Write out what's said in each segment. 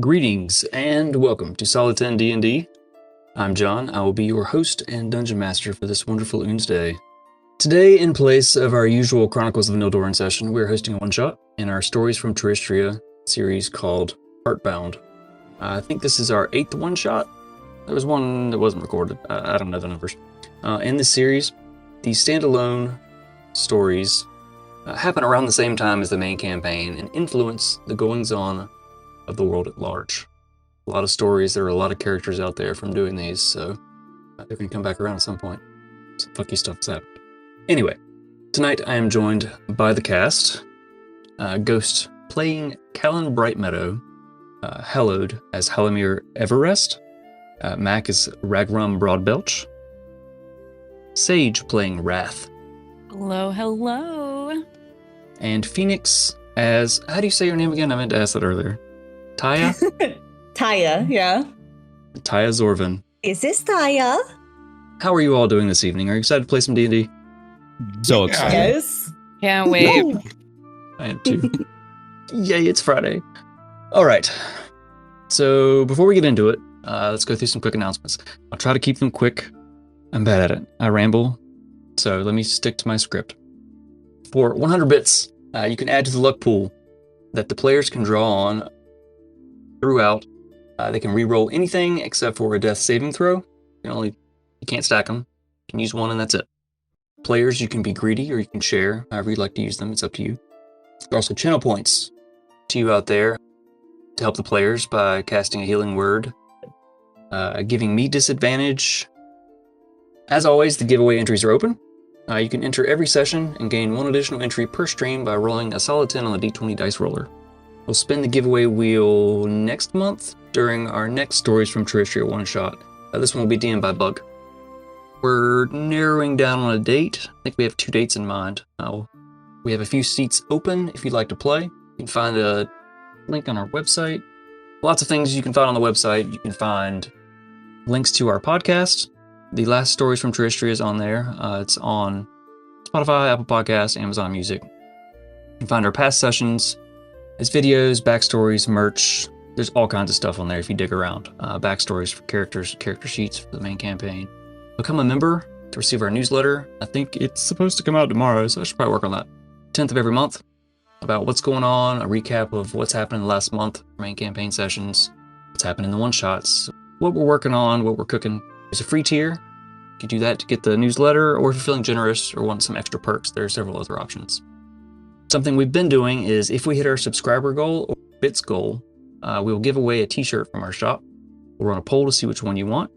Greetings and welcome to Solid 10 D&D. I'm John. I will be your host and dungeon master for this wonderful Oons Day. Today, in place of our usual Chronicles of Nildoran session, we're hosting a one-shot in our Stories From Truistria series called Heartbound. I think this is our 8th one-shot. There was one that wasn't recorded. I don't know the numbers. In this series, the standalone stories happen around the same time as the main campaign and influence the goings-on of the world at large. A lot of stories, there are a lot of characters out there from doing these, so they're going to come back around at some point. Some funky stuff has happened. Anyway, tonight I am joined by the cast. Ghost playing Callan Brightmeadow, Hallowed as Halimir Everest, Mac is Ragrum Broadbelch, Sage playing Wrath. Hello, hello. And Phoenix as, how do you say your name again? I meant to ask that earlier. Taya? Taya, yeah. Taya Zorvin. Is this Taya? How are you all doing this evening? Are you excited to play some D&D? So excited. Yes. Can't wait. Woo. I am too. Yay, it's Friday. All right. So before we get into it, let's go through some quick announcements. I'll try to keep them quick. I'm bad at it. I ramble. So let me stick to my script. For 100 bits, you can add to the luck pool that the players can draw on throughout. They can re-roll anything except for a death saving throw. You can't stack them. You can use one and that's it. Players, you can be greedy or you can share. However you'd like to use them, it's up to you. There are also channel points to you out there to help the players by casting a healing word, giving me disadvantage. As always, the giveaway entries are open. You can enter every session and gain one additional entry per stream by rolling a solid 10 on the D20 dice roller. We'll spin the giveaway wheel next month during our next Stories From Truistria one-shot. This one will be DM'd by Bug. We're narrowing down on a date. I think we have 2 dates in mind. We have a few seats open if you'd like to play. You can find a link on our website. Lots of things you can find on the website. You can find links to our podcast. The last Stories From Truistria is on there. It's on Spotify, Apple Podcasts, Amazon Music. You can find our past sessions. It's videos, backstories, merch. There's all kinds of stuff on there if you dig around. Backstories for characters, character sheets for the main campaign. Become a member to receive our newsletter. I think it's supposed to come out tomorrow, so I should probably work on that. 10th of every month, about what's going on, a recap of what's happened in the last month, main campaign sessions, what's happened in the one-shots, what we're working on, what we're cooking. There's a free tier. You can do that to get the newsletter, or if you're feeling generous or want some extra perks, there are several other options. Something we've been doing is if we hit our subscriber goal or bits goal, we will give away a t-shirt from our shop. We'll run a poll to see which one you want,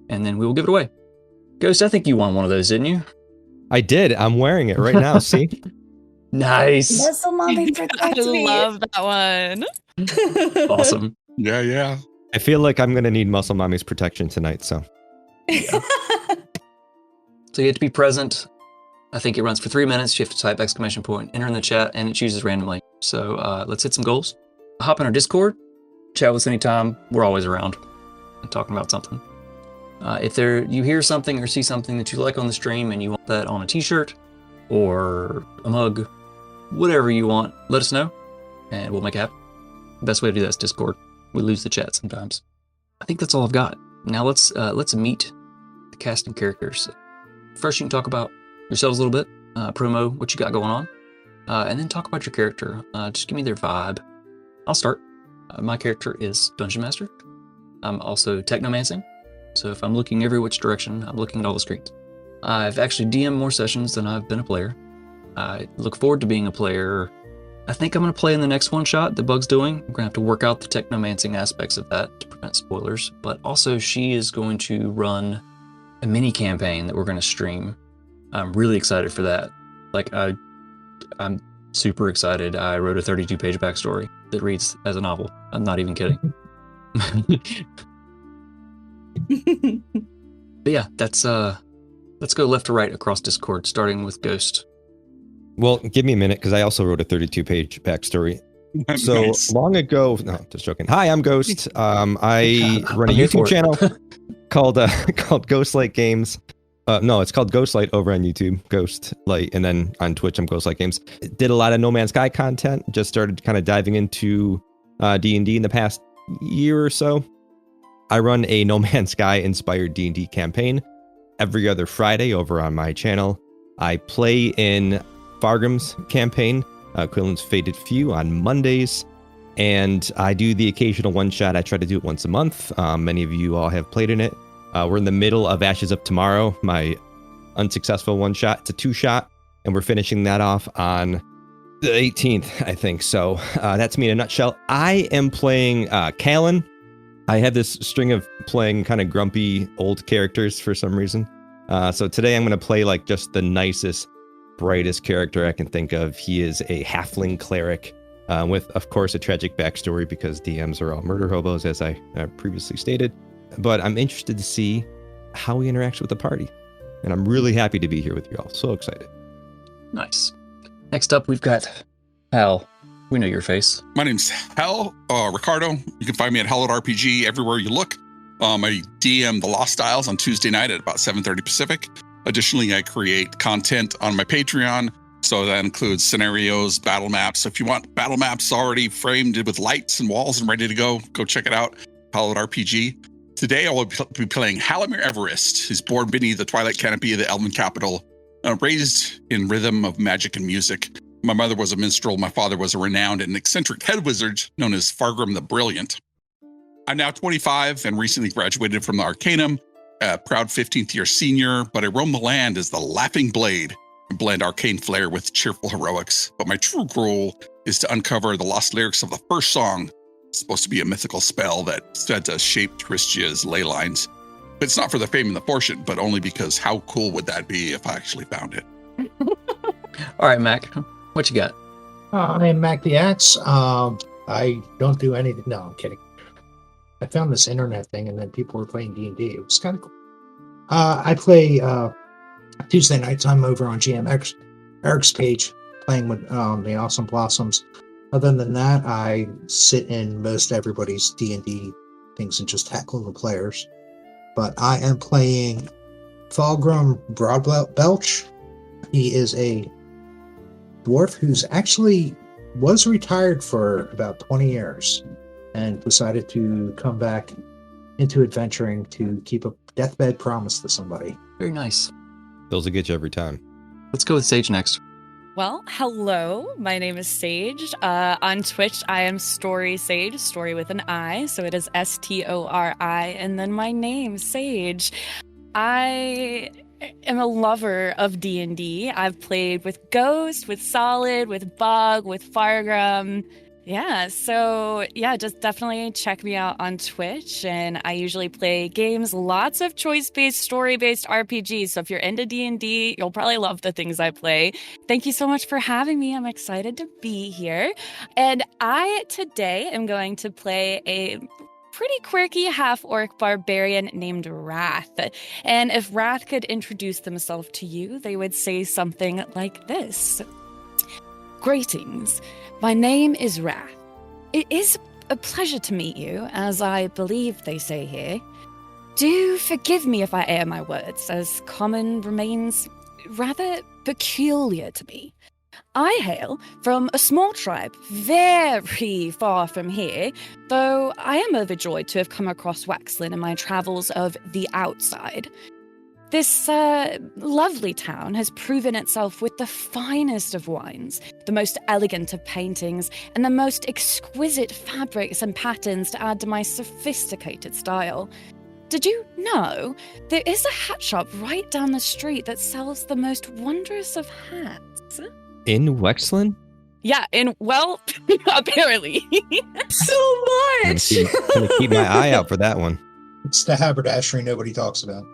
and then we will give it away. Ghost, I think you won one of those, didn't you? I did. I'm wearing it right now. See? Nice. Muscle mommy I protect me. love that one. Awesome. Yeah. I feel like I'm going to need Muscle Mommy's protection tonight, so. So you have to be present. I think it runs for 3 minutes. You have to type ! Enter in the chat, and it chooses randomly. So let's hit some goals. Hop in our Discord. Chat with us anytime. We're always around and talking about something. If you hear something or see something that you like on the stream and you want that on a t-shirt or a mug, whatever you want, let us know, and we'll make it happen. The best way to do that is Discord. We lose the chat sometimes. I think that's all I've got. Now let's meet the cast and characters. First, you can talk about yourselves a little bit, promo what you got going on, and then talk about your character. Just give me their vibe. I'll start. My character is Dungeon Master. I'm also technomancing, so if I'm looking every which direction, I'm looking at all the screens. I've actually DM'd more sessions than I've been a player. I look forward to being a player. I think I'm going to play in the next one shot that Bug's doing. I'm going to have to work out the technomancing aspects of that to prevent spoilers, but also she is going to run a mini campaign that we're going to stream. I'm really excited for that. I'm super excited. I wrote a 32-page backstory that reads as a novel. I'm not even kidding. But yeah, let's go left to right across Discord, starting with Ghost. Well, give me a minute, because I also wrote a 32-page backstory. So Nice. long ago, no, just joking. Hi, I'm Ghost. I run a I'm here YouTube for it. channel called Ghostlight Games. No, it's called Ghostlight over on YouTube, Ghostlight, and then on Twitch, I'm Ghostlight Games. Did a lot of No Man's Sky content. Just started kind of diving into D&D in the past year or so. I run a No Man's Sky inspired D&D campaign every other Friday over on my channel. I play in Fargrim's campaign, Quillen's Fated Few, on Mondays, and I do the occasional one-shot. I try to do it once a month. Many of you all have played in it. We're in the middle of Ashes of Tomorrow, my unsuccessful one-shot. It's a two-shot, and we're finishing that off on the 18th, I think. So that's me in a nutshell. I am playing Callan. I have this string of playing kind of grumpy old characters for some reason. So today I'm going to play like just the nicest, brightest character I can think of. He is a halfling cleric with, of course, a tragic backstory because DMs are all murder hobos, as I previously stated. But I'm interested to see how he interacts with the party. And I'm really happy to be here with you all. So excited. Nice. Next up, we've got Hal. We know your face. My name's Hal, Ricardo. You can find me at Hell at RPG everywhere you look. I DM The Lost Isles on Tuesday night at about 7:30 Pacific. Additionally, I create content on my Patreon. So that includes scenarios, battle maps. If you want battle maps already framed with lights and walls and ready to go check it out. Hell at RPG. Today, I will be playing Halimir Everest. He's born beneath the twilight canopy of the Elven capital, raised in rhythm of magic and music. My mother was a minstrel. My father was a renowned and eccentric head wizard known as Fargrim the Brilliant. I'm now 25 and recently graduated from the Arcanum, a proud 15th year senior, but I roam the land as the Laughing Blade and blend arcane flair with cheerful heroics. But my true goal is to uncover the lost lyrics of the first song. It's supposed to be a mythical spell that said to shape Tristia's ley lines. But it's not for the fame and the fortune, but only because how cool would that be if I actually found it? All right, Mac, what you got? I am Mac the Axe. I don't do anything. No, I'm kidding. I found this internet thing, and then people were playing D&D. It was kind of cool. I play Tuesday nights. I'm over on GM Eric's page playing with the Awesome Blossoms. Other than that, I sit in most everybody's D&D things and just tackle the players. But I am playing Falgrim Broadbelch. He is a dwarf who's actually was retired for about 20 years and decided to come back into adventuring to keep a deathbed promise to somebody. Very nice. Those will get you every time. Let's go with Sage next. Well, hello. My name is Sage. On Twitch, I am Story Sage, story with an I. So it is Stori. And then my name, Sage. I am a lover of D&D. I've played with Ghost, with Solid, with Bug, with Fargrim. Yeah, so just definitely check me out on Twitch. And I usually play games, lots of choice-based, story-based RPGs. So if you're into D&D, you'll probably love the things I play. Thank you so much for having me. I'm excited to be here. And I today am going to play a pretty quirky half-orc barbarian named Wrath. And if Wrath could introduce themselves to you, they would say something like this. Greetings. My name is Wrath. It is a pleasure to meet you, as I believe they say here. Do forgive me if I err my words, as common remains rather peculiar to me. I hail from a small tribe very far from here, though I am overjoyed to have come across Wexlin in my travels of the outside. This lovely town has proven itself with the finest of wines, the most elegant of paintings, and the most exquisite fabrics and patterns to add to my sophisticated style. Did you know there is a hat shop right down the street that sells the most wondrous of hats? In Wexlin? Yeah, apparently. So much! I'm gonna keep my eye out for that one. It's the haberdashery nobody talks about.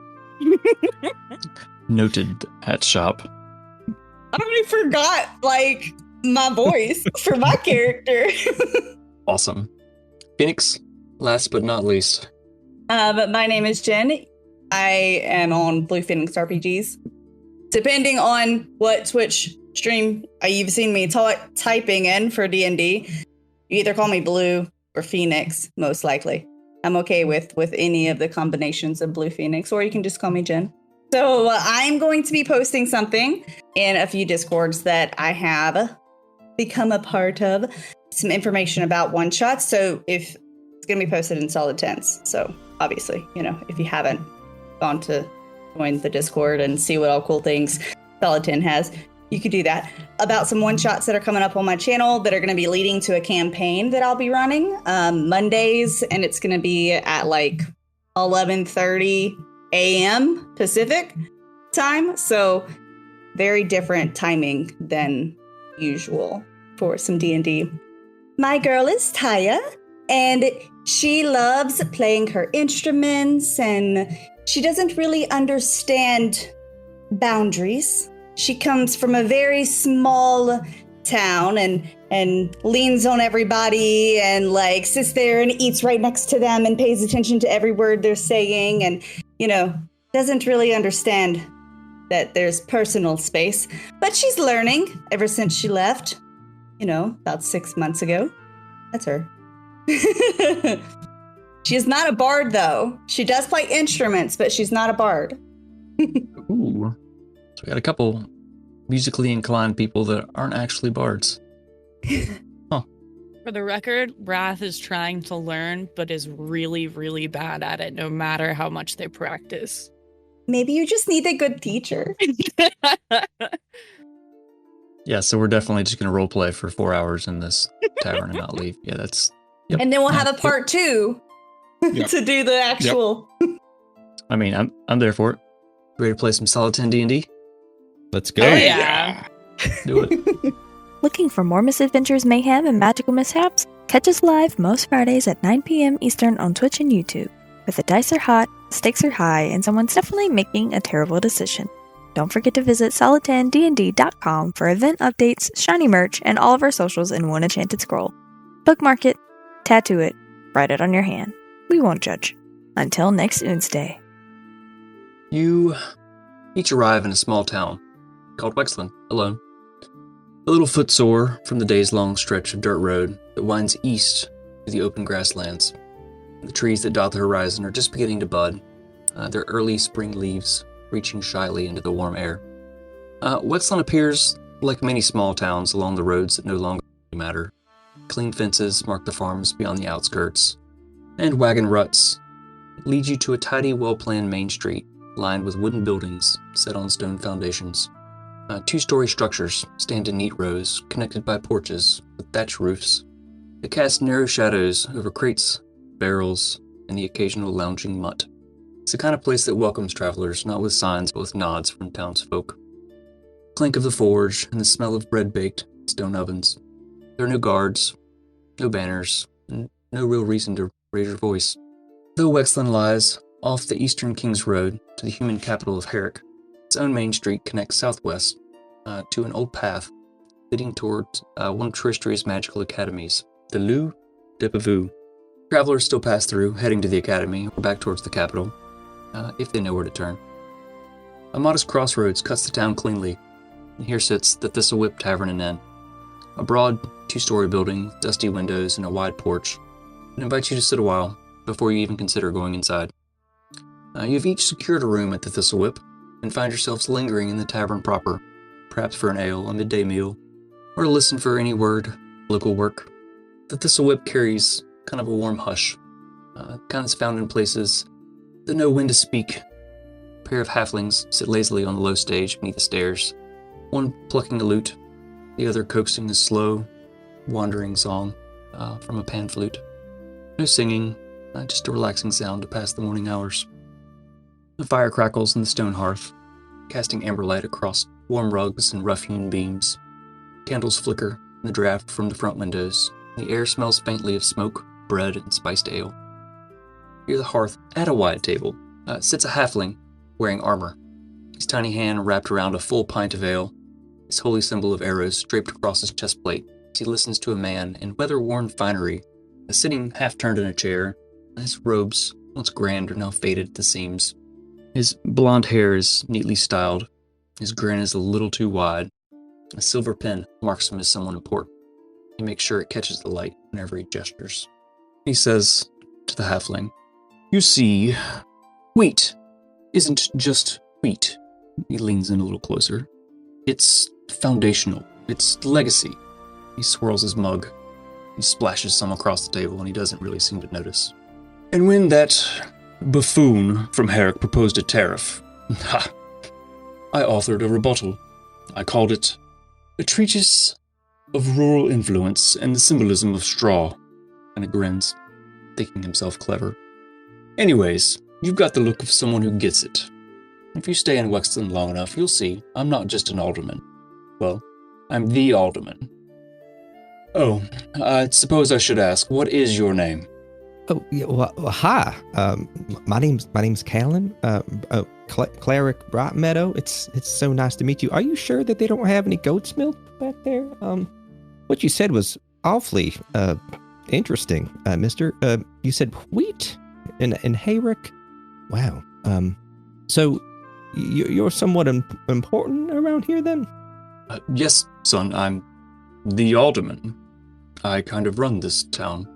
Noted hat shop. I already forgot, my voice for my character. Awesome. Phoenix, last but not least. But my name is Jen. I am on Blue Phoenix RPGs. Depending on what Twitch stream you've seen me typing in for D&D, you either call me Blue or Phoenix, most likely. I'm okay with any of the combinations of Blue Phoenix, or you can just call me Jen. So I'm going to be posting something in a few Discords that I have become a part of, some information about one-shots. So if going to be posted in Solid Tents. So obviously, if you haven't gone to join the Discord and see what all cool things Solid 10 has, you could do that. About some one-shots that are coming up on my channel that are going to be leading to a campaign that I'll be running Mondays, and it's going to be at like 11:30 a.m. Pacific time. So very different timing than usual for some D&D. My girl is Taya, and she loves playing her instruments, and she doesn't really understand boundaries. She comes from a very small town and leans on everybody and like sits there and eats right next to them and pays attention to every word they're saying and, doesn't really understand that there's personal space. But she's learning ever since she left, about 6 months ago. That's her. She is not a bard, though. She does play instruments, but she's not a bard. Ooh. So we got a couple musically inclined people that aren't actually bards. For the record, Wrath is trying to learn, but is really, really bad at it, no matter how much they practice. Maybe you just need a good teacher. Yeah, so we're definitely just going to role play for 4 hours in this tavern and not leave. Yeah, that's... Yep. And then we'll have a part 2 to do the actual... I mean, I'm there for it. Ready to play some Solid 10 D&D? Let's go. Oh, yeah. Do it. Looking for more misadventures, mayhem, and magical mishaps? Catch us live most Fridays at 9 p.m. Eastern on Twitch and YouTube. Where the dice are hot, stakes are high, and someone's definitely making a terrible decision. Don't forget to visit solid10dnd.com for event updates, shiny merch, and all of our socials in one enchanted scroll. Bookmark it, tattoo it, write it on your hand. We won't judge. Until next Wednesday. You each arrive in a small town called Wexlin, alone. A little footsore from the days-long stretch of dirt road that winds east to the open grasslands. The trees that dot the horizon are just beginning to bud, their early spring leaves reaching shyly into the warm air. Wexlin appears like many small towns along the roads that no longer matter. Clean fences mark the farms beyond the outskirts, and wagon ruts lead you to a tidy, well-planned main street lined with wooden buildings set on stone foundations. Two-story structures stand in neat rows, connected by porches with thatch roofs that cast narrow shadows over crates, barrels, and the occasional lounging mutt. It's the kind of place that welcomes travelers, not with signs, but with nods from townsfolk. Clink of the forge and the smell of bread baked in stone ovens. There are no guards, no banners, and no real reason to raise your voice. Though Wexlin lies off the eastern King's Road to the human capital of Herrick, its own main street connects southwest to an old path leading towards one of Truistria's magical academies, the Lou de Bavou. Travelers still pass through, heading to the academy or back towards the capital, if they know where to turn. A modest crossroads cuts the town cleanly, and here sits the Thistlewhip Tavern and Inn, a broad two-story building with dusty windows and a wide porch that invites you to sit a while before you even consider going inside. You've each secured a room at the Thistlewhip and find yourselves lingering in the tavern proper, perhaps for an ale, a midday meal, or to listen for any word, local work. The Thistlewhip carries kind of a warm hush, kind that's found in places that know when to speak. A pair of halflings sit lazily on the low stage beneath the stairs, one plucking a lute, the other coaxing a slow, wandering song from a pan flute. No singing, just a relaxing sound to pass the morning hours. The fire crackles in the stone hearth, casting amber light across warm rugs and rough-hewn beams. Candles flicker in the draft from the front windows. The air smells faintly of smoke, bread, and spiced ale. Near the hearth, at a wide table, sits a halfling wearing armor, his tiny hand wrapped around a full pint of ale, his holy symbol of arrows draped across his chest plate as he listens to a man in weather-worn finery, sitting half-turned in a chair. His robes, once grand, are now faded at the seams. His blonde hair is neatly styled. His grin is a little too wide. A silver pen marks him as someone important. He makes sure it catches the light whenever he gestures. He says to the halfling, "You see, wheat isn't just wheat." He leans in a little closer. "It's foundational. It's legacy." He swirls his mug. He splashes some across the table, and he doesn't really seem to notice. And when that buffoon from Herrick proposed a tariff, I authored a rebuttal. I called it A Treatise of Rural Influence and the Symbolism of Straw. And it grins, thinking himself clever. Anyways, you've got the look of someone who gets it. If you stay in Wexlin long enough, you'll see I'm not just an alderman. Well, I'm the alderman. Oh, I suppose I should ask, what is your name? Oh, yeah, well, hi. My name's Callan. Cleric Brightmeadow. It's so nice to meet you. Are you sure that they don't have any goat's milk back there? What you said was awfully interesting, Mister. You said wheat and hayrick. Wow. So you're somewhat important around here, then? Yes, son. I'm the alderman. I kind of run this town.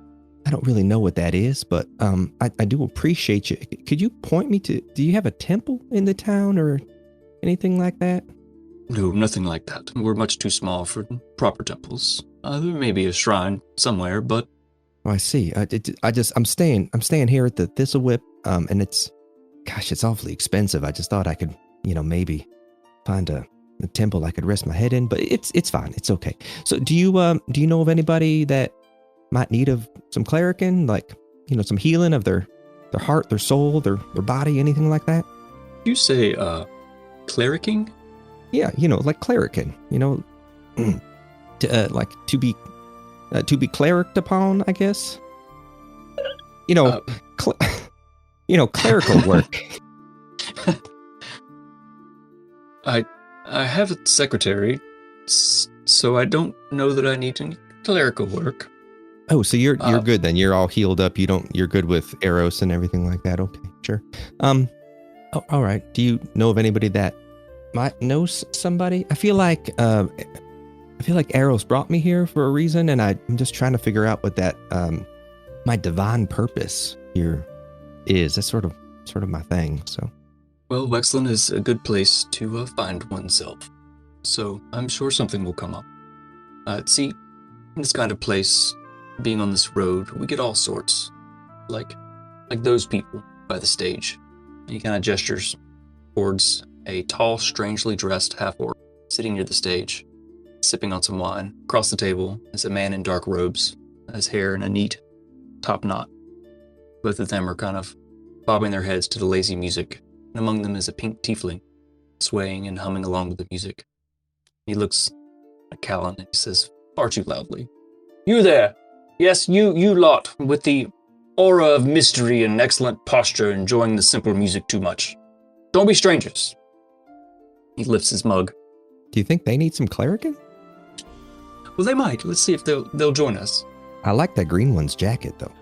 I don't really know what that is, but I do appreciate you. Could you point me to, do you have a temple in the town or anything like that? No, nothing like that. We're much too small for proper temples. There may be a shrine somewhere, but... Oh, I see. I'm staying here at the Thistlewhip, and it's awfully expensive. I just thought I could, maybe find a temple I could rest my head in, but it's fine. It's okay. So do you know of anybody that might need of some clericing, like, some healing of their heart, their soul, their body, anything like that? You say, clericing? Yeah, like clericing, to be clericked upon, I guess. Clerical work. I have a secretary, so I don't know that I need any clerical work. Oh, so you're good then. You're all healed up. You're good with Eros and everything like that. Okay, sure. All right. Do you know of anybody that might know somebody? I feel like Eros brought me here for a reason, and I'm just trying to figure out what that my divine purpose here is. That's sort of my thing. So, well, Wexlin is a good place to find oneself. So I'm sure something will come up. See, in this kind of place, being on this road, we get all sorts, like those people by the stage. And he kind of gestures towards a tall, strangely dressed half-orc sitting near the stage, sipping on some wine. Across the table is a man in dark robes, his hair in a neat top knot. Both of them are kind of bobbing their heads to the lazy music, and among them is a pink tiefling, swaying and humming along with the music. He looks at Callan and he says, far too loudly, "You there! Yes, you lot, with the aura of mystery and excellent posture, enjoying the simple music too much. Don't be strangers." He lifts his mug. Do you think they need some clericing? Well, they might. Let's see if they'll join us. I like that green one's jacket, though.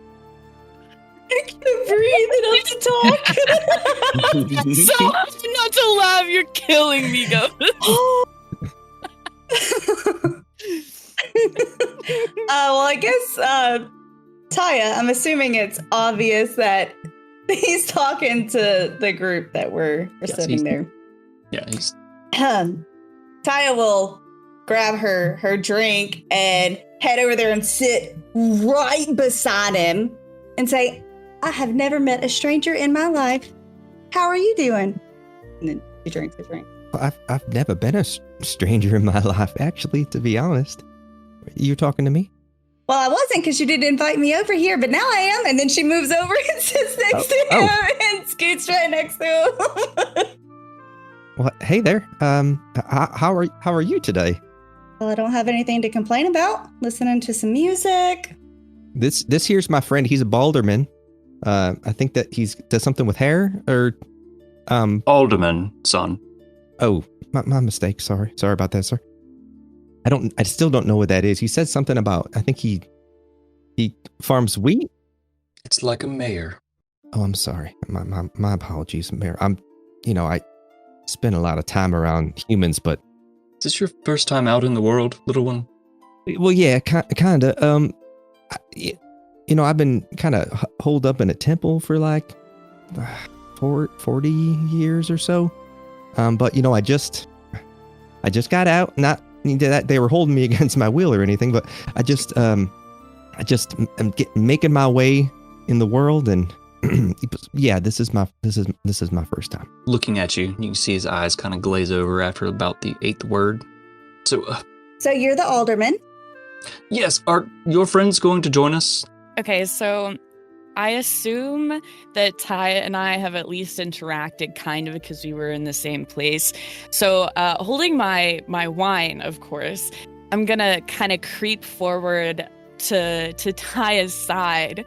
I can't breathe enough to talk. So not to laugh, you're killing me, Ghost. Well, I guess, Taya, I'm assuming it's obvious that he's talking to the group that we're sitting there. Yeah, he's... Taya will grab her drink and head over there and sit right beside him and say, "I have never met a stranger in my life. How are you doing?" And then he drinks the drink. Well, I've never been a stranger in my life, actually, to be honest. You talking to me? Well, I wasn't, because you didn't invite me over here, but now I am. And then she moves over and sits next to him and scoots right next to him. Well, hey there. How are you today? Well, I don't have anything to complain about. Listening to some music. This here's my friend. He's a balderman. I think that he does something with hair or Alderman, son. Oh, my mistake. Sorry about that, sir. I still don't know what that is. He said something about, I think he farms wheat. It's like a mayor. Oh, I'm sorry. My apologies, Mayor. I spend a lot of time around humans, but... Is this your first time out in the world, little one? Well, yeah, kind of. I've been kind of holed up in a temple for like 40 years or so. But, I just got out. Not that they were holding me against my will or anything, but I just I just am making my way in the world, and yeah, this is my first time. Looking at you, you can see his eyes kind of glaze over after about the 8th word. So you're the alderman? yes, are your friends going to join us? Okay, so I assume that Ty and I have at least interacted kind of because we were in the same place. So holding my wine, of course, I'm going to kind of creep forward to Ty's side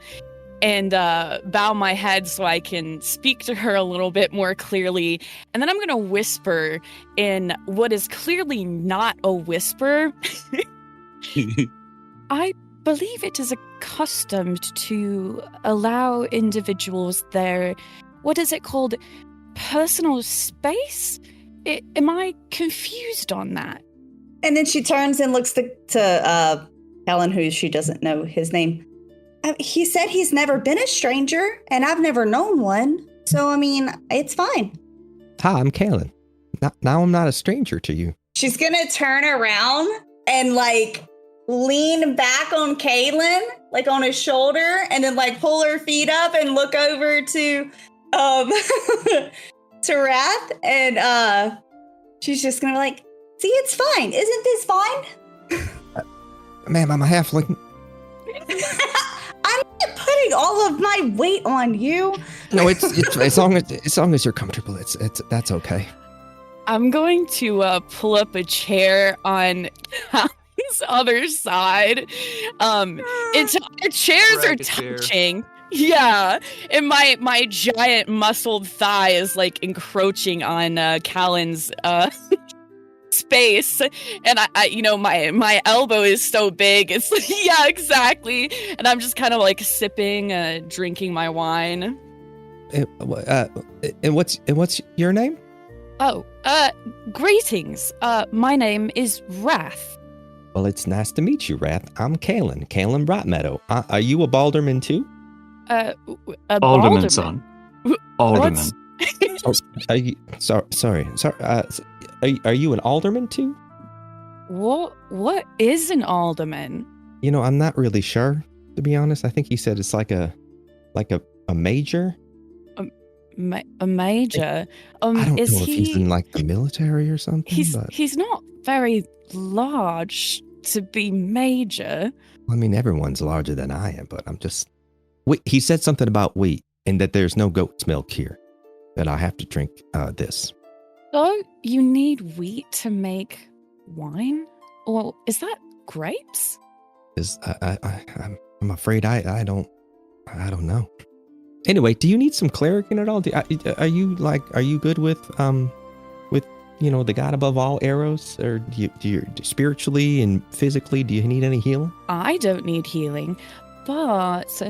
and bow my head so I can speak to her a little bit more clearly. And then I'm going to whisper in what is clearly not a whisper. I believe it is accustomed to allow individuals their, what is it called, personal space? Am I confused on that? And then she turns and looks to Helen, who she doesn't know his name. He said he's never been a stranger, and I've never known one. So, I mean, it's fine. Hi, I'm Kalen. Now I'm not a stranger to you. She's going to turn around and, like, lean back on Kalen, like, on his shoulder, and then, like, pull her feet up and look over to to Wrath. And she's just going to be like, see, it's fine. Isn't this fine? Ma'am, I'm a halfling. I'm not putting all of my weight on you. No, it's as long as you're comfortable, that's okay. I'm going to pull up a chair on his other side. Our chairs are touching. Yeah, and my giant muscled thigh is like encroaching on Callan's space, and I my elbow is so big. It's like, yeah, exactly. And I'm just kind of like sipping, drinking my wine. And what's your name? Oh, greetings. My name is Wrath. Well, it's nice to meet you, Wrath. I'm Kalen Brightmeadow. Are you a Balderman too? A Alderman, son. Alderman. Are you, sorry. Are you an alderman too? What is an alderman? You know, I'm not really sure, to be honest. I think he said it's like a major. A major. I don't know if he's in like the military or something. He's not very large to be major. I mean, everyone's larger than I am, but I'm just. He said something about wheat and that there's no goat's milk here. That I have to drink this. So you need wheat to make wine, or is that grapes? I'm afraid I don't know. Anyway, do you need some clericing at all? Are you good with the God above all arrows, or do you spiritually and physically? Do you need any healing? I don't need healing, but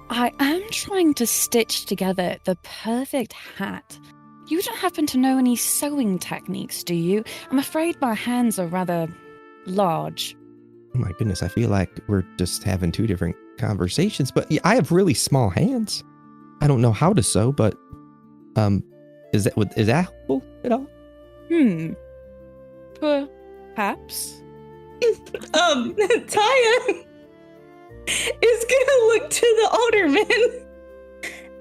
I am trying to stitch together the perfect hat. You don't happen to know any sewing techniques, do you? I'm afraid my hands are rather large. Oh my goodness, I feel like we're just having two different conversations, but yeah, I have really small hands. I don't know how to sew, but is that helpful at all? Perhaps. Taya is gonna look to the alderman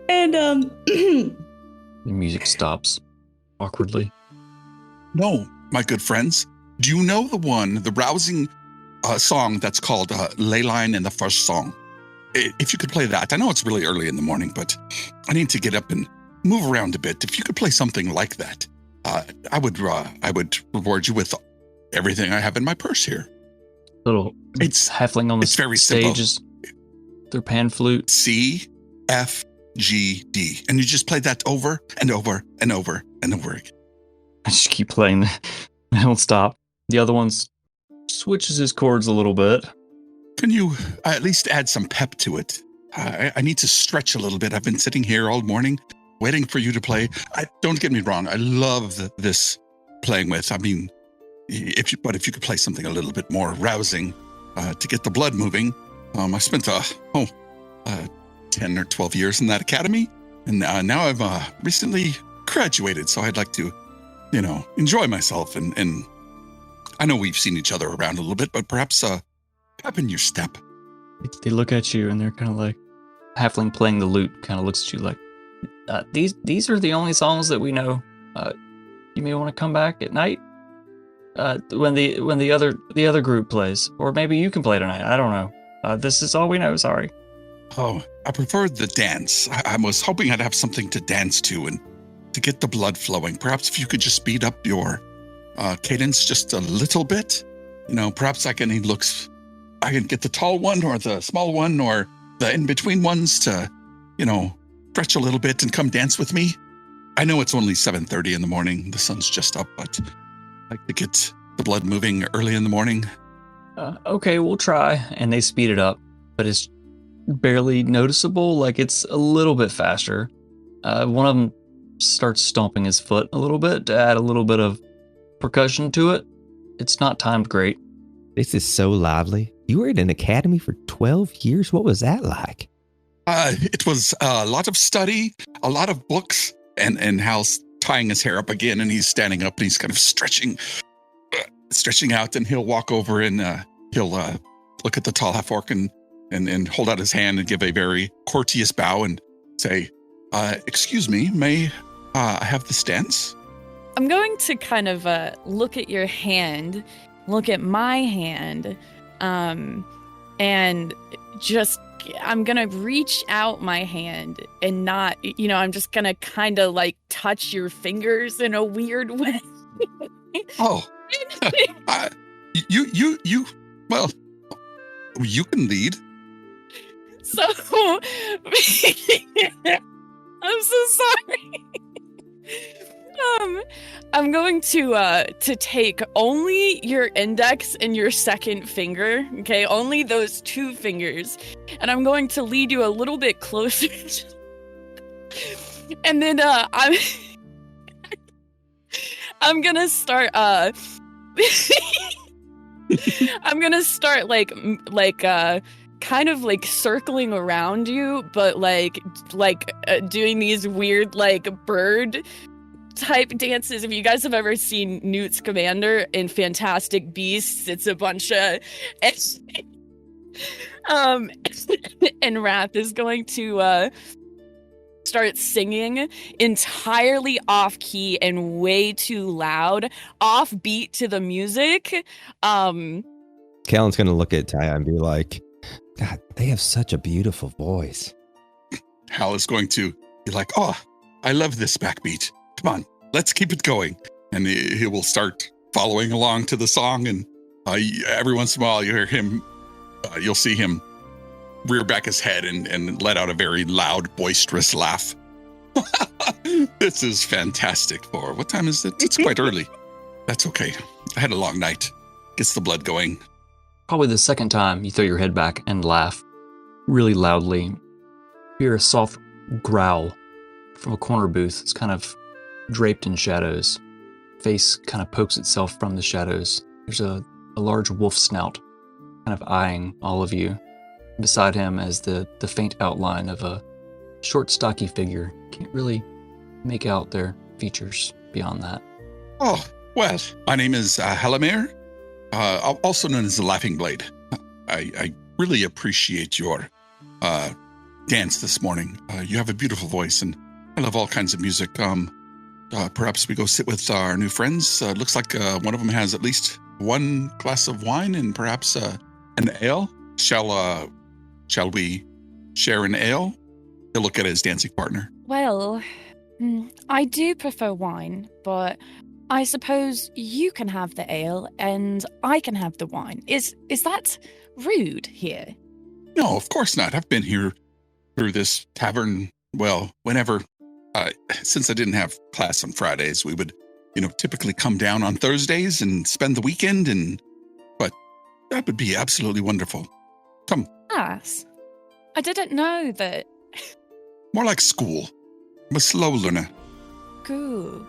and The music stops awkwardly. No, my good friends. Do you know the rousing song that's called Leyline in the First Song? If you could play that. I know it's really early in the morning, but I need to get up and move around a bit. If you could play something like that, I would reward you with everything I have in my purse here. Little halfling on the very stage is their pan flute. C, F, G, D. And you just play that over and over and over and over again. I just keep playing. I don't stop. The other one switches his chords a little bit. Can you at least add some pep to it? I need to stretch a little bit. I've been sitting here all morning waiting for you to play. Don't get me wrong. I love this playing with. I mean, if you could play something a little bit more rousing to get the blood moving. I spent 10 or 12 years in that academy, and now I've recently graduated, so I'd like to, enjoy myself. And I know we've seen each other around a little bit, but perhaps pep in your step. They look at you and they're kind of like, halfling playing the lute kind of looks at you like, these are the only songs that we know. You may want to come back at night when the other group plays, or maybe you can play tonight. I don't know. This is all we know. Sorry. Oh, I preferred the dance. I was hoping I'd have something to dance to and to get the blood flowing. Perhaps if you could just speed up your cadence just a little bit. Perhaps I can get the tall one or the small one or the in-between ones to, stretch a little bit and come dance with me. I know it's only 7:30 in the morning. The sun's just up, but I like to get the blood moving early in the morning. Okay, we'll try. And they speed it up, but it's barely noticeable. Like it's a little bit faster. One of them starts stomping his foot a little bit to add a little bit of percussion to it. It's not timed great. This is so lively. You were at an academy for 12 years? What was that like? It was a lot of study, a lot of books, and Hal's tying his hair up again, and he's standing up and he's kind of stretching out, and he'll walk over and he'll look at the tall half orc and hold out his hand and give a very courteous bow and say, excuse me, may I have this dance? I'm going to kind of look at your hand, look at my hand, and just, I'm going to reach out my hand and not, I'm just going to kind of like touch your fingers in a weird way. Oh, well, you can lead. So, I'm so sorry. I'm going to take only your index and your second finger, okay? Only those two fingers. And I'm going to lead you a little bit closer. And then I'm going to start I'm going to start like kind of like circling around you, but like doing these weird like bird type dances. If you guys have ever seen Newt's Commander in Fantastic Beasts, it's a bunch of and Wrath is going to start singing entirely off key and way too loud, off beat to the music. Callan's gonna look at Taya and be like, God, they have such a beautiful voice. Hal is going to be like, oh, I love this backbeat. Come on, let's keep it going. And he will start following along to the song. And every once in a while, you hear him, you'll see him rear back his head and let out a very loud, boisterous laugh. This is fantastic. For what time is it? It's quite early. That's okay. I had a long night. Gets the blood going. Probably the second time you throw your head back and laugh really loudly. You hear a soft growl from a corner booth. It's kind of draped in shadows. Face kind of pokes itself from the shadows. There's a large wolf snout kind of eyeing all of you. Beside him is the faint outline of a short, stocky figure. Can't really make out their features beyond that. Oh, well, my name is Halamir, also known as the Laughing Blade. I really appreciate your dance this morning. You have a beautiful voice, and I love all kinds of music. Perhaps we go sit with our new friends. Looks like one of them has at least one glass of wine and perhaps an ale. Shall we share an ale? He'll look at his dancing partner. Well, I do prefer wine, but I suppose you can have the ale and I can have the wine. Is that rude here? No, of course not. I've been here through this tavern, well, whenever. Since I didn't have class on Fridays, we would, typically come down on Thursdays and spend the weekend, but that would be absolutely wonderful. Come. Yes. I didn't know that. More like school. I'm a slow learner. Cool.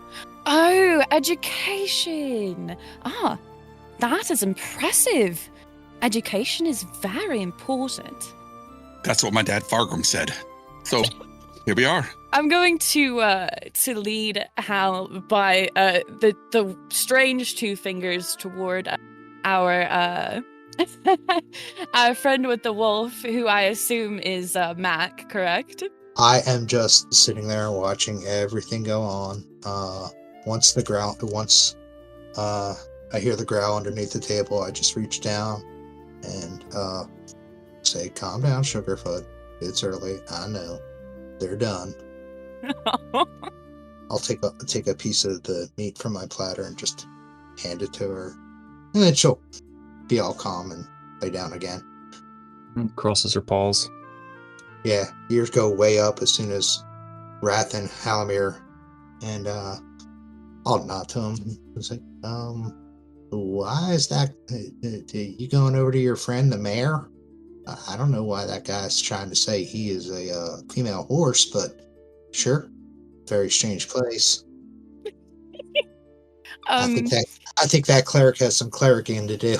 Oh, education. Ah, that is impressive. Education is very important. That's what my dad Fargrim said. So, here we are. I'm going to lead Hal by the strange two fingers toward our A friend with the wolf, who I assume is Mac, correct? I am just sitting there watching everything go on. Once I hear the growl underneath the table, I just reach down and say, "Calm down, Sugarfoot. It's early. I know. They're done." I'll take a piece of the meat from my platter and just hand it to her, and then she'll be all calm and lay down again. Crosses her paws. Yeah, ears go way up as soon as Wrath and Halamir, and I'll nod to him. It's like, why is that? You going over to your friend the mayor? I don't know why that guy's trying to say he is a female horse, but sure, very strange place. I think that cleric has some clericing to do.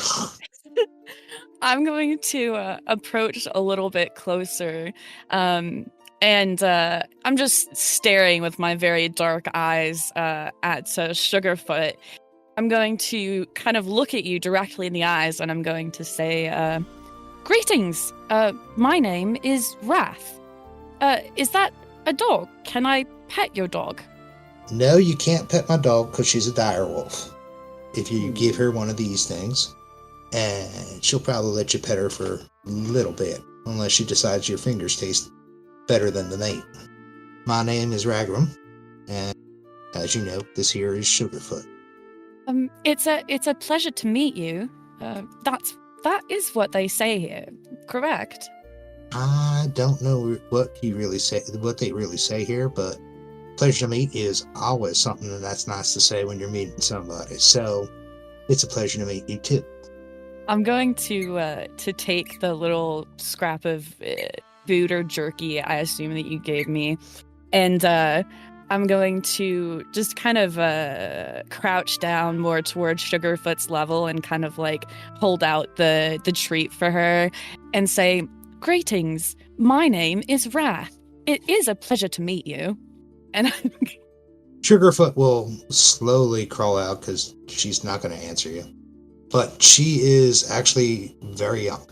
I'm going to approach a little bit closer, and I'm just staring with my very dark eyes at Sugarfoot. I'm going to kind of look at you directly in the eyes, and I'm going to say, "Greetings. My name is Wrath. Is that a dog? Can I pet your dog?" No, you can't pet my dog because she's a direwolf. If you give her one of these things, and she'll probably let you pet her for a little bit, unless she decides your fingers taste better than the meat. My name is Ragram, and as you know, this here is Sugarfoot. It's a pleasure to meet you. That is what they say here, correct? I don't know what they really say here, but pleasure to meet is always something that's nice to say when you're meeting somebody. So it's a pleasure to meet you too. I'm going to take the little scrap of food or jerky I assume that you gave me, and I'm going to just kind of crouch down more towards Sugarfoot's level and kind of like hold out the treat for her and say, "Greetings, my name is Wrath. It is a pleasure to meet you." And Sugarfoot will slowly crawl out because she's not going to answer you. But she is actually very young.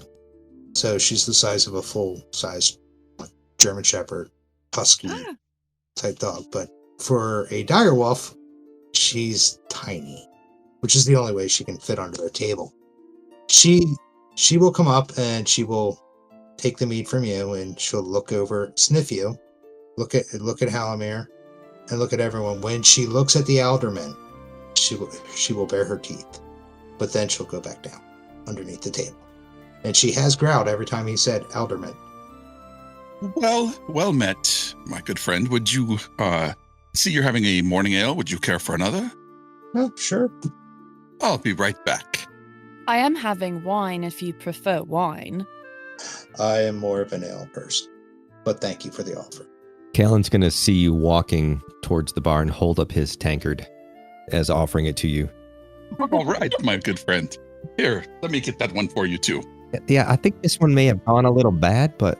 So she's the size of a full-size German Shepherd, Husky type dog. But for a direwolf, she's tiny, which is the only way she can fit under a table. She will come up and she will take the meat from you, and she'll look over, sniff you, look at Halamir, and look at everyone. When she looks at the alderman, she will bare her teeth. But then she'll go back down underneath the table. And she has growled every time he said alderman. Well met, my good friend. Would you see you're having a morning ale? Would you care for another? Oh, sure. I'll be right back. I am having wine if you prefer wine. I am more of an ale person, but thank you for the offer. Callan's going to see you walking towards the bar and hold up his tankard as offering it to you. All right, my good friend. Here, let me get that one for you too. Yeah, I think this one may have gone a little bad, but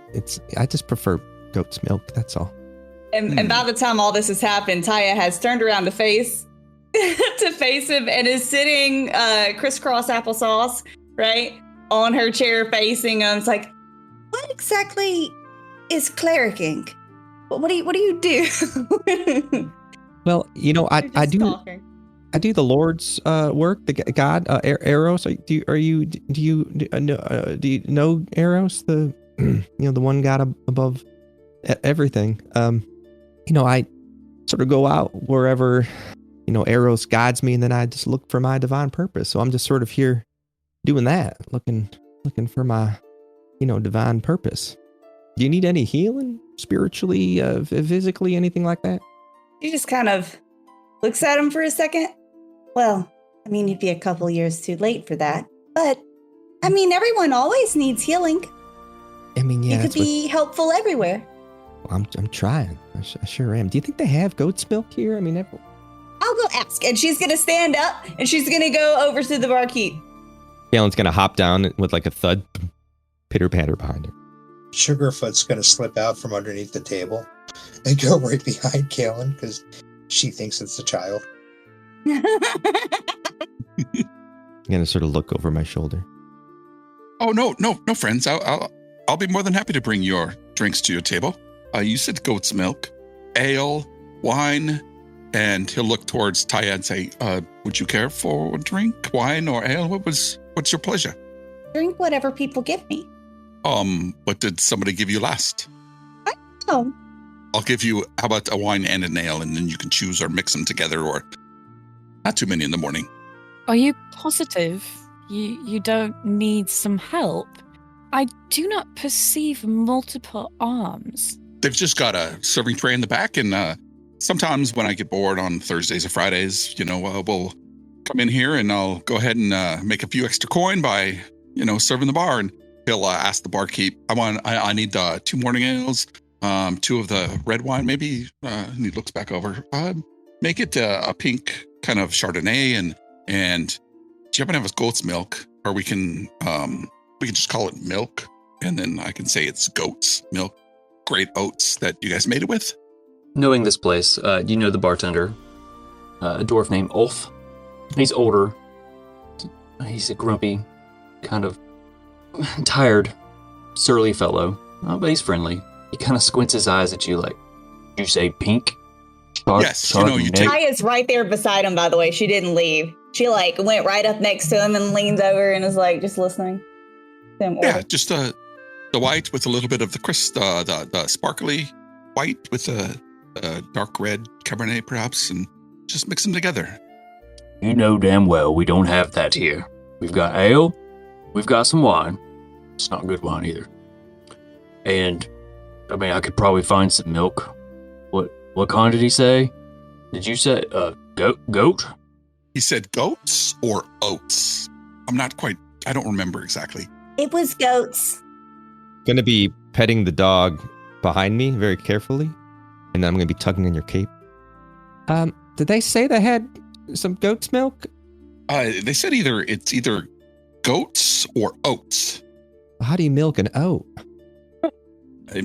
I just prefer goat's milk, that's all. And by the time all this has happened, Taya has turned around to face him and is sitting crisscross applesauce, right, on her chair facing him. It's like, what exactly is clericing? What do you do? Well, you know, I do. Talking. I do the Lord's work, the God, Eros. Do you know Eros, the the one God above everything? I sort of go out wherever Eros guides me, and then I just look for my divine purpose. So I'm just sort of here doing that, looking for my divine purpose. Do you need any healing spiritually, physically, anything like that? She just kind of looks at him for a second. Well, I mean, you'd be a couple years too late for that. But, I mean, everyone always needs healing. I mean, yeah. You could be helpful everywhere. Well, I'm trying. I sure am. Do you think they have goat's milk here? I mean, I'll go ask. And she's going to stand up, and she's going to go over to the barkeep. Galen's going to hop down with like a thud, pitter-patter behind her. Sugarfoot's going to slip out from underneath the table and go right behind Galen because she thinks it's a child. I'm going to sort of look over my shoulder. Oh, no, friends. I'll be more than happy to bring your drinks to your table. You said goat's milk, ale, wine, and he'll look towards Taya and say, would you care for a drink, wine, or ale? What's your pleasure? Drink whatever people give me. What did somebody give you last? Oh, I'll give you, how about a wine and an ale, and then you can choose or mix them together, or not too many in the morning. Are you positive you don't need some help? I do not perceive multiple arms. They've just got a serving tray in the back, and sometimes when I get bored on Thursdays or Fridays, we'll come in here and I'll go ahead and make a few extra coin by, serving the bar. And he'll ask the barkeep, I need 2 morning ales, 2 of the red wine, maybe. And he looks back over. Make it a pink kind of Chardonnay, and do you happen to have a goat's milk, or we can just call it milk, and then I can say it's goat's milk, great oats that you guys made it with. Knowing this place, you know the bartender, a dwarf named Ulf. He's older. He's a grumpy, kind of tired, surly fellow, but he's friendly. He kind of squints his eyes at you like, you say pink? Yes, you take... Taya's right there beside him, by the way. She didn't leave. She went right up next to him and leans over and is just listening to him. Yeah, just the white with a little bit of the crisp, the sparkly white with a dark red Cabernet perhaps, and just mix them together. You know damn well we don't have that here. We've got ale, we've got some wine. It's not good wine either. And, I could probably find some milk. What kind did he say? Did you say, goat? He said goats or oats. I don't remember exactly. It was goats. Gonna be petting the dog behind me very carefully, and then I'm gonna be tugging on your cape. Did they say they had some goat's milk? They said it's either goats or oats. How do you milk an oat?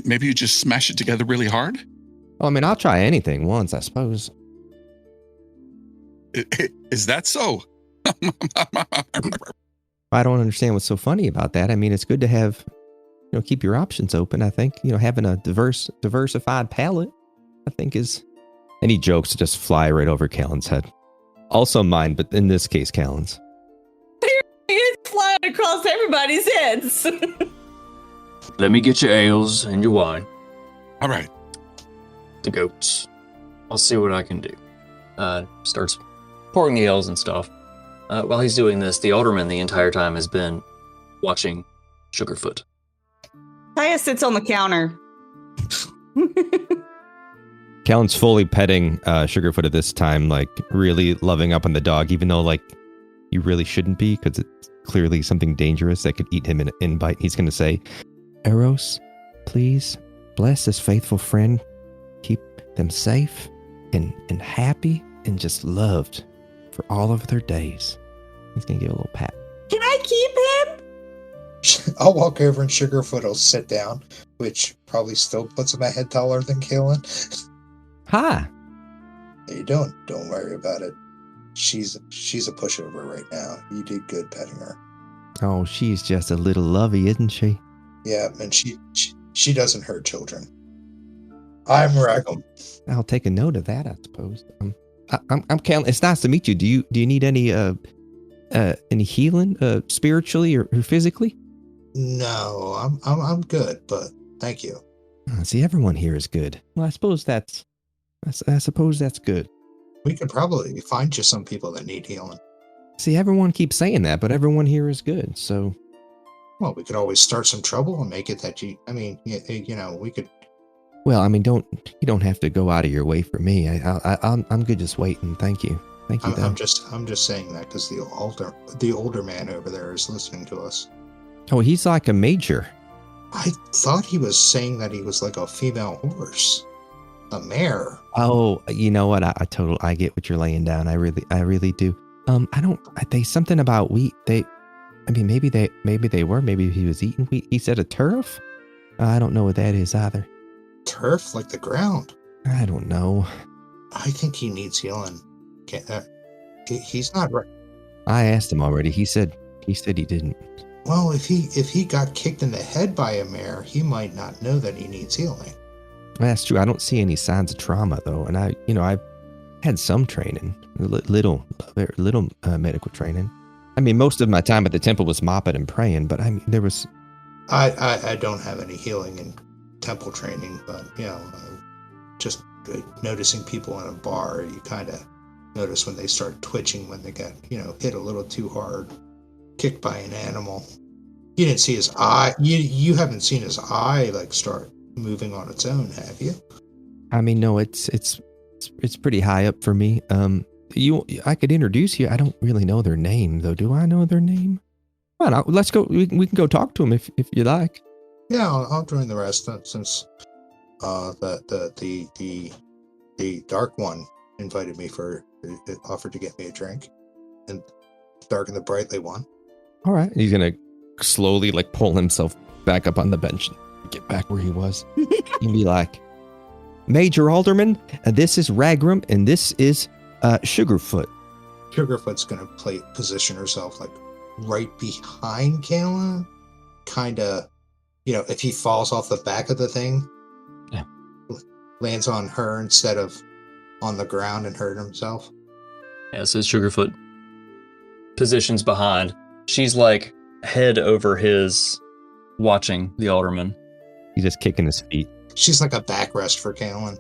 Maybe you just smash it together really hard? Well, I'll try anything once, I suppose. Is that so? I don't understand what's so funny about that. It's good to have, keep your options open, I think. Having a diversified palate, I think is... Any jokes just fly right over Callan's head. Also mine, but in this case, Callan's. It's flying across everybody's heads. Let me get your ales and your wine. All right. The goats. I'll see what I can do. Starts pouring the ales and stuff. While he's doing this, the alderman the entire time has been watching Sugarfoot. Taya sits on the counter. Callan's fully petting Sugarfoot at this time, really loving up on the dog, even though, you really shouldn't be, because it's clearly something dangerous that could eat him in an bite. He's going to say, Eros, please bless this faithful friend. Keep them safe and happy and just loved for all of their days. He's going to give a little pat. Can I keep him? I'll walk over and Sugarfoot will sit down, which probably still puts him a head taller than Kaylin. Hi. How you doing? Don't worry about it. She's a pushover right now. You did good petting her. Oh, she's just a little lovey, isn't she? Yeah, and she doesn't hurt children. I'm Rackham. I'll take a note of that, I suppose. I'm Callan. It's nice to meet you. Do you need any healing, spiritually or physically? No, I'm good, but thank you. See, everyone here is good. Well, I suppose that's good. We could probably find you some people that need healing. See, everyone keeps saying that, but everyone here is good, so... Well, we could always start some trouble and make it that we could... Well, you don't have to go out of your way for me. I'm good just waiting. Thank you. Thank you, I'm just saying that because the older man over there is listening to us. Oh, he's like a major. I thought he was saying that he was like a female horse. A mare. Oh, you know what? I get what you're laying down. I really do. They something about wheat. Maybe they were. Maybe he was eating wheat. He said a turf? I don't know what that is either. Turf, like the ground. I don't know. I think he needs healing. He's not right. I asked him already. He said he didn't. Well, if he got kicked in the head by a mare, he might not know that he needs healing. That's true. I don't see any signs of trauma though, and I've had some training, little medical training. I mean, most of my time at the temple was mopping and praying, but I mean, there was. I don't have any healing and temple training, but just noticing people in a bar, you kind of notice when they start twitching when they get hit a little too hard, kicked by an animal. You didn't see his eye. You haven't seen his eye like start moving on its own, have you? I mean, no, it's pretty high up for me. I could introduce you. I don't really know their name though. Do I know their name? Well, let's go. We can go talk to them if you like. Yeah, I'll join the rest since the dark one invited me offered to get me a drink, and dark and the brightly one. All right, he's gonna slowly like pull himself back up on the bench and get back where he was. He'd be like, Major Alderman, this is Ragram, and this is Sugarfoot. Sugarfoot's gonna position herself like right behind Kayla, kind of, if he falls off the back of the thing, lands on her instead of on the ground and hurt himself. Yeah, so Sugarfoot positions behind. She's like head over his, watching the alderman. He's just kicking his feet. She's like a backrest for Kaelin.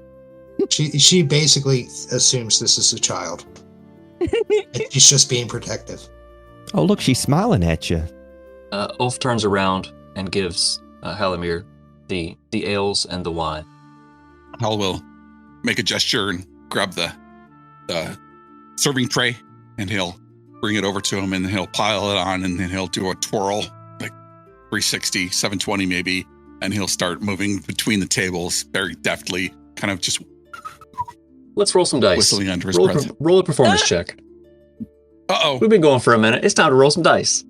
She basically assumes this is a child. And she's just being protective. Oh, look, she's smiling at you. Ulf turns around and gives Halimir the ales and the wine. Hal will make a gesture and grab the serving tray, and he'll bring it over to him, and then he'll pile it on, and then he'll do a twirl, like 360, 720 maybe, and he'll start moving between the tables very deftly, kind of just... Let's roll some dice. Whistling under his breath. Roll a performance check. Uh-oh. We've been going for a minute. It's time to roll some dice.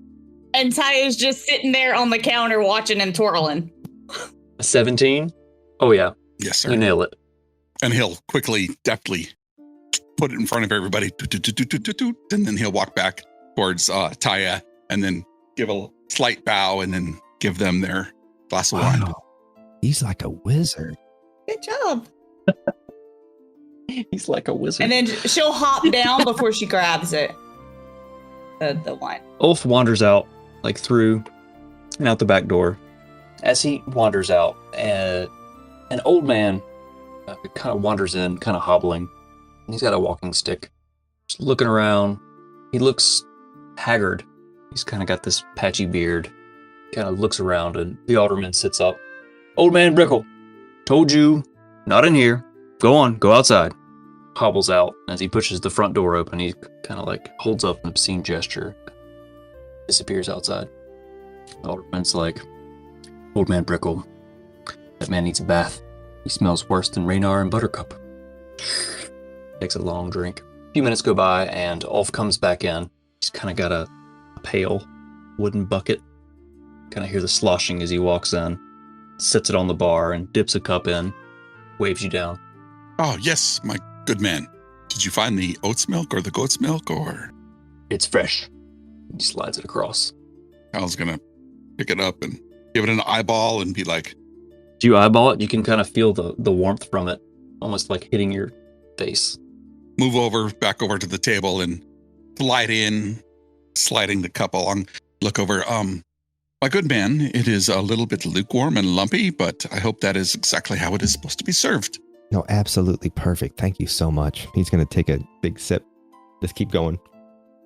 And Ty is just sitting there on the counter watching him twirling. A 17? Oh, yeah. Yes, sir. You nail it. And he'll quickly, deftly put it in front of everybody. And then he'll walk back towards Taya and then give a slight bow and then give them their glass of wine. He's like a wizard. Good job. He's like a wizard. And then she'll hop down before she grabs it. The wine. Ulf wanders out, like through and out the back door. As he wanders out, an old man kind of wanders in, kind of hobbling. He's got a walking stick. Just looking around. He looks haggard. He's kind of got this patchy beard. Kind of looks around, and the alderman sits up. Old man Brickle, told you, not in here. Go on, go outside. Hobbles out. As he pushes the front door open, he kind of like holds up an obscene gesture. Disappears outside. The alderman's like, Old man Brickle, that man needs a bath. He smells worse than Raynar and Buttercup. Takes a long drink. A few minutes go by, and Ulf comes back in. He's kind of got a pail, wooden bucket. Kind of hear the sloshing as he walks in. Sits it on the bar and dips a cup in. Waves you down. Oh, yes, my good man. Did you find the oat's milk or the goat's milk, or? It's fresh. He slides it across. Hal's gonna pick it up and give it an eyeball and be like... Do you eyeball it? You can kind of feel the warmth from it, almost like hitting your face. Move back over to the table and slide in, sliding the cup along. Look over, my good man, it is a little bit lukewarm and lumpy, but I hope that is exactly how it is supposed to be served. No, absolutely perfect. Thank you so much. He's going to take a big sip. Just keep going.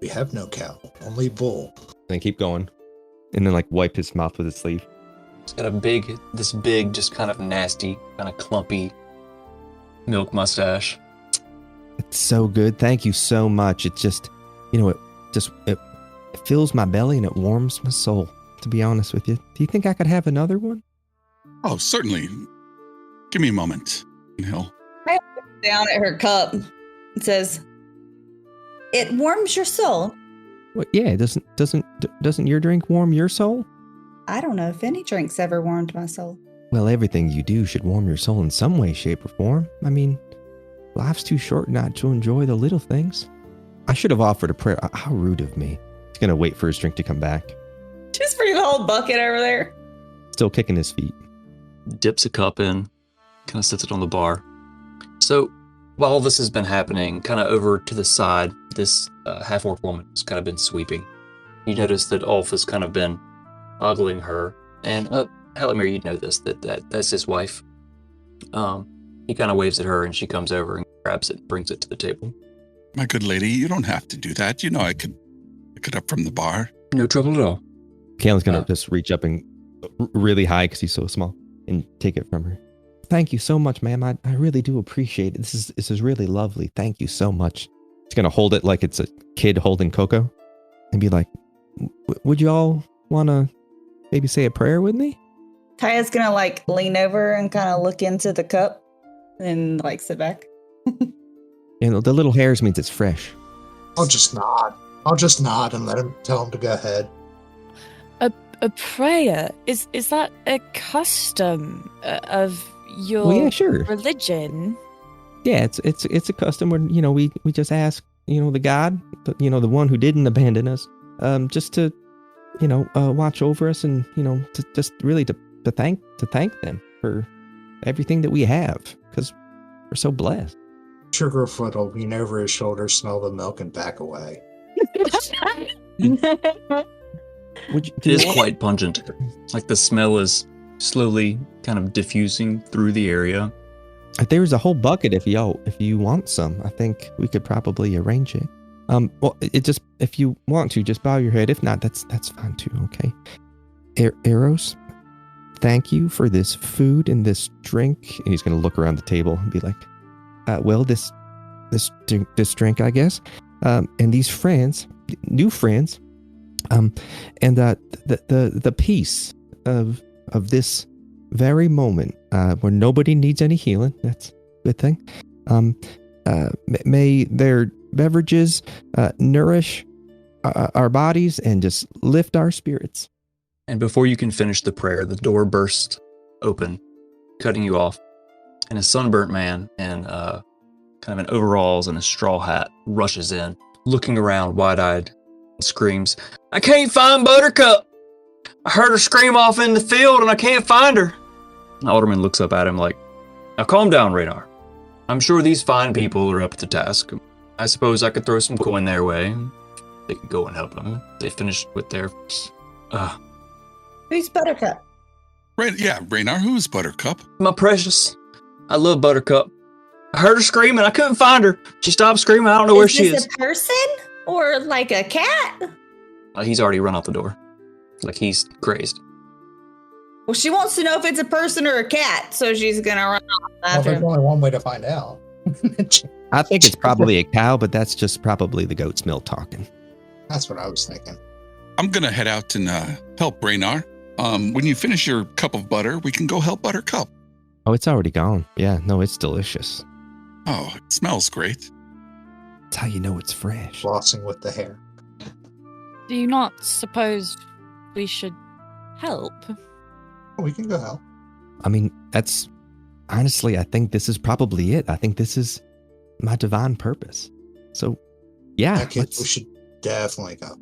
We have no cow, only bull. Then keep going. And then like wipe his mouth with his sleeve. He's got this big, just kind of nasty, kind of clumpy milk mustache. It's so good. Thank you so much. It just, it fills my belly and it warms my soul, to be honest with you. Do you think I could have another one? Oh, certainly. Give me a moment. And he'll Down at her cup. It says, "It warms your soul." Well, yeah, doesn't your drink warm your soul? I don't know if any drink's ever warmed my soul. Well, everything you do should warm your soul in some way, shape, or form. I mean, life's too short not to enjoy the little things. I should have offered a prayer. How rude of me. He's going to wait for his drink to come back. She's pretty old bucket over there? Still kicking his feet. Dips a cup in, kind of sits it on the bar. So while this has been happening, kind of over to the side, this half-orc woman has kind of been sweeping. You notice that Ulf has kind of been ogling her. And Halimir, you know this, that's his wife. He kind of waves at her and she comes over and grabs it and brings it to the table. My good lady, you don't have to do that. You know I could pick it up from the bar. No trouble at all. Kalen's going to just reach up and really high because he's so small and take it from her. Thank you so much, ma'am. I really do appreciate it. This is really lovely. Thank you so much. He's going to hold it like it's a kid holding Coco and be like, would you all want to maybe say a prayer with me? Taya's gonna like lean over and kind of look into the cup and like sit back. The little hairs means it's fresh. I'll just nod and tell him to go ahead. A prayer? Is that a custom of your sure. religion? Yeah, it's a custom where, we just ask, the God, the one who didn't abandon us, just to, watch over us and, to just really to thank them for everything that we have, because we're so blessed. Sugarfoot will lean over his shoulder, smell the milk, and back away. It is quite pungent. Like the smell is slowly kind of diffusing through the area. There's a whole bucket if you want some. I think we could probably arrange it. Well, if you want to, just bow your head. If not, that's fine too. Okay. Eros, thank you for this food and this drink. And he's going to look around the table and be like, this drink, I guess, and these friends, new friends, and the peace of this very moment, where nobody needs any healing. That's a good thing. May their beverages nourish our bodies and just lift our spirits. And before you can finish the prayer, the door bursts open, cutting you off, and a sunburnt man in kind of in overalls and a straw hat rushes in, looking around wide-eyed, and screams, "I can't find Buttercup! I heard her scream off in the field and I can't find her!" The alderman looks up at him like, "Now calm down, Raynar. I'm sure these fine people are up to the task. I suppose I could throw some coin their way. They could go and help them. They finished with their... Who's Buttercup? Raynar, who's Buttercup? My precious. I love Buttercup. I heard her screaming. I couldn't find her. She stopped screaming. I don't know where she is. Is this a person or like a cat? He's already run out the door. Like he's crazed. Well, she wants to know if it's a person or a cat, so she's gonna run off Well, after there's him. only one way to find out. I think it's probably a cow, but that's just probably the goat's milk talking. That's what I was thinking. I'm going to head out and help Raynar. When you finish your cup of butter, we can go help Buttercup. Oh, it's already gone. Yeah, no, it's delicious. Oh, it smells great. That's how you know it's fresh. Flossing with the hair. Do you not suppose we should help? We can go help. I mean, that's honestly, I think this is probably it. I think this is my divine purpose. So, yeah, We should definitely go.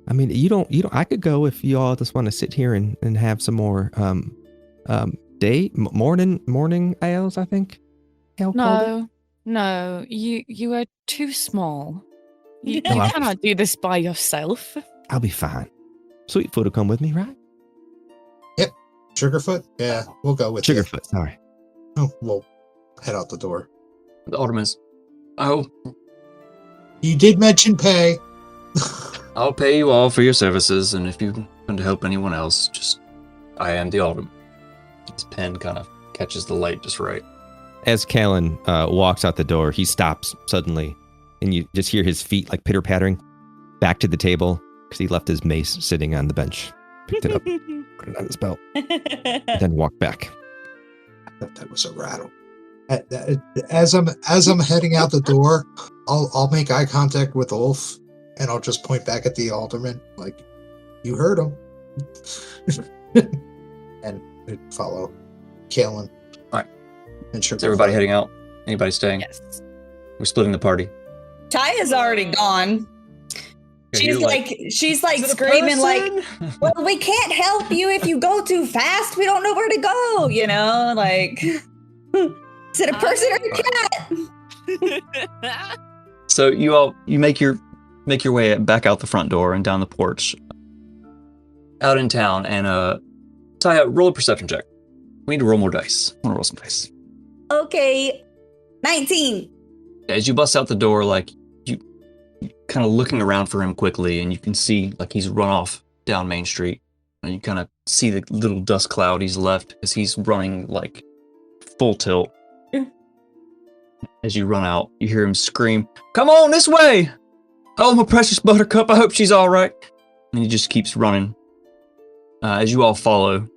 I mean, you don't. I could go if you all just want to sit here and have some more morning ales. I think. No, you are too small. You cannot do this by yourself. I'll be fine. Sweetfoot will come with me, right? Yep. Sugarfoot? Yeah, we'll go with Sugarfoot, sorry. Oh, we'll head out the door. The alderman's, "Oh, You did mention pay. I'll pay you all for your services, and if you want to help anyone else, I am the alderman." His pen kind of catches the light just right. As Kalen walks out the door, he stops suddenly, and you just hear his feet like pitter-pattering back to the table because he left his mace sitting on the bench. Picked it up, put it on his belt, and then walked back. I thought that was a rattle. As I'm heading out the door, I'll make eye contact with Ulf, and I'll just point back at the alderman, like, "You heard him," and follow Kalen. All right. And Is everybody heading out? Anybody staying? Yes. We're splitting the party. Taya's already gone. She's like screaming like, well, we can't help you if you go too fast. We don't know where to go, like, is it a person or a cat? So you make your way back out the front door and down the porch, out in town, and Taya, roll a perception check. We need to roll more dice. I want to roll some dice. Okay, 19. As you bust out the door, like you kind of looking around for him quickly, and you can see like he's run off down Main Street, and you kind of see the little dust cloud he's left as he's running like full tilt. As you run out, you hear him scream, "Come on, this way! Oh, my precious Buttercup, I hope she's all right." And he just keeps running. As you all following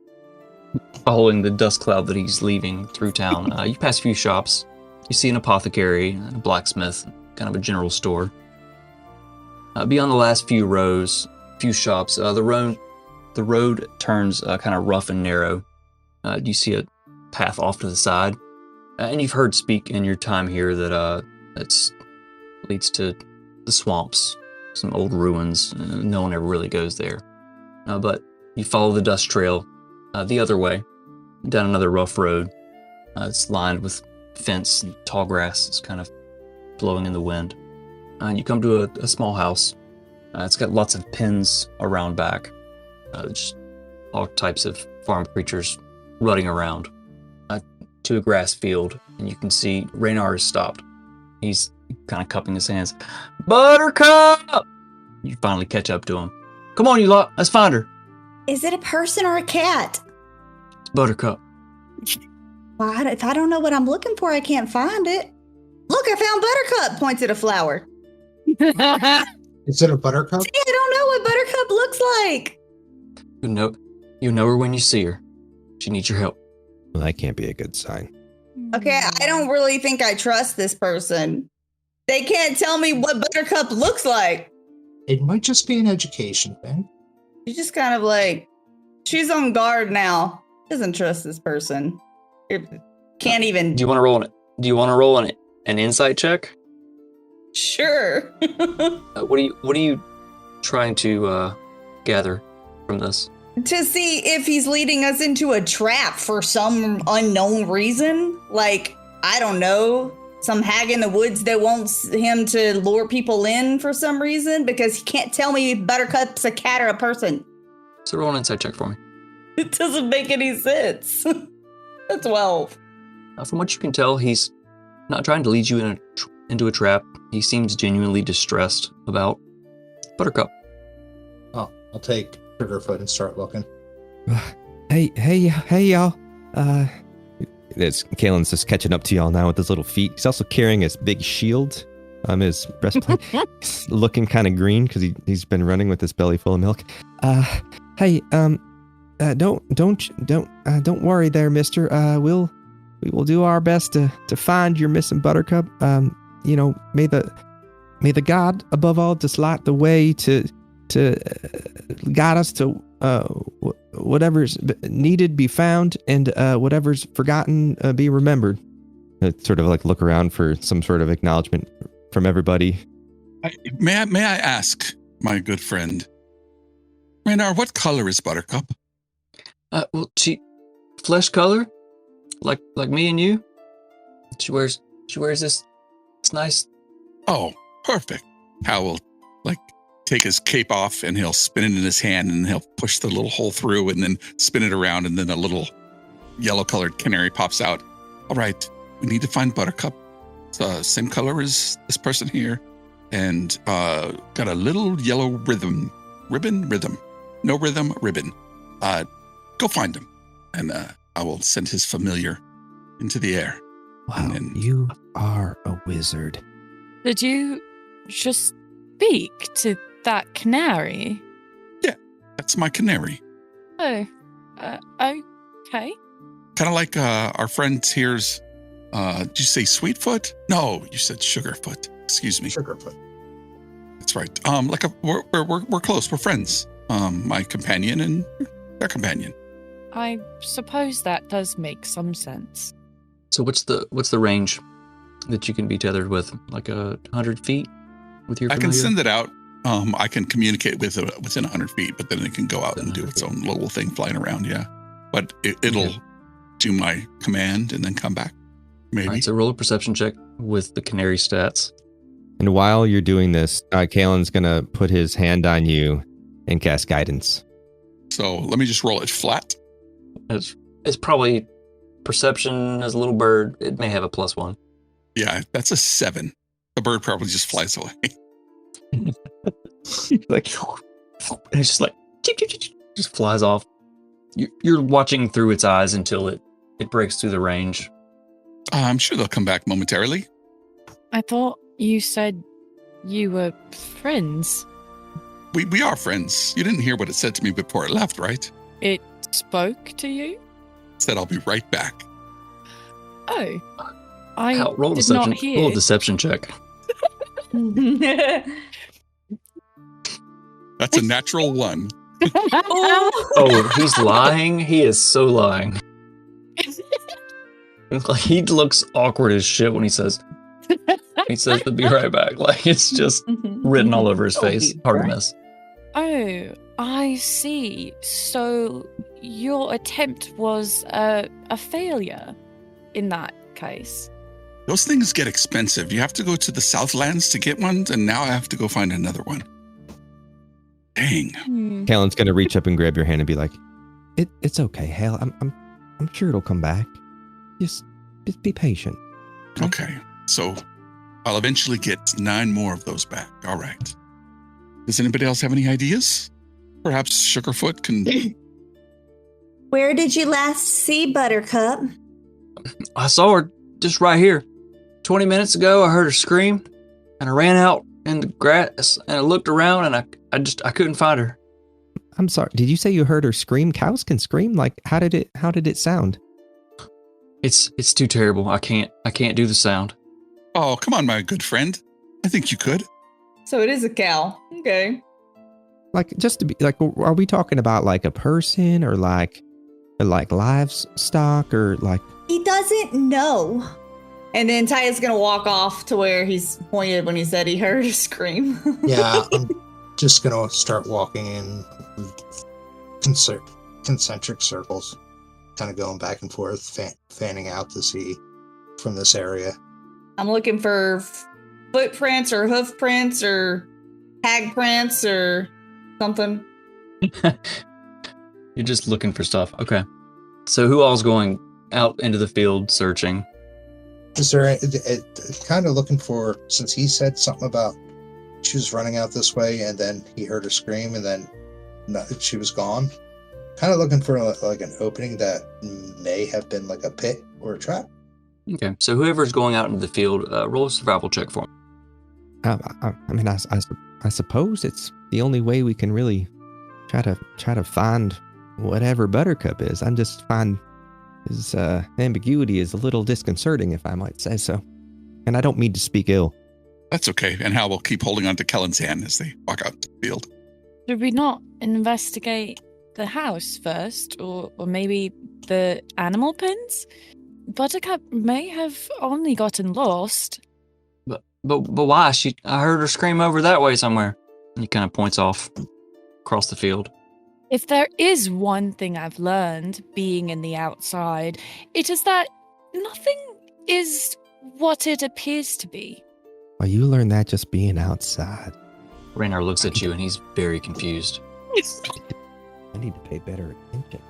the dust cloud that he's leaving through town, you pass a few shops. You see an apothecary, and a blacksmith, kind of a general store. Beyond the last few shops, the road turns kind of rough and narrow. You see a path off to the side. And you've heard speak in your time here that it leads to the swamps, some old ruins. No one ever really goes there. But you follow the dust trail the other way, down another rough road. It's lined with fence and tall grass. It's kind of blowing in the wind. And you come to a small house. It's got lots of pens around back. Just all types of farm creatures running around. To a grass field, and you can see Raynar has stopped. He's kind of cupping his hands. "Buttercup!" You finally catch up to him. "Come on, you lot, let's find her." Is it a person or a cat? "It's Buttercup." Well, if I don't know what I'm looking for, I can't find it. Look, I found Buttercup. Points at a flower. Is it a buttercup? See, I don't know what Buttercup looks like. You know her when you see her. She needs your help. Well, that can't be a good sign. Okay, I don't really think I trust this person. They can't tell me what Buttercup looks like. It might just be an education thing. She's just kind of like, she's on guard now. Doesn't trust this person. Can't even. Do you want to roll an insight check? Sure. What are you trying to gather from this? To see if he's leading us into a trap for some unknown reason. Like, I don't know, some hag in the woods that wants him to lure people in for some reason, because he can't tell me Buttercup's a cat or a person. So roll an insight check for me. It doesn't make any sense. A 12. From what you can tell, he's not trying to lead you into a trap. He seems genuinely distressed about Buttercup. Oh, I'll take Sugarfoot and start looking. Hey, y'all. Kalen's just catching up to y'all now with his little feet. He's also carrying his big shield on his breastplate. He's looking kind of green because he's been running with his belly full of milk. Hey, don't worry there, mister. We will do our best to find your missing Buttercup. May the God above all just light the way to guide us to whatever's needed be found, and whatever's forgotten be remembered. Sort of like look around for some sort of acknowledgement from everybody. May I ask, my good friend, Raynar, what color is Buttercup? Well, she flesh color, like me and you. She wears this. It's nice. Oh, perfect. Hal will take his cape off, and he'll spin it in his hand, and he'll push the little hole through, and then spin it around, and then a little yellow-colored canary pops out. All right, we need to find Buttercup. It's the same color as this person here, and got a little yellow ribbon. No rhythm, ribbon. Go find him, and I will send his familiar into the air. Wow, you are a wizard. Did you just speak to that canary? Yeah, that's my canary. Oh, okay. Kind of like our friend here's, did you say Sweetfoot? No, you said Sugarfoot. Excuse me. Sugarfoot. That's right. We're close. We're friends. My companion and their companion. I suppose that does make some sense. So what's the range that you can be tethered with? Like 100 feet with your familiar? I can send it out. I can communicate with it within 100 feet, but then it can go out and do its own little thing flying around. Yeah, but it'll do my command and then come back. Maybe. All right, so roll a perception check with the canary stats. And while you're doing this, Kalen's going to put his hand on you and cast guidance. So let me just roll it flat. It's probably perception as a little bird. It may have a +1. Yeah, that's a 7. The bird probably just flies away. Like, and it's just like, just flies off. You're watching through its eyes until it breaks through the range. I'm sure they'll come back momentarily. I thought you said you were friends. We are friends. You didn't hear what it said to me before it left, right? It spoke to you? It said I'll be right back. Oh. I Roll did not hear. Roll a deception check. That's a natural 1. Oh, he's lying? He is so lying. Like, he looks awkward as shit when he says to be right back. Like, it's just written all over his face. Hard to miss. Oh, I see. So your attempt was a failure in that case. Those things get expensive. You have to go to the Southlands to get one, and now I have to go find another one. Dang. Kalen's going to reach up and grab your hand and be like, "It's okay, Hale. I'm sure it'll come back. Just be patient." Okay. So I'll eventually get 9 more of those back. All right. Does anybody else have any ideas? Perhaps Sugarfoot can... Where did you last see Buttercup? I saw her just right here. 20 minutes ago, I heard her scream, and I ran out in the grass, and I looked around, and I couldn't find her. I'm sorry. Did you say you heard her scream? Cows can scream. Like, how did it sound? It's too terrible. I can't do the sound. Oh, come on, my good friend. I think you could. So it is a cow. Okay. Like, just to be like, are we talking about like a person or like livestock or like? He doesn't know. And then Ty's going to walk off to where he's pointed when he said he heard a scream. Yeah, I'm just going to start walking in concentric circles, kind of going back and forth, fanning out to see from this area. I'm looking for footprints or hoof prints or hag prints or something. You're just looking for stuff. Okay. So who all's going out into the field searching? Is there kind of looking for, since he said something about she was running out this way and then he heard her scream and then she was gone, kind of looking for like an opening that may have been like a pit or a trap. Okay, so whoever's going out into the field, roll a survival check for me. I suppose it's the only way we can really try to find whatever Buttercup is. I'm just find his ambiguity is a little disconcerting, if I might say so. And I don't mean to speak ill. That's okay. And Hal will keep holding on to Kellen's hand as they walk out to the field. Should we not investigate the house first, or maybe the animal pens? Buttercup may have only gotten lost. But why? I heard her scream over that way somewhere. And he kind of points off across the field. If there is one thing I've learned being in the outside, it is that nothing is what it appears to be. Well, you learned that just being outside. Raynar looks at you and he's very confused. I need to pay better attention.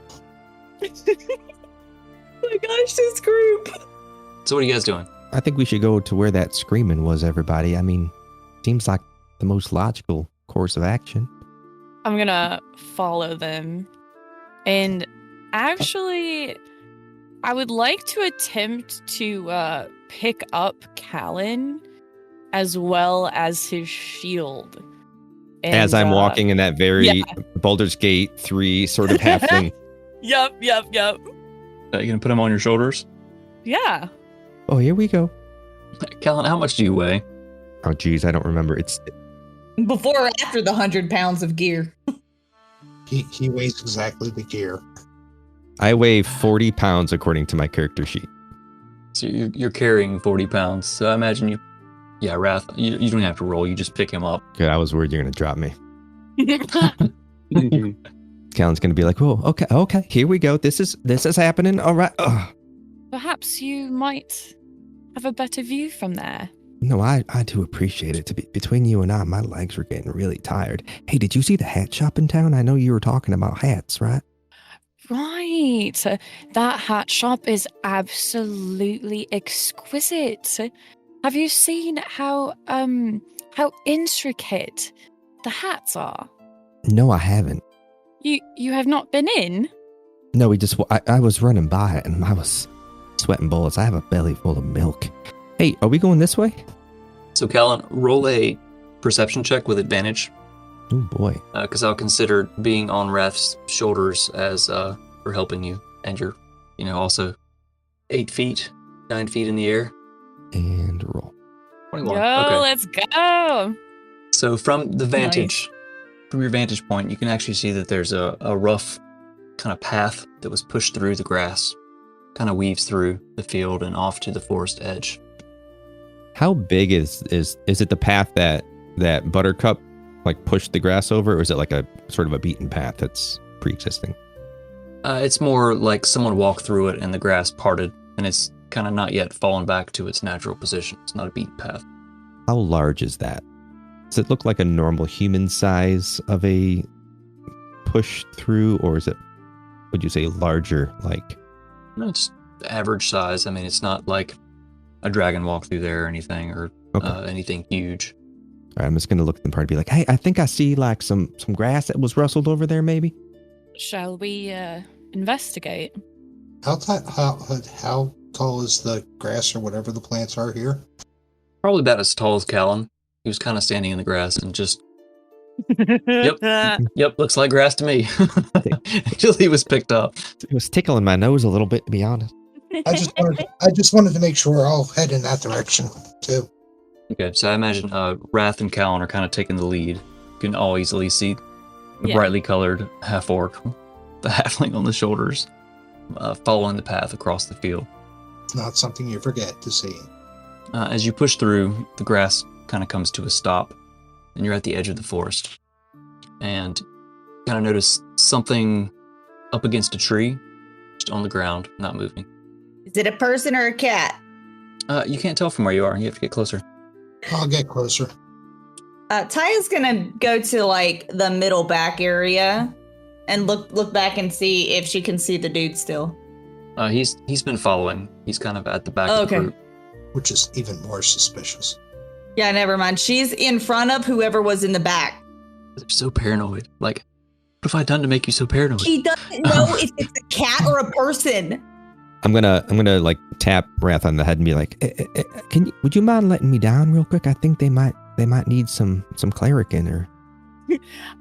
Oh my gosh, this group. So what are you guys doing? I think we should go to where that screaming was, everybody. I mean, seems like the most logical course of action. I'm gonna follow them. And actually, I would like to attempt to pick up Callan as well as his shield. And, as I'm walking in that very Baldur's Gate 3 sort of halfling. Yep. You gonna put him on your shoulders? Yeah. Oh, here we go. Callan, how much do you weigh? Oh, geez, I don't remember. It's Before or after the 100 pounds of gear? He weighs exactly the gear. I weigh 40 pounds according to my character sheet. So you're carrying 40 pounds. So I imagine you Yeah, Wrath, you don't have to roll. You just pick him up. Good, I was worried you're going to drop me. Callan's going to be like, "Oh, okay, here we go. This is happening. All right." Ugh. Perhaps you might have a better view from there. No, I do appreciate it. Between you and I, my legs were getting really tired. Hey, did you see the hat shop in town? I know you were talking about hats, right? Right. That hat shop is absolutely exquisite. Have you seen how intricate the hats are? No, I haven't. You have not been in? No, I was running by it and I was sweating bullets. I have a belly full of milk. Hey, are we going this way? So, Callan, roll a perception check with advantage. Oh, boy. Because I'll consider being on Wrath's shoulders as for helping you. And you're, also 8 feet, 9 feet in the air. And roll. 21. Yo, Okay. let's go. So from the vantage, from your vantage point, you can actually see that there's a rough kind of path that was pushed through the grass, kind of weaves through the field and off to the forest edge. How big is it the path that Buttercup like pushed the grass over, or is it like a sort of a beaten path that's pre-existing? It's more like someone walked through it and the grass parted, and it's kind of not yet fallen back to its natural position. It's not a beaten path. How large is that? Does it look like a normal human size of a push through, or is it, would you say, larger? Like, No, it's average size. I mean, it's not like a dragon walk through there or anything, or anything huge. All right, I'm just gonna look at them and be like, "Hey, I think I see like some grass that was rustled over there, maybe." Shall we investigate? How tall is the grass or whatever the plants are here? Probably about as tall as Callan. He was kind of standing in the grass and just, yep, looks like grass to me. Until he was picked up. It was tickling my nose a little bit, to be honest. I just wanted to make sure I'll head in that direction too. Okay, so I imagine Wrath and Callan are kind of taking the lead. You can all easily see the Yeah. brightly colored half-orc, the halfling on the shoulders, following the path across the field. It's not something you forget to see. As you push through, the grass kind of comes to a stop, and you're at the edge of the forest. And you kind of notice something up against a tree, just on the ground, not moving. Is it a person or a cat? You can't tell from where you are. You have to get closer. I'll get closer. Taya's gonna go to like the middle back area and look back and see if she can see the dude still. He's been following. He's kind of at the back Oh, of the okay. group. Which is even more suspicious. Yeah, never mind. She's in front of whoever was in the back. They're so paranoid. Like, what have I done to make you so paranoid? He doesn't know if it's a cat or a person. I'm gonna like tap Wrath on the head and be like, would you mind letting me down real quick? I think they might need some cleric in her.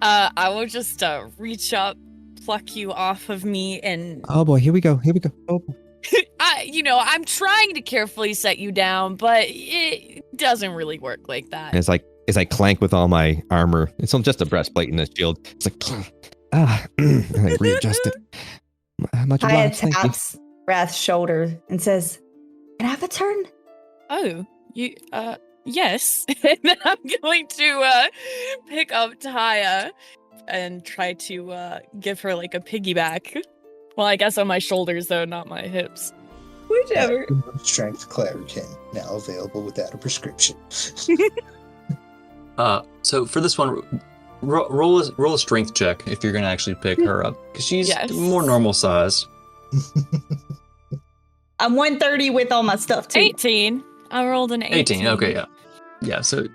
I will just reach up, pluck you off of me, and Oh boy, here we go. Oh boy. I'm trying to carefully set you down, but it doesn't really work like that. And it's like as I clank with all my armor, it's just a breastplate and a shield. It's like and I readjust it. Much Taya obliged, thank you. taps Wrath's shoulder and says, "Can I have a turn?" Oh, you yes. And then I'm going to pick up Taya and try to give her like a piggyback. Well, I guess on my shoulders though, not my hips. Whichever. Strength Claritin, now available without a prescription. So for this one, roll a strength check if you're going to actually pick her up, because she's Yes. more normal size. I'm 130 with all my stuff too. 18. I rolled an 18. 18. Okay, yeah. So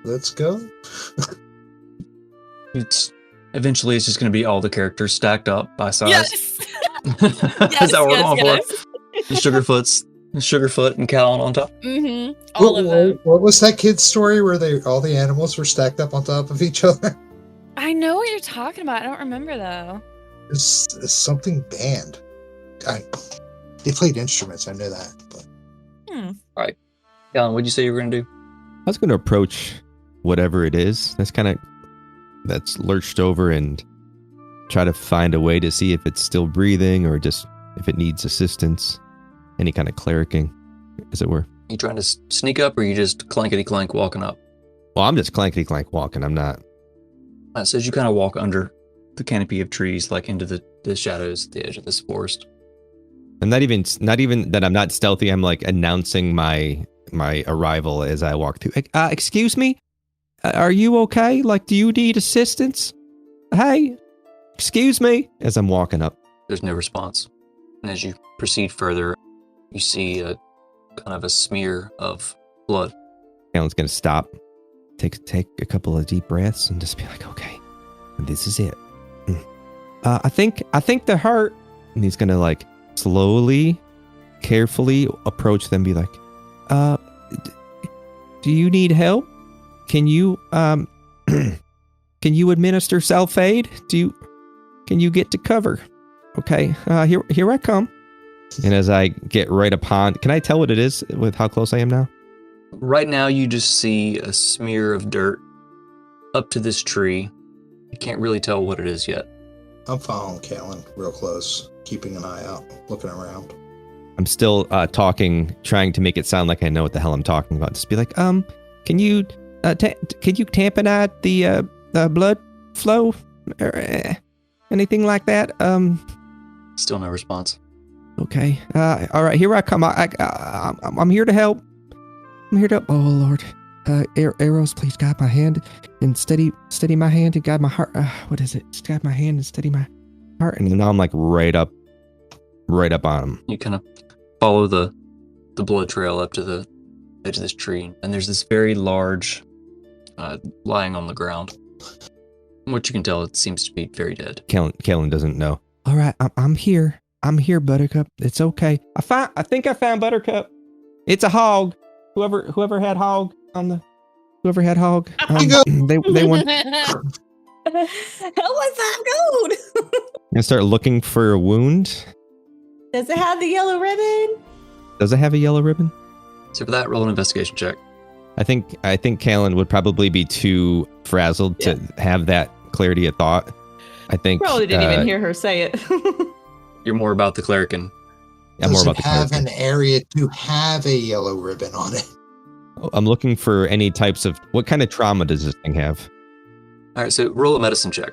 Let's go. eventually it's just going to be all the characters stacked up by size. Yes. Is that what we're going for? Sugarfoot and Callan on top. Mm-hmm. All of them. What was that kid's story where all the animals were stacked up on top of each other? I know what you're talking about. I don't remember though. It's something band. They played instruments, I know that. But Callan, what'd you say you were going to do? I was going to approach whatever it is that's lurched over and try to find a way to see if it's still breathing or just if it needs assistance, any kind of clericing, as it were. You trying to sneak up, or you just clankety clank walking up? Well, I'm just clankety clank walking. I'm not. It says you kind of walk under the canopy of trees, like into the shadows at the edge of this forest. I'm not even that I'm not stealthy. I'm like announcing my arrival as I walk through. Excuse me? Are you okay? Like, do you need assistance? Hey, excuse me? As I'm walking up. There's no response. And as you proceed further, you see a kind of a smear of blood. Alan's going to stop, take a couple of deep breaths, and just be like, okay, this is it. I think they're hurt. And he's going to like slowly, carefully approach them, be like, do you need help? Can you administer self-aid? Can you get to cover? Okay, here I come. And as I get right upon, can I tell what it is with how close I am now? Right now, you just see a smear of dirt up to this tree. You can't really tell what it is yet. I'm following Kalen real close, keeping an eye out, looking around. I'm still talking, trying to make it sound like I know what the hell I'm talking about. Just be like, can you tamponade the blood flow or anything like that? Still no response. Okay. All right. Here I come. I'm here to help. I'm here to help. Oh Lord. Arrows, please guide my hand and steady my hand and guide my heart. What is it? Just guide my hand and steady my heart. And now I'm like right up on him. You kind of follow the blood trail up to the edge of this tree, and there's this very large, lying on the ground. From what you can tell, it seems to be very dead. Kellen doesn't know. All right, I'm here. I'm here, Buttercup. It's okay. I think I found Buttercup. It's a hog. Whoever had hog on the. Whoever had hog. They won. Hell was that gold? And start looking for a wound. Does it have the yellow ribbon? Does it have a yellow ribbon? So for that, roll an investigation check. I think Kalen would probably be too frazzled to have that clarity of thought. I think Probably didn't even hear her say it. You're more about the cleric and Does it have an area to have a yellow ribbon on it? I'm looking for any types of... What kind of trauma does this thing have? All right, so roll a medicine check.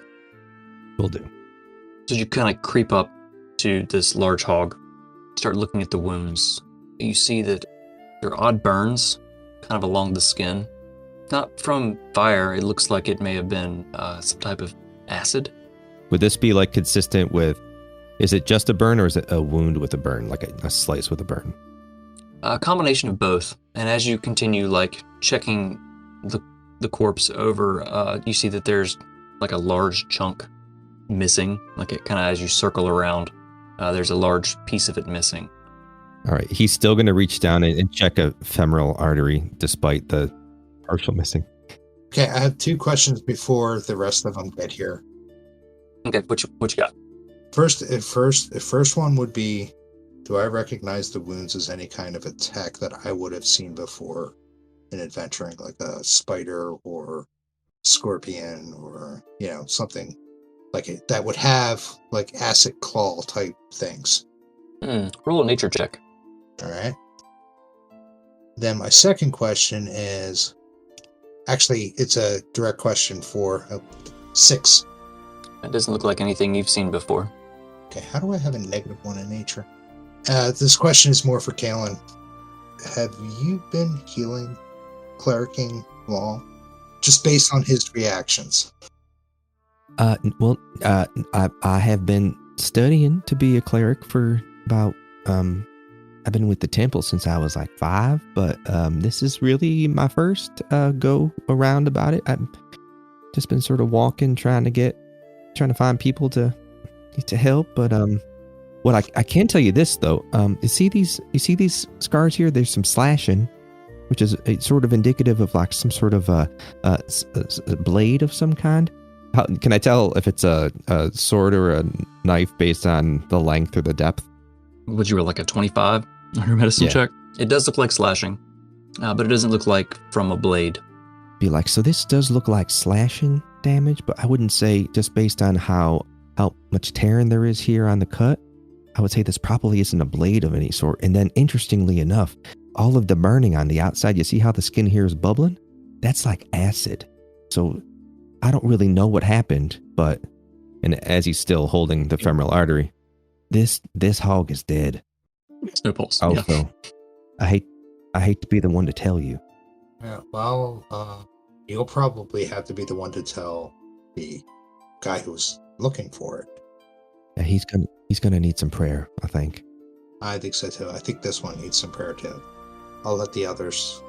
Will do. So you kind of creep up to this large hog, start looking at the wounds. You see that there are odd burns kind of along the skin. Not from fire, it looks like it may have been some type of acid. Would this be like consistent with... Is it just a burn or is it a wound with a burn, like a slice with a burn? A combination of both. And as you continue like checking the corpse over, you see that there's like a large chunk missing. Like it kind of as you circle around, there's a large piece of it missing. All right, he's still going to reach down and check a femoral artery despite the partial missing. Okay, I have 2 questions before the rest of them get here. Okay, what you got? First one would be, do I recognize the wounds as any kind of attack that I would have seen before in adventuring, like a spider or scorpion or, something like it that would have like acid claw type things? Roll a nature check. All right. Then my second question is, actually, it's a direct question for 6. It doesn't look like anything you've seen before. Okay, how do I have a -1 in nature? This question is more for Kalen. Have you been healing, clericing long? Just based on his reactions. I have been studying to be a cleric for about, I've been with the temple since I was like 5, but this is really my first go around about it. I've just been sort of walking, trying to find people to help, but what I can tell you this though, you see these scars here? There's some slashing, which is sort of indicative of like some sort of a blade of some kind. How, can I tell if it's a sword or a knife based on the length or the depth? Would you roll like a 25 on your medicine check? It does look like slashing, but it doesn't look like from a blade. Be like, so this does look like slashing damage, but I wouldn't say, just based on how much tearing there is here on the cut, I would say this probably isn't a blade of any sort. And then interestingly enough, all of the burning on the outside, you see how the skin here is bubbling? That's like acid. So I don't really know what happened, but, and as he's still holding the femoral artery, this hog is dead. It's no pulse. Also, Yeah. I hate to be the one to tell you. Yeah, well, you'll probably have to be the one to tell the guy who's looking for it. Yeah, he's gonna need some prayer, I think. I think so too. I think this one needs some prayer too. I'll let the others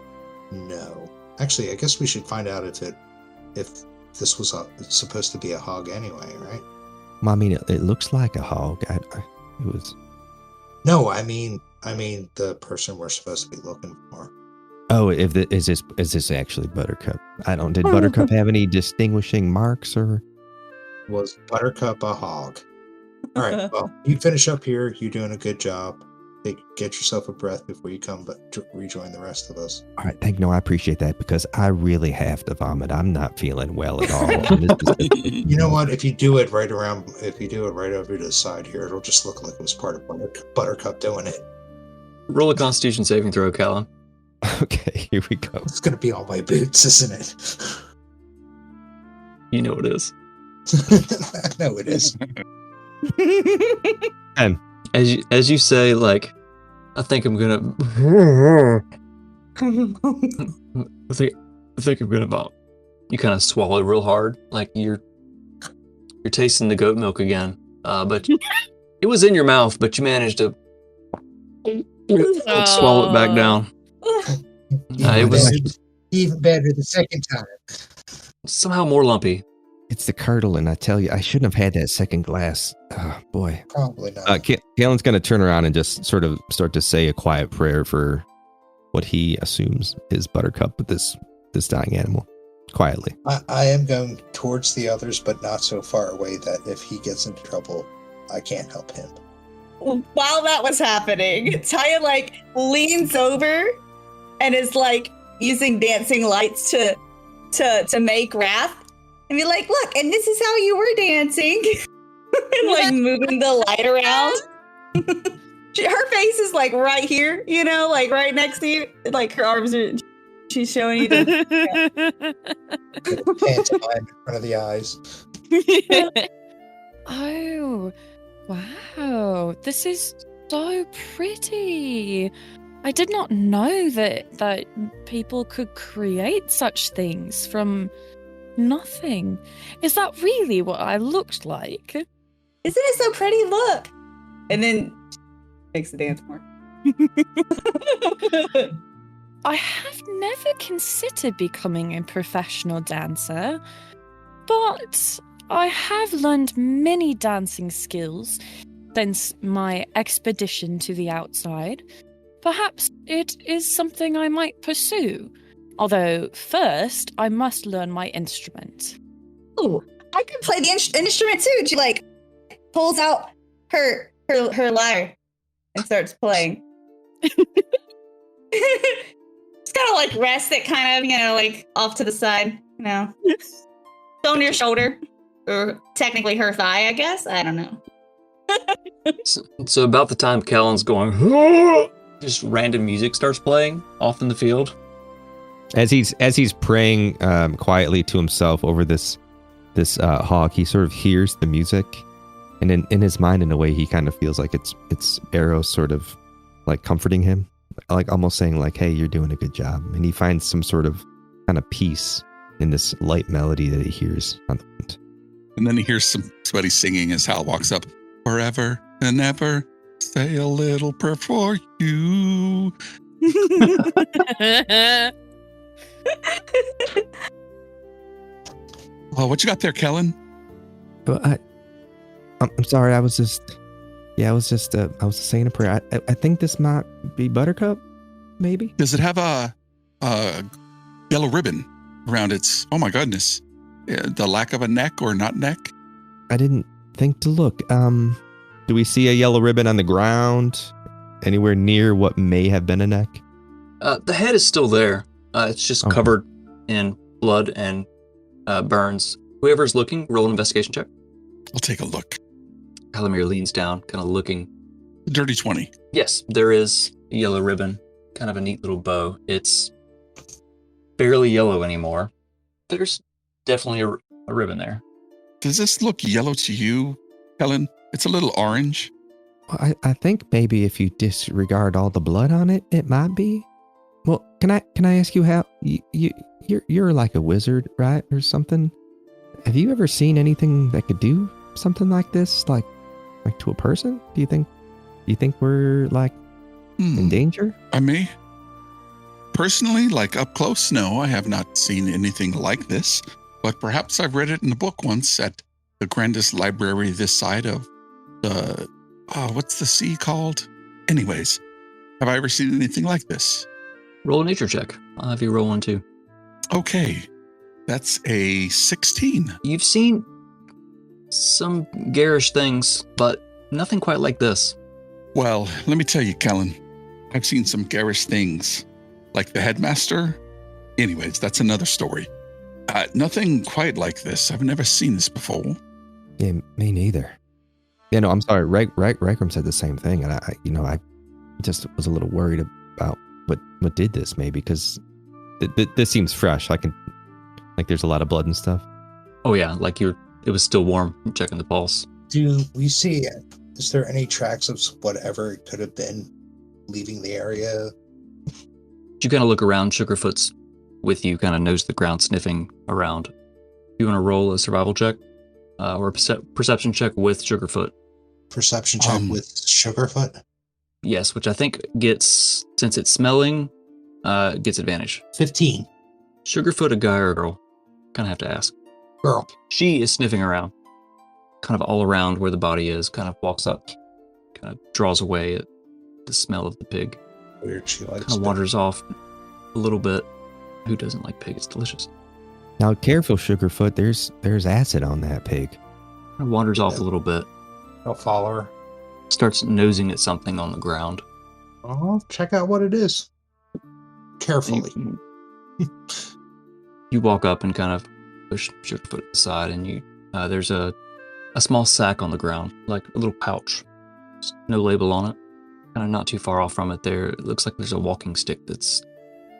know. Actually, I guess we should find out if this was supposed to be a hog anyway, right? Well, I mean, it looks like a hog. It was. No, I mean the person we're supposed to be looking for. Oh, is this actually Buttercup? Did Buttercup have any distinguishing marks or? Was Buttercup a hog? All right, well, you finish up here. You're doing a good job. Get yourself a breath before you come but rejoin the rest of us. All right, no, I appreciate that because I really have to vomit. I'm not feeling well at all. You know what? If you do it right over to the side here, it'll just look like it was part of Buttercup doing it. Roll a Constitution saving throw, Callum. Okay, here we go. It's gonna be on my boots, isn't it? You know it is. I know it is. And As you say, like, I think I'm gonna. I think I'm gonna vomit. You kind of swallow real hard, like you're tasting the goat milk again. But it was in your mouth, but you managed to swallow it back down. It was even better the second time. somehow more lumpy. it's the curdle, and I tell you, I shouldn't have had that second glass. Oh, boy. Probably not. Kalen's going to turn around and just sort of start to say a quiet prayer for what he assumes is Buttercup with this dying animal. Quietly. I am going towards the others, but not so far away that if he gets into trouble, I can't help him. While that was happening, Taya like leans over and is like using dancing lights to make wrath and be like, look, and this is how you were dancing. And like moving the light around. Her face is like right here, you know, like right next to you. Like her arms are, she's showing you the Pantomime in front of the eyes. Oh, wow. This is so pretty. I did not know that people could create such things from nothing. Is that really what I looked like? Isn't it so pretty? Look. And then makes the dance more. I have never considered becoming a professional dancer, but I have learned many dancing skills since my expedition to the outside. Perhaps it is something I might pursue. Although, first, I must learn my instrument. Oh, I can play the instrument too. She like pulls out her lyre and starts playing. Just kind of like rest it kind of, you know, like off to the side, you know. On your shoulder. Or technically her thigh, I guess. I don't know. So about the time Kellen's going, just random music starts playing off in the field. As he's praying quietly to himself over this hawk, he sort of hears the music, and in his mind, in a way, he kind of feels like it's Eros sort of like comforting him, like almost saying like, "Hey, you're doing a good job," and he finds some sort of kind of peace in this light melody that he hears on the wind. And then he hears somebody singing as Hal walks up. Forever and ever, say a little prayer for you. Well, what you got there, Kellen? Well, I'm sorry. I was just saying a prayer. I think this might be Buttercup, maybe. Does it have a yellow ribbon around its? Oh my goodness, the lack of a neck or not neck? I didn't think to look. Do we see a yellow ribbon on the ground anywhere near what may have been a neck? The head is still there. It's just covered in blood and burns. Whoever's looking, roll an investigation check. I'll take a look. Halamir leans down, kind of looking. Dirty 20. Yes, there is a yellow ribbon kind of a neat little bow. It's barely yellow anymore. There's definitely a ribbon there. Does this look yellow to you, Helen? It's a little orange. Well, I think maybe if you disregard all the blood on it, it might be. Well, can I ask you how you're like a wizard, right, or something? Have you ever seen anything that could do something like this, like to a person? Do you think we're like in danger? I may. Personally, like up close, no, I have not seen anything like this. But perhaps I've read it in a book once at the grandest library this side of the what's the sea called? Anyways, have I ever seen anything like this? Roll a nature check. I'll have you roll one too. Okay, that's a 16. You've seen some garish things, but nothing quite like this. Well, let me tell you, Kellen, I've seen some garish things, like the headmaster. Anyways, that's another story. Nothing quite like this. I've never seen this before. Yeah, me neither. Yeah, no, I'm sorry. Rykram said the same thing, and I just was a little worried about what did this, maybe, because this seems fresh. There's a lot of blood and stuff. Oh yeah, it was still warm from checking the pulse. Do we see, is there any tracks of whatever it could have been leaving the area? You kind of look around. Sugarfoot's with you, kind of nose the ground, sniffing around. You want to roll a survival check or a perception check with Sugarfoot? Perception check with Sugarfoot? Yes, which I think gets, since it's smelling, gets advantage. 15. Sugarfoot, a guy or a girl? Kind of have to ask. Girl. She is sniffing around, kind of all around where the body is, kind of walks up, kind of draws away at the smell of the pig. Weird, she likes kind of wanders off a little bit. Who doesn't like pig? It's delicious. Now, careful, Sugarfoot. There's acid on that pig. Kind of wanders off a little bit. I'll follow her. Starts nosing at something on the ground. I'll check out what it is. Carefully. You walk up and kind of push Sugarfoot aside, and there's a small sack on the ground, like a little pouch. Just no label on it. Kind of not too far off from it there. It looks like there's a walking stick that's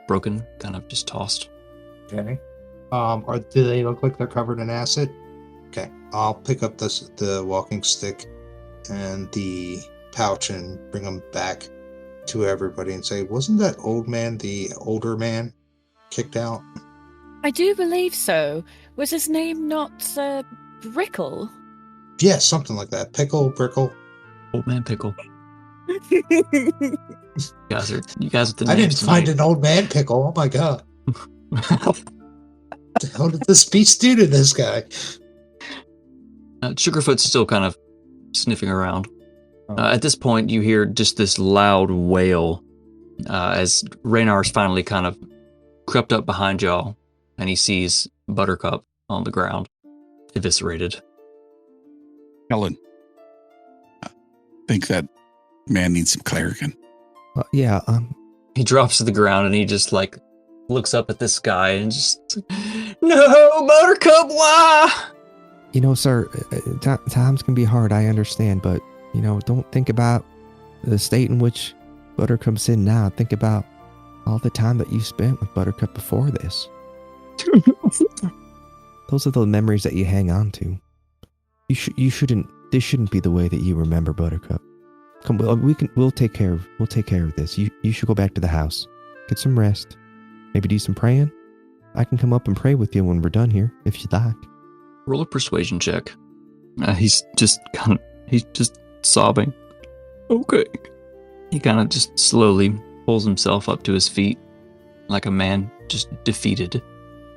broken, kind of just tossed. Okay. Do they look like they're covered in acid? Okay. I'll pick up the walking stick and the pouch and bring them back to everybody and say, wasn't that old man the older man kicked out? I do believe so. Was his name not Brickle? Yeah, something like that. Pickle, Brickle. Old man Pickle. You guys are the I didn't names find tonight. an old man pickle. Oh my god. What the hell did this beast do to this guy? Sugarfoot's still kind of sniffing around. At this point, you hear just this loud wail as Raynar's finally kind of crept up behind y'all, and he sees Buttercup on the ground, eviscerated. Helen, I think that man needs some Claritin. Yeah. He drops to the ground and he just looks up at the sky and just, no, Buttercup, why? Sir, times can be hard. I understand, but don't think about the state in which Buttercup's in now. Think about all the time that you spent with Buttercup before this. Those are the memories that you hang on to. You shouldn't. This shouldn't be the way that you remember Buttercup. Come, we'll take care of this. You should go back to the house, get some rest, maybe do some praying. I can come up and pray with you when we're done here, if you'd like. Roll a persuasion check. He's just sobbing. Okay. He kind of just slowly pulls himself up to his feet, like a man just defeated,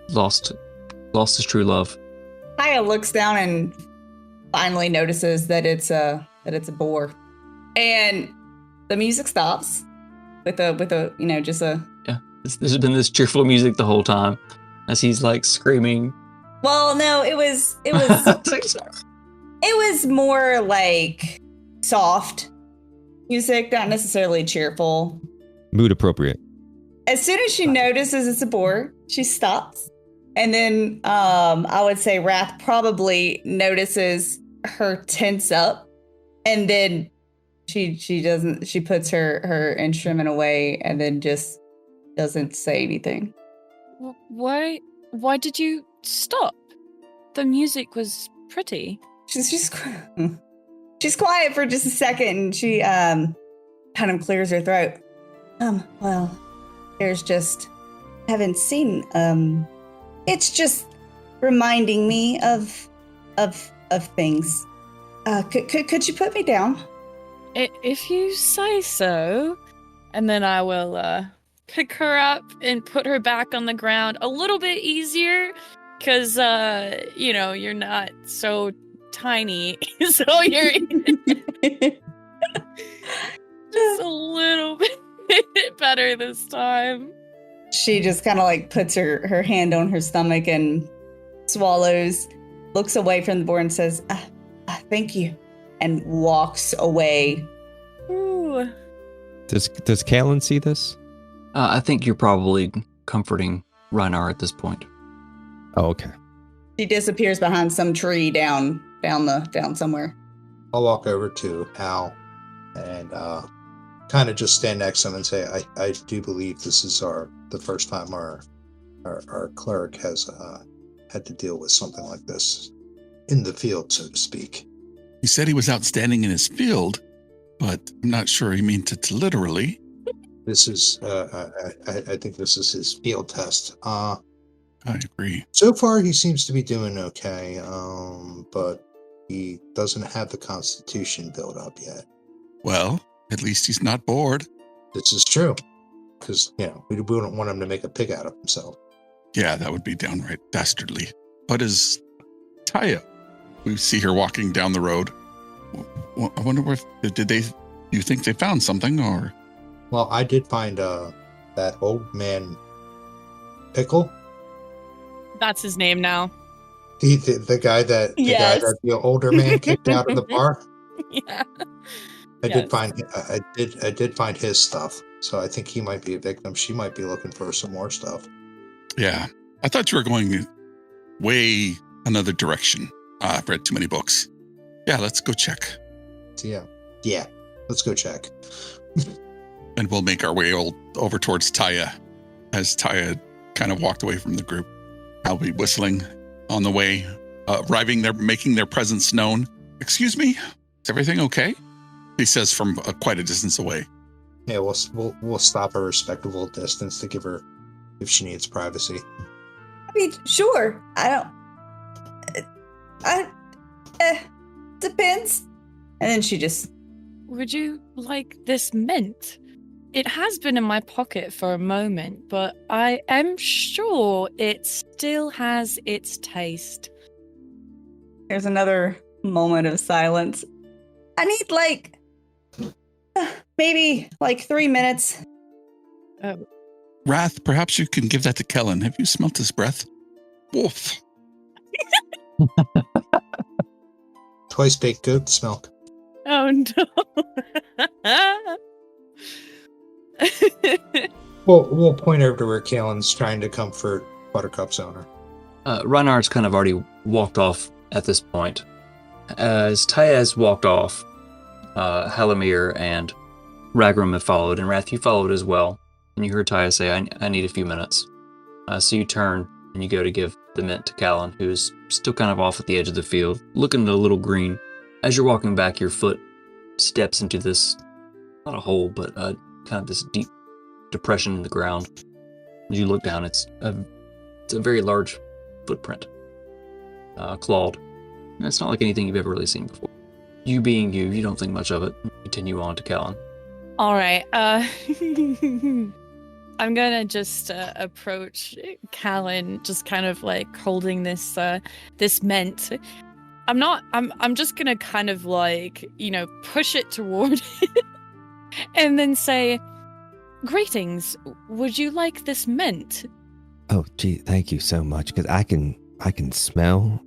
lost his true love. Kaya looks down and finally notices that it's a boar, and the music stops with a just a. Yeah, there's been this cheerful music the whole time as he's screaming. Well, no, it was it was more like soft music, not necessarily cheerful. Mood appropriate. As soon as she notices it's a boar, she stops. And then I would say Wrath probably notices her tense up. And then She puts her instrument away and then just doesn't say anything. Why did you stop? The music was pretty. She's quiet for just a second, and she kind of clears her throat. Well, there's just haven't seen. It's just reminding me of things. Could you put me down? If you say so. And then I will pick her up and put her back on the ground a little bit easier, because you're not so tiny, so you're just a little bit better this time. She just kind of like puts her hand on her stomach and swallows, looks away from the board and says, thank you, and walks away. Ooh. Does Callan see this? I think you're probably comforting Reinar at this point. Oh, okay. She disappears behind some tree down somewhere. I'll walk over to Hal and kind of just stand next to him and say, I do believe this is the first time our cleric has had to deal with something like this in the field, so to speak. He said he was outstanding in his field, but I'm not sure he meant it literally. This is, I think this is his field test. I agree. So far, he seems to be doing okay, but he doesn't have the constitution built up yet. Well, at least he's not bored. This is true, because, we don't want him to make a pig out of himself. Yeah, that would be downright dastardly. But is Taya? We see her walking down the road. I wonder you think they found something, or? Well, I did find that old man Pickle. That's his name now. The guy that the older man kicked out of the bar. Yeah. I did find his stuff. So I think he might be a victim. She might be looking for some more stuff. Yeah. I thought you were going way another direction. I've read too many books. Yeah, let's go check. Yeah. Let's go check. And we'll make our way over towards Taya as Taya kind of walked away from the group. I'll be whistling on the way, arriving there, making their presence known. Excuse me, is everything okay? He says from quite a distance away. Yeah, we'll stop a respectable distance to give her if she needs privacy. I mean, sure. Depends. And then she just... Would you like this mint? It has been in my pocket for a moment, but I am sure it still has its taste. There's another moment of silence. I need maybe 3 minutes. Wrath, perhaps you can give that to Kellen. Have you smelt his breath? Wolf. Twice baked goat's milk. Oh no. We'll point over to where Kalen's trying to comfort Buttercup's owner. Reinhardt's kind of already walked off at this point. As Taya has walked off, Halamir and Ragram have followed, and Wrath, you followed as well. And you heard Taya say, I need a few minutes. So you turn and you go to give the mint to Callan, who's still kind of off at the edge of the field, looking a little green. As you're walking back, your foot steps into this, not a hole, but kind of this deep depression in the ground. As you look down, it's a very large footprint, clawed. And it's not like anything you've ever really seen before. You being you don't think much of it. Continue on to Callan. All right. I'm gonna just approach Callan, just kind of like holding this mint. I'm just gonna kind of like, push it toward it and then say, "Greetings. Would you like this mint?" Oh, gee, thank you so much, because I can smell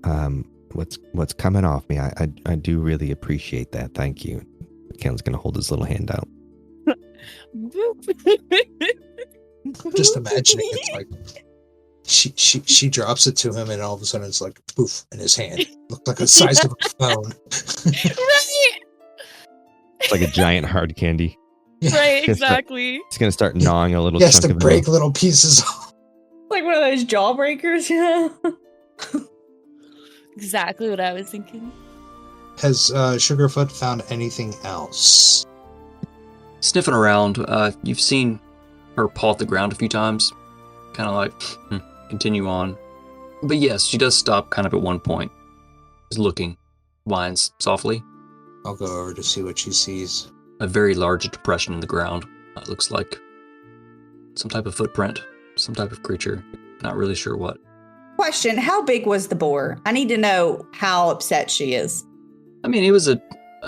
what's coming off me. I do really appreciate that. Thank you. Callan's gonna hold his little hand out. Just imagining it's like she drops it to him, and all of a sudden it's like poof in his hand. Looked like the size of a phone. Right. It's like a giant hard candy. Right, exactly. It's going to start gnawing a little He has chunk to of break it. little pieces off. Like one of those jawbreakers, yeah. Exactly what I was thinking. Has Sugarfoot found anything else? Sniffing around, you've seen her paw at the ground a few times, kind of like continue on. But yes, she does stop kind of at one point, is looking, whines softly. I'll go over to see what she sees. A very large depression in the ground. It looks like some type of footprint, some type of creature. Not really sure what. Question, how big was the boar? I need to know how upset she is. I mean, it was a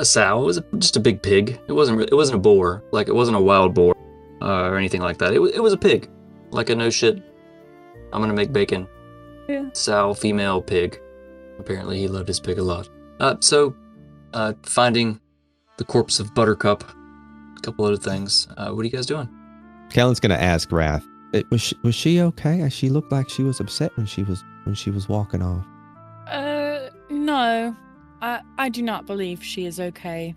sow. It was just a big pig. It wasn't a boar. Like, it wasn't a wild boar or anything like that. It was a pig. Like a no shit, I'm gonna make bacon. Yeah. Sow, female pig. Apparently he loved his pig a lot. Finding the corpse of Buttercup, a couple other things. What are you guys doing? Callan's going to ask Wrath. Was she okay? She looked like she was upset when she was walking off. No. I do not believe she is okay.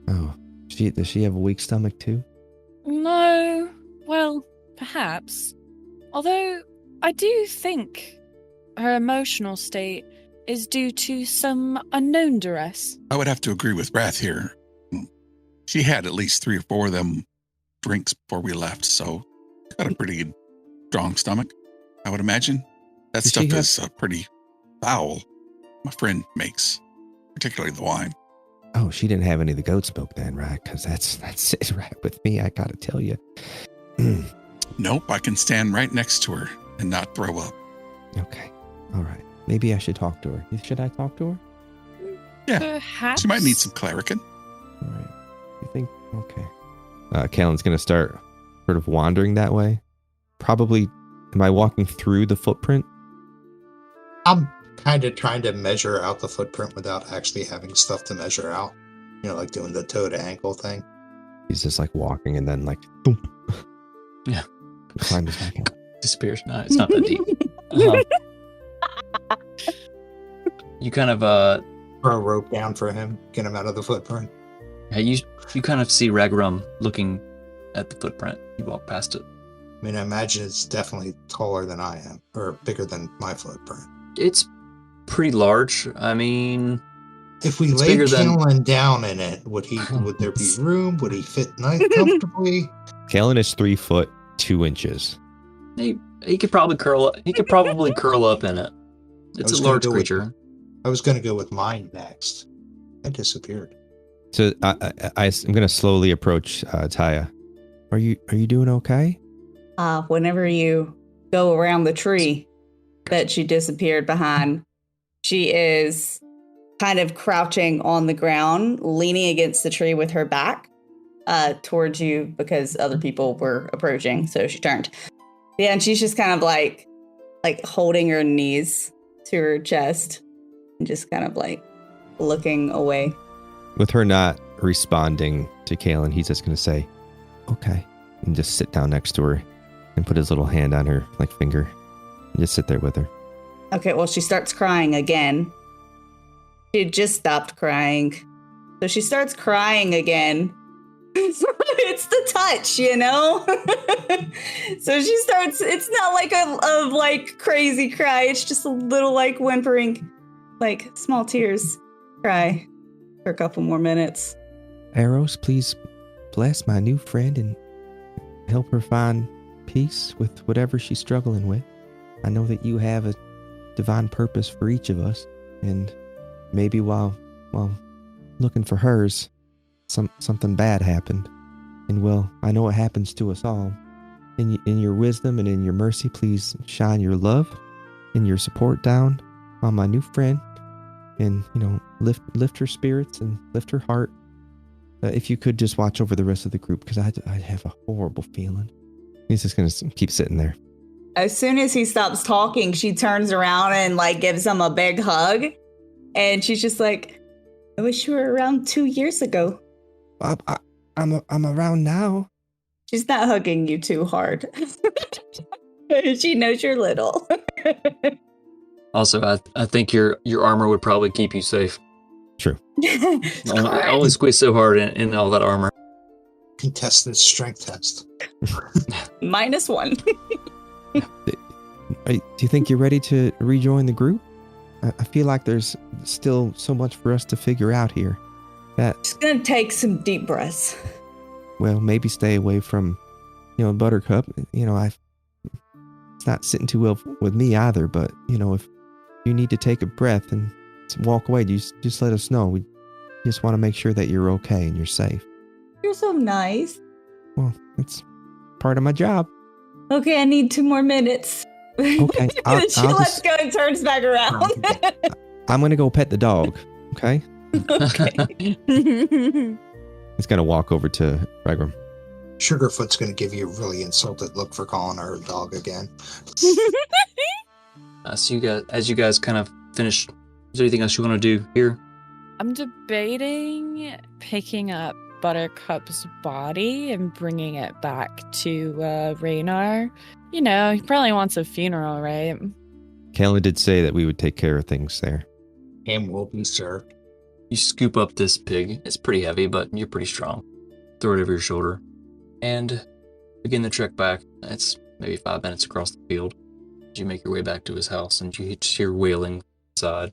Oh, does she have a weak stomach too? No. Well, perhaps. Although, I do think her emotional state is due to some unknown duress. I would have to agree with Wrath here. She had at least 3 or 4 of them drinks before we left, so she's got a pretty strong stomach, I would imagine. That Does stuff she have- is pretty foul, my friend makes, particularly the wine. Oh, she didn't have any of the goat's milk then, right? Because that's it right with me, I gotta tell you. Nope, I can stand right next to her and not throw up. Okay, all right. Maybe I should talk to her. Should I talk to her? Yeah, Perhaps. she might need some Claritin. All right. You think? Okay. Callan's going to start sort of wandering that way. Probably, am I walking through the footprint? I'm kind of trying to measure out the footprint without actually having stuff to measure out. You know, like doing the toe to ankle thing. He's just like walking and then like, boom. Yeah. Climbs back out. Disappears. No, it's not that deep. You kind of Throw a rope down for him, get him out of the footprint. you kind of see Ragrum looking at the footprint. You walk past it. I mean, I imagine it's definitely taller than I am, or bigger than my footprint. It's pretty large. I mean, If we It's laid bigger than- Callan down in it, would there be room? Would he fit comfortably? Callan is 3 foot 2 inches. he could probably curl up. He could probably curl up in it. It's was a gonna large go with- creature. I was going to go with mine next. I disappeared. So I'm going to slowly approach Taya. Are you doing okay? Whenever you go around the tree that she disappeared behind, she is kind of crouching on the ground, leaning against the tree with her back towards you because other people were approaching. So she turned. Yeah, and she's just kind of like holding her knees to her chest and just kind of like looking away. With her not responding to Callan, he's just going to say, okay, and just sit down next to her and put his little hand on her like finger and just sit there with her. Okay, well, she starts crying again. She had just stopped crying. So she starts crying again. It's the touch, you know? So she starts, it's not like a like crazy cry. It's just a little like whimpering, like small tears cry for a couple more minutes. Eros, please bless my new friend and help her find peace with whatever she's struggling with. I know that you have a divine purpose for each of us, and maybe while looking for hers, something bad happened. And well, I know it happens to us all. In your wisdom and in your mercy, please shine your love and your support down on my new friend, and lift her spirits and lift her heart. If you could just watch over the rest of the group, because I have a horrible feeling. He's just gonna keep sitting there. As soon as he stops talking, she turns around and like gives him a big hug. And she's just like, I wish you were around 2 years ago. I'm around now. She's not hugging you too hard. She knows you're little. Also, I think your armor would probably keep you safe. True. I only squeezed so hard in all that armor. Contested strength test. -1. Do you think you're ready to rejoin the group? I feel like there's still so much for us to figure out here. Just gonna take some deep breaths. Well, maybe stay away from, Buttercup. It's not sitting too well with me either, but, if you need to take a breath and walk away, just let us know. We just want to make sure that you're okay and you're safe. You're so nice. Well, it's part of my job. Okay, I need 2 more minutes. Okay, And she lets go and turns back around. I'm going to go pet the dog, okay? Okay. He's going to walk over to Regram. Sugarfoot's going to give you a really insulted look for calling her a dog again. So as you guys kind of finish, is there anything else you want to do here? I'm debating picking up Buttercup's body and bringing it back to Raynar. He probably wants a funeral, right? Kalen did say that we would take care of things there. Ham will be served. You scoop up this pig. It's pretty heavy, but you're pretty strong. Throw it over your shoulder. And begin the trek back. It's maybe 5 minutes across the field. As you make your way back to his house, and you just hear wailing inside.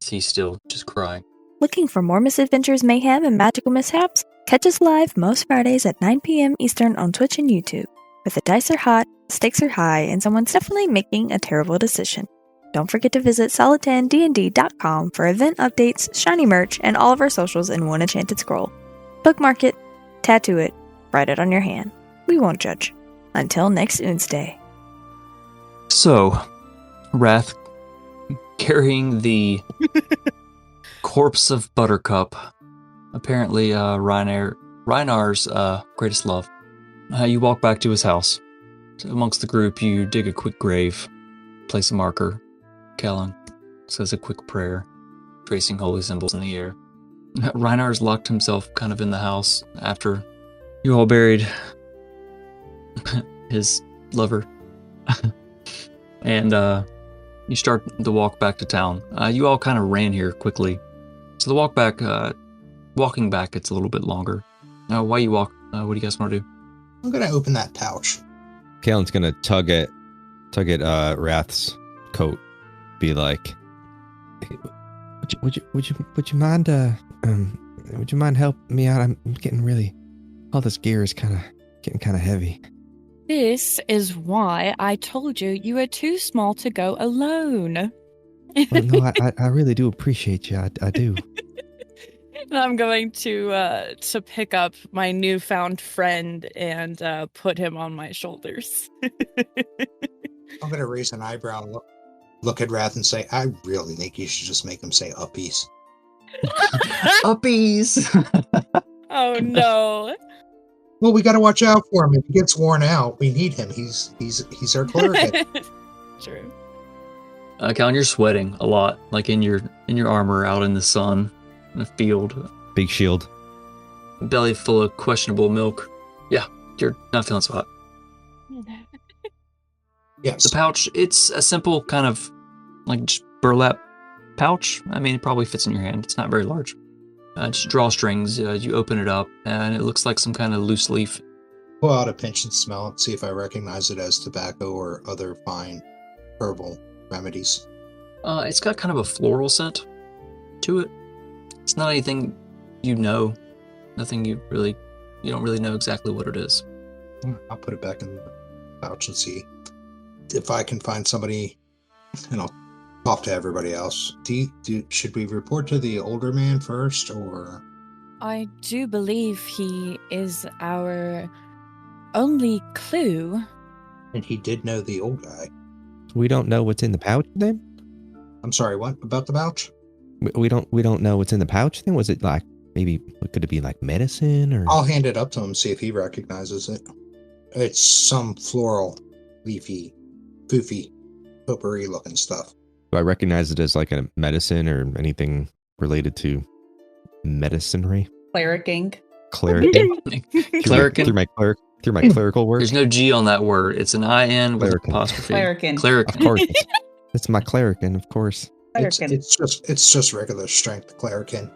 He's still just crying. Looking for more misadventures, mayhem, and magical mishaps? Catch us live most Fridays at 9 p.m. Eastern on Twitch and YouTube. Where the dice are hot, stakes are high, and someone's definitely making a terrible decision. Don't forget to visit solid10dnd.com for event updates, shiny merch, and all of our socials in one enchanted scroll. Bookmark it, tattoo it, write it on your hand. We won't judge. Until next Wednesday. So, Wrath, carrying the corpse of Buttercup, apparently Reinar's greatest love, you walk back to his house. Amongst the group, you dig a quick grave, place a marker. Kellen says a quick prayer, tracing holy symbols in the air. Reinar's locked himself kind of in the house after you all buried his lover. And you start the walk back to town. You all kind of ran here quickly. So the walking back, it's a little bit longer. While you walk, what do you guys want to do? I'm going to open that pouch. Kalen's going to tug at Wrath's coat. Be like, hey, would you mind helping me out? I'm getting really, all this gear is getting kind of heavy. This is why I told you you were too small to go alone. Well, no, I really do appreciate you. I do. And I'm going to pick up my newfound friend and put him on my shoulders. I'm going to raise an eyebrow and look at Wrath and say, I really think you should just make him say uppies. Uppies! Oh no. Well, we got to watch out for him. If he gets worn out, we need him. He's our cleric. True. Kellen, you're sweating a lot, like in your armor, out in the sun, in a field. Big shield. Belly full of questionable milk. Yeah, you're not feeling so hot. Yes. The pouch, it's a simple kind of like just burlap pouch. I mean, it probably fits in your hand. It's not very large. Just drawstrings. You open it up, and it looks like some kind of loose leaf. Pull out a pinch and smell it, see if I recognize it as tobacco or other fine herbal remedies. It's got kind of a floral scent to it. It's not anything you know. Nothing you don't really know exactly what it is. I'll put it back in the pouch and see if I can find somebody, and I'll talk to everybody else. Should we report to the older man first, or? I do believe he is our only clue. And he did know the old guy. We don't know what's in the pouch then? I'm sorry, what about the pouch? We don't know what's in the pouch then? Was it like, maybe, could it be like medicine or? I'll hand it up to him, see if he recognizes it. It's some floral, leafy, poofy, potpourri looking stuff. Do I recognize it as like a medicine or anything related to medicinary? Clericing. Clericin. Through my clerical work? There's no G on that word. It's an IN with Clericin. apostrophe. Clericin. Clericin. Of course. It's my clericin, of course. It's just regular strength Clarican.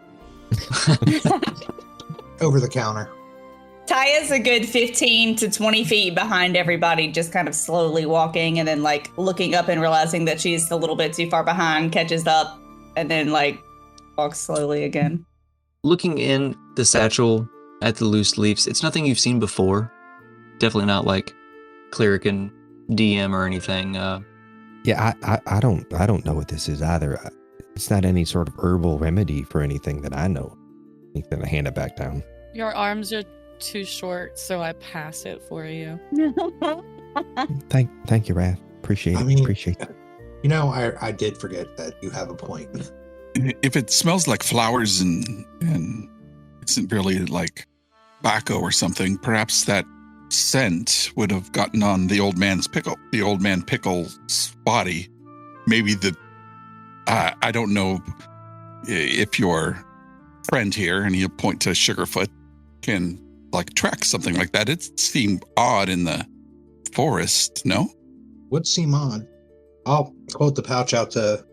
Over the counter. Taya's a good 15 to 20 feet behind everybody, just kind of slowly walking and then like looking up and realizing that she's a little bit too far behind, catches up, and then like walks slowly again. Looking in the satchel at the loose leaves, it's nothing you've seen before. Definitely not like cleric and DM or anything. Yeah, I don't know what this is either. It's not any sort of herbal remedy for anything that I know. I think that I hand it back down. Your arms are too short, so I pass it for you. Thank you, Wrath. Appreciate it. You know, I did forget that you have a point. If it smells like flowers and isn't really like tobacco or something, perhaps that scent would have gotten on the old man Pickle's body. Maybe I don't know if your friend here, and he'll point to Sugarfoot, can like track something like that. It seemed odd in the forest, no? Would seem odd. I'll hold the pouch out to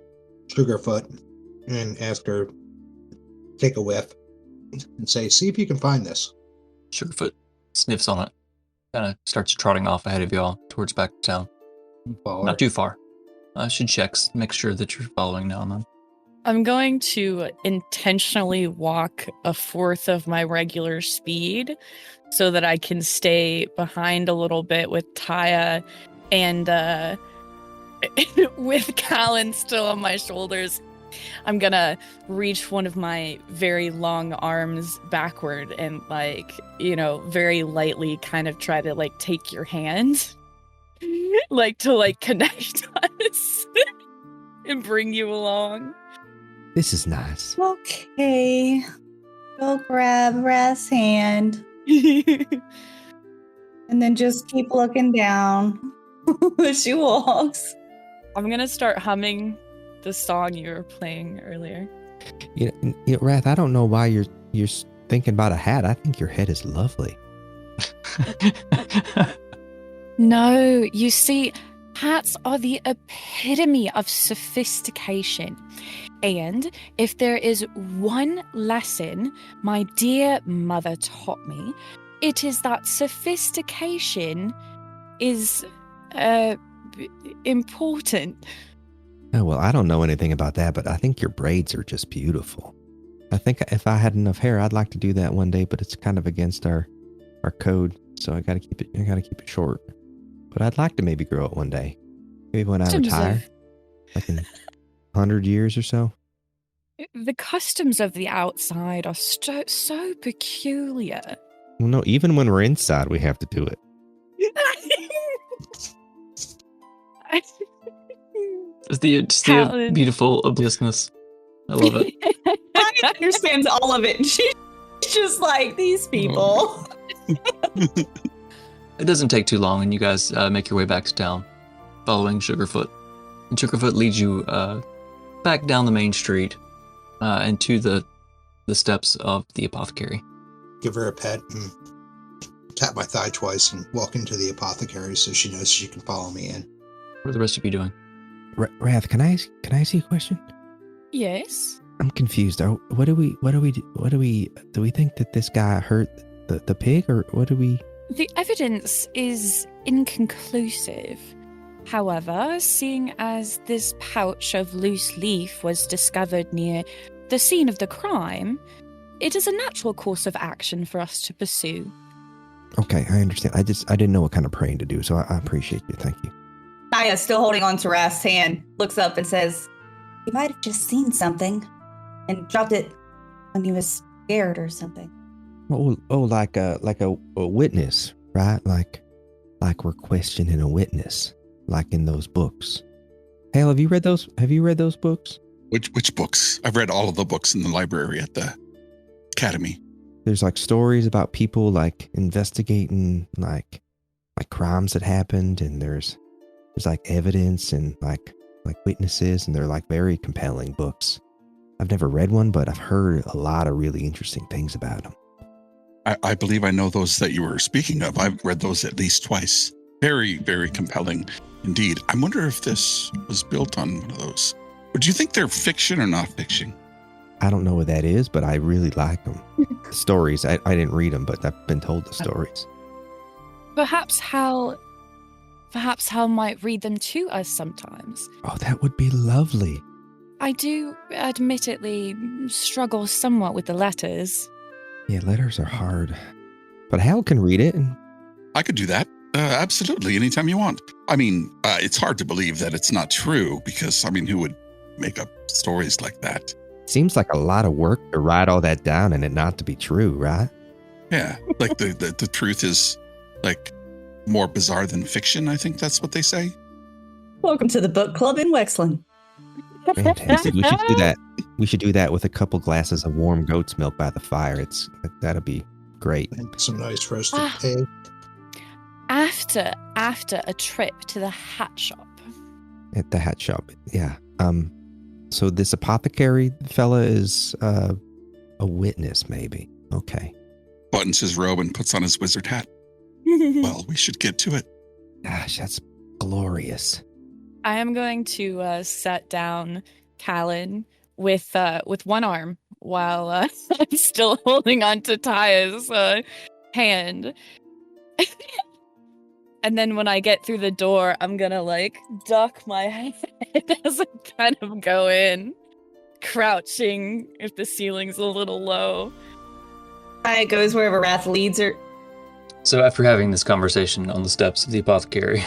Sugarfoot and ask her take a whiff and say, see if you can find this. Sugarfoot sniffs on it. Kind of starts trotting off ahead of y'all towards back to town. Follow Not her. too far. Should check, make sure that you're following now and then. I'm going to intentionally walk a fourth of my regular speed so that I can stay behind a little bit with Taya and with Callan still on my shoulders. I'm gonna reach one of my very long arms backward and very lightly kind of try to take your hand to connect us and bring you along. This is nice. Okay. Go grab Wrath's hand and then just keep looking down as she walks. I'm gonna start humming the song you were playing earlier. You know, Wrath, I don't know why you're thinking about a hat. I think your head is lovely. No, you see, hats are the epitome of sophistication. And if there is one lesson my dear mother taught me, it is that sophistication is important. Oh, well, I don't know anything about that, but I think your braids are just beautiful. I think if I had enough hair, I'd like to do that one day, but it's kind of against our code, so I gotta keep it short. But I'd like to maybe grow it one day. Maybe when I retire, like in 100 years or so. The customs of the outside are so peculiar. Well, no, even when we're inside, we have to do it. It's the beautiful obliviousness. I love it. I understands all of it. She's just like, these people. It doesn't take too long, and you guys make your way back to town, following Sugarfoot. And Sugarfoot leads you back down the main street and to the steps of the apothecary. Give her a pet and tap my thigh twice and walk into the apothecary so she knows she can follow me in. What are the rest of you doing? Wrath, can I ask you a question? Yes. I'm confused. Do we think that this guy hurt the pig, or what do we? The evidence is inconclusive. However, seeing as this pouch of loose leaf was discovered near the scene of the crime, it is a natural course of action for us to pursue. Okay, I understand. I didn't know what kind of praying to do, so I appreciate you. Thank you. Naya, still holding on to Wrath's hand, looks up and says, You might have just seen something and dropped it when you was scared or something. Oh, like a witness, right? Like we're questioning a witness, like in those books. Hale, have you read those? Have you read those books? Which books? I've read all of the books in the library at the academy. There's like stories about people like investigating like crimes that happened, and there's like evidence and like witnesses, and they're like very compelling books. I've never read one, but I've heard a lot of really interesting things about them. I believe I know those that you were speaking of. I've read those at least twice. Very, very compelling indeed. I wonder if this was built on one of those But do you think they're fiction or not fiction? I don't know what that is, but I really like them. The stories, I didn't read them, but I've been told the stories. Perhaps Hal might read them to us sometimes. Oh, that would be lovely. I do admittedly struggle somewhat with the letters. Yeah, letters are hard. But Hal can read it. And I could do that. Absolutely, anytime you want. I mean, it's hard to believe that it's not true because, I mean, who would make up stories like that? seems like a lot of work to write all that down and it not to be true, right? Yeah, like the truth is like more bizarre than fiction. I think that's what they say. Welcome to the book club in Wexlin. Fantastic. We should do that. We should do that with a couple glasses of warm goat's milk by the fire. That'll be great. And some nice roasted egg. After a trip to the hat shop. At the hat shop, yeah. So this apothecary fella is a witness, maybe. Okay. Buttons his robe and puts on his wizard hat. Well, we should get to it. Gosh, that's glorious. I am going to set down Callan with one arm while I'm still holding on to Taya's hand. And then when I get through the door, I'm gonna duck my head as I kind of go in, crouching if the ceiling's a little low. It goes wherever Wrath leads her. So after having this conversation on the steps of the apothecary,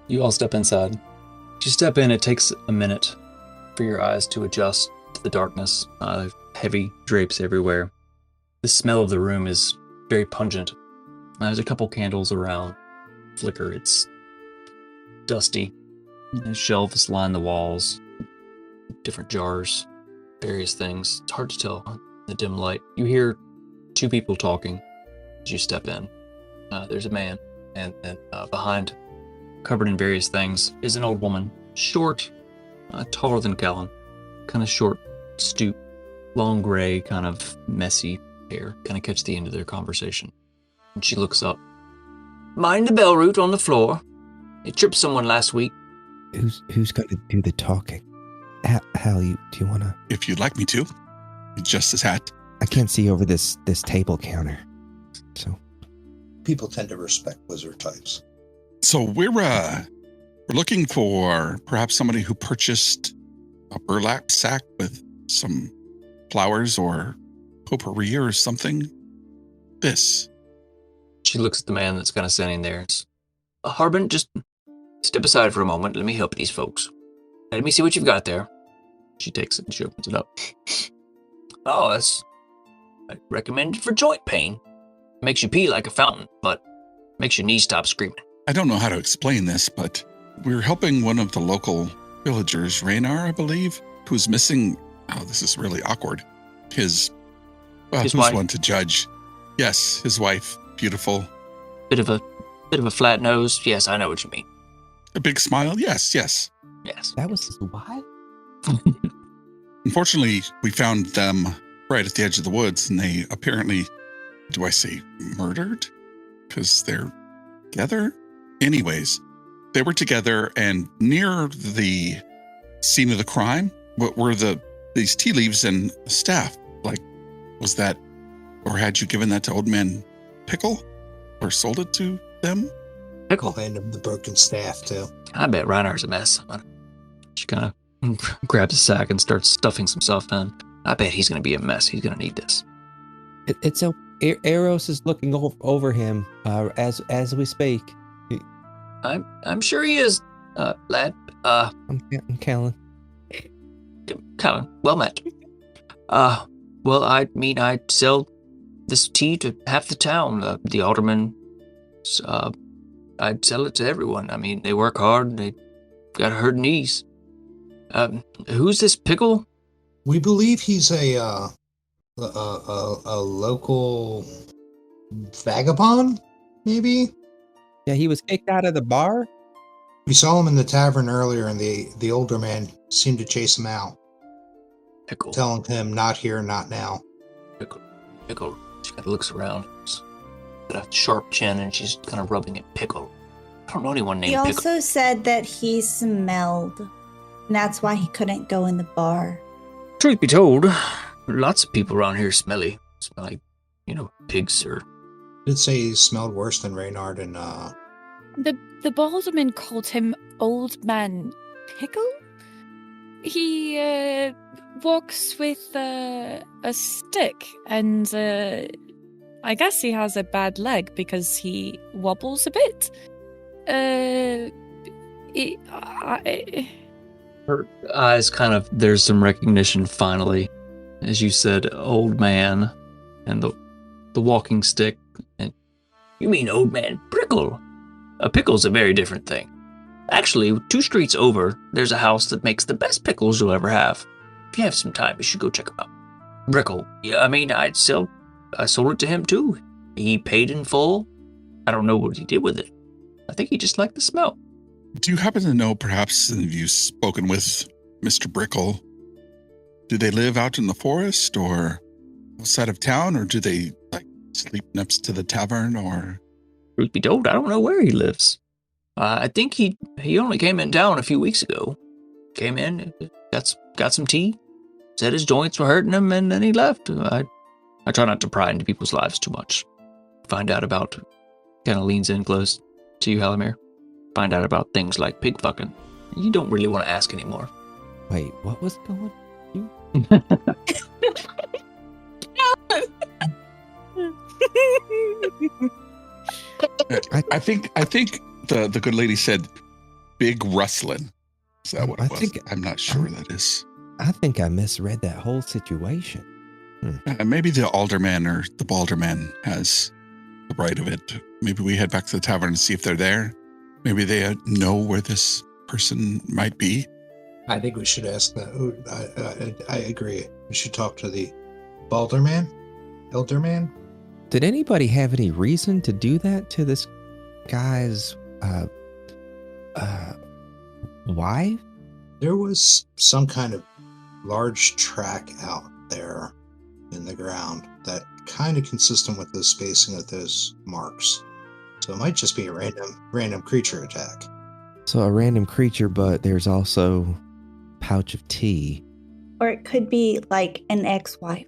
you all step inside. As you step in, it takes a minute for your eyes to adjust to the darkness. Heavy drapes everywhere. The smell of the room is very pungent. There's a couple candles around. Flicker. It's dusty. There's shelves line the walls. Different jars. Various things. It's hard to tell in the dim light. You hear two people talking as you step in. There's a man, and behind, covered in various things, is an old woman. Short, taller than Callan. Kind of short, stoop, long gray, kind of messy hair. Kind of catch the end of their conversation. And she looks up. Mind the bell root on the floor. It tripped someone last week. Who's going to do the talking? Hal, do you want to? If you'd like me to. Just his hat. I can't see over this table counter. So People tend to respect wizard types. So we're looking for perhaps somebody who purchased a burlap sack with some flowers or potpourri or something. This. She looks at the man that's kind of standing there. Harbin, just step aside for a moment. Let me help these folks. Let me see what you've got there. She takes it and she opens it up. Oh, I recommend it for joint pain. Makes you pee like a fountain, but makes your knees stop screaming. I don't know how to explain this, but we're helping one of the local villagers, Raynar, I believe, who's missing. Oh, this is really awkward. His who's wife? one to judge? Yes, his wife. Beautiful. Bit of a flat nose. Yes, I know what you mean. A big smile. Yes. Yes. that was his wife? Unfortunately, we found them right at the edge of the woods, and they apparently, do I say murdered? Because they're together? Anyways, they were together, and near the scene of the crime were these tea leaves and staff. Was that, or had you given that to Old Man Pickle? Or sold it to them? Pickle. And the broken staff, too. I bet Reinhardt's a mess. She kind of grabs a sack and starts stuffing some stuff in. I bet he's going to be a mess. He's going to need this. It's Eros is looking over him as we speak. I'm sure he is, lad. I'm Callan. Callan, well met. Well, I'd sell this tea to half the town. The aldermen, I'd sell it to everyone. I mean, they work hard. They got hurt knees. Who's this Pickle? We believe he's a local vagabond, maybe? Yeah, he was kicked out of the bar. We saw him in the tavern earlier, and the older man seemed to chase him out, Pickle. telling him, not here, not now. Pickle. She kind of looks around. She's got a sharp chin, and she's kind of rubbing at Pickle. I don't know anyone named He Pickle. also said that he smelled And that's why he couldn't go in the bar. Truth be told, lots of people around here smell like, pigs or... Did say he smelled worse than Reynard and The Balderman called him Old Man Pickle? He walks with a stick, and I guess he has a bad leg because he wobbles a bit. Her eyes there's some recognition finally. As you said, old man, and the walking stick. And you mean Old Man Prickle? A pickle's a very different thing. Actually, 2 streets over, there's a house that makes the best pickles you'll ever have. If you have some time, you should go check them out. Brickle, yeah, I sold it to him too. He paid in full. I don't know what he did with it. I think he just liked the smell. Do you happen to know, perhaps, have you spoken with Mr. Brickle? Do they live out in the forest or outside of town, or do they sleep next to the tavern, or... Truth be told, I don't know where he lives. I think he only came in town a few weeks ago. Came in, got some tea, said his joints were hurting him, and then he left. I try not to pry into people's lives too much. Find out about... Kind of leans in close to you, Halimir. Find out about things like pig fucking. You don't really want to ask anymore. Wait, what was going on? I think the good lady said big rustling. Is that what it was? I'm not sure that is. I think I misread that whole situation. Maybe the alderman or the balderman has the right of it. Maybe we head back to the tavern and see if they're there. Maybe they know where this person might be. I think we should ask that. I agree. We should talk to the Elderman. Did anybody have any reason to do that to this guy's wife? There was some kind of large track out there in the ground that kind of consistent with the spacing of those marks. So it might just be a random creature attack. So a random creature, but there's also pouch of tea. Or it could be like an ex-wife.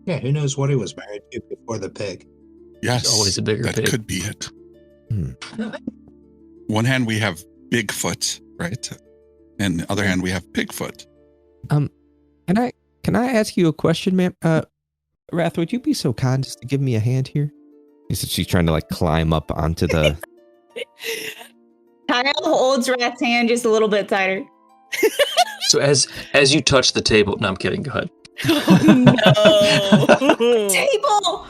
Yeah, who knows what he was married to before the pig. Yes, There's always a bigger that pig. could be it. One hand we have Bigfoot, right? And the other hand we have Pigfoot. Can I ask you a question, ma'am? Wrath, would you be so kind as to give me a hand here? He said she's trying to climb up onto the... Kyle holds Rat's hand just a little bit tighter. So as you touch the table... No, I'm kidding. Go ahead. Oh, no. Table!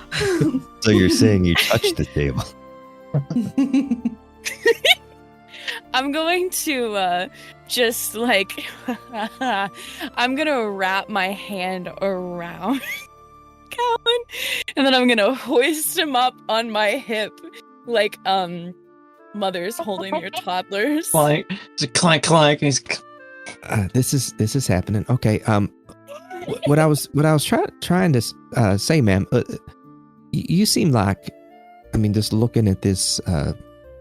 So you're saying you touched the table? I'm going to just I'm gonna wrap my hand around Calvin, and then I'm gonna hoist him up on my hip like mothers holding your toddlers. Clank, clank, clank. He's... This is happening. Okay. What I was trying to say, ma'am. You seem like, just looking at this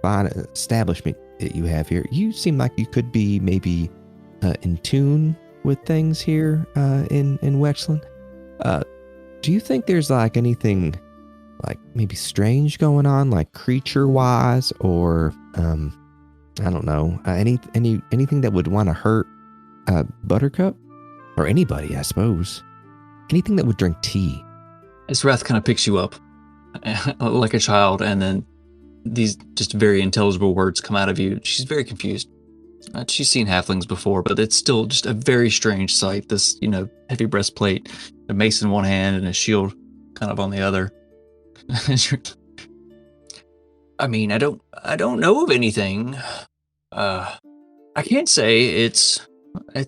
fine establishment that you have here, you seem like you could be maybe in tune with things here in Wexlin. Do you think there's anything maybe strange going on, creature wise, or I don't know, anything that would want to hurt Buttercup or anybody, I suppose? Anything that would drink tea? As Wrath kind of picks you up like a child, and then these just very intelligible words come out of you. She's very confused. She's seen halflings before, but it's still just a very strange sight. This, heavy breastplate, a mace in one hand and a shield kind of on the other. I don't know of anything. I can't say it's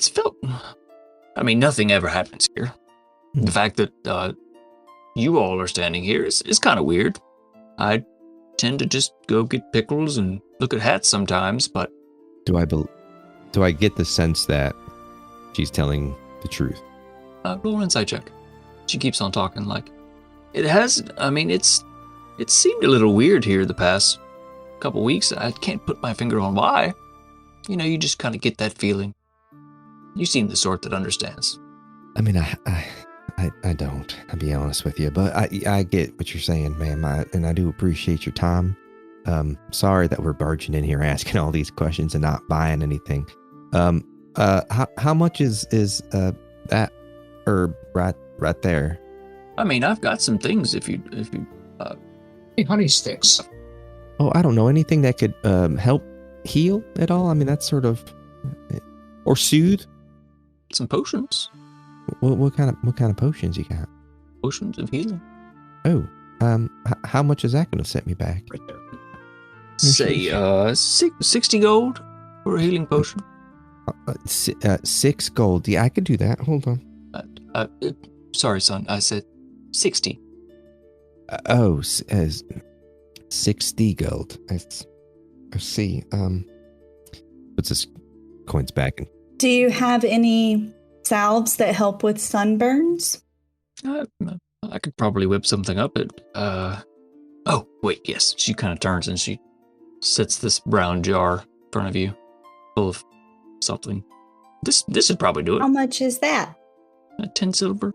felt. Nothing ever happens here. The fact that you all are standing here is kind of weird. I tend to just go get pickles and look at hats sometimes, but... Do I get the sense that she's telling the truth? Roll an insight check. She keeps on talking it has, it seemed a little weird here the past couple weeks. I can't put my finger on why. You just kind of get that feeling. You seem the sort that understands. I mean, I don't. I'll be honest with you, but I get what you're saying, ma'am, and I do appreciate your time. Sorry that we're barging in here asking all these questions and not buying anything. How much is that herb right there? I mean, I've got some things if you Hey, honey sticks. Oh, I don't know, anything that could help heal at all. I mean, that's sort of or soothe. some potions. What kind of potions you got? Potions of healing. Oh, how much is that going to set me back? Right there. Say 60 gold for a healing potion. 6 gold. Yeah, I could do that. Hold on. Sorry, son. I said 60. 60 gold. I see. Puts his coins back. Do you have any salves that help with sunburns? I could probably whip something up. Oh, wait, yes. She kind of turns and she sets this brown jar in front of you, full of something. This would probably do How it. much is that? 10 silver.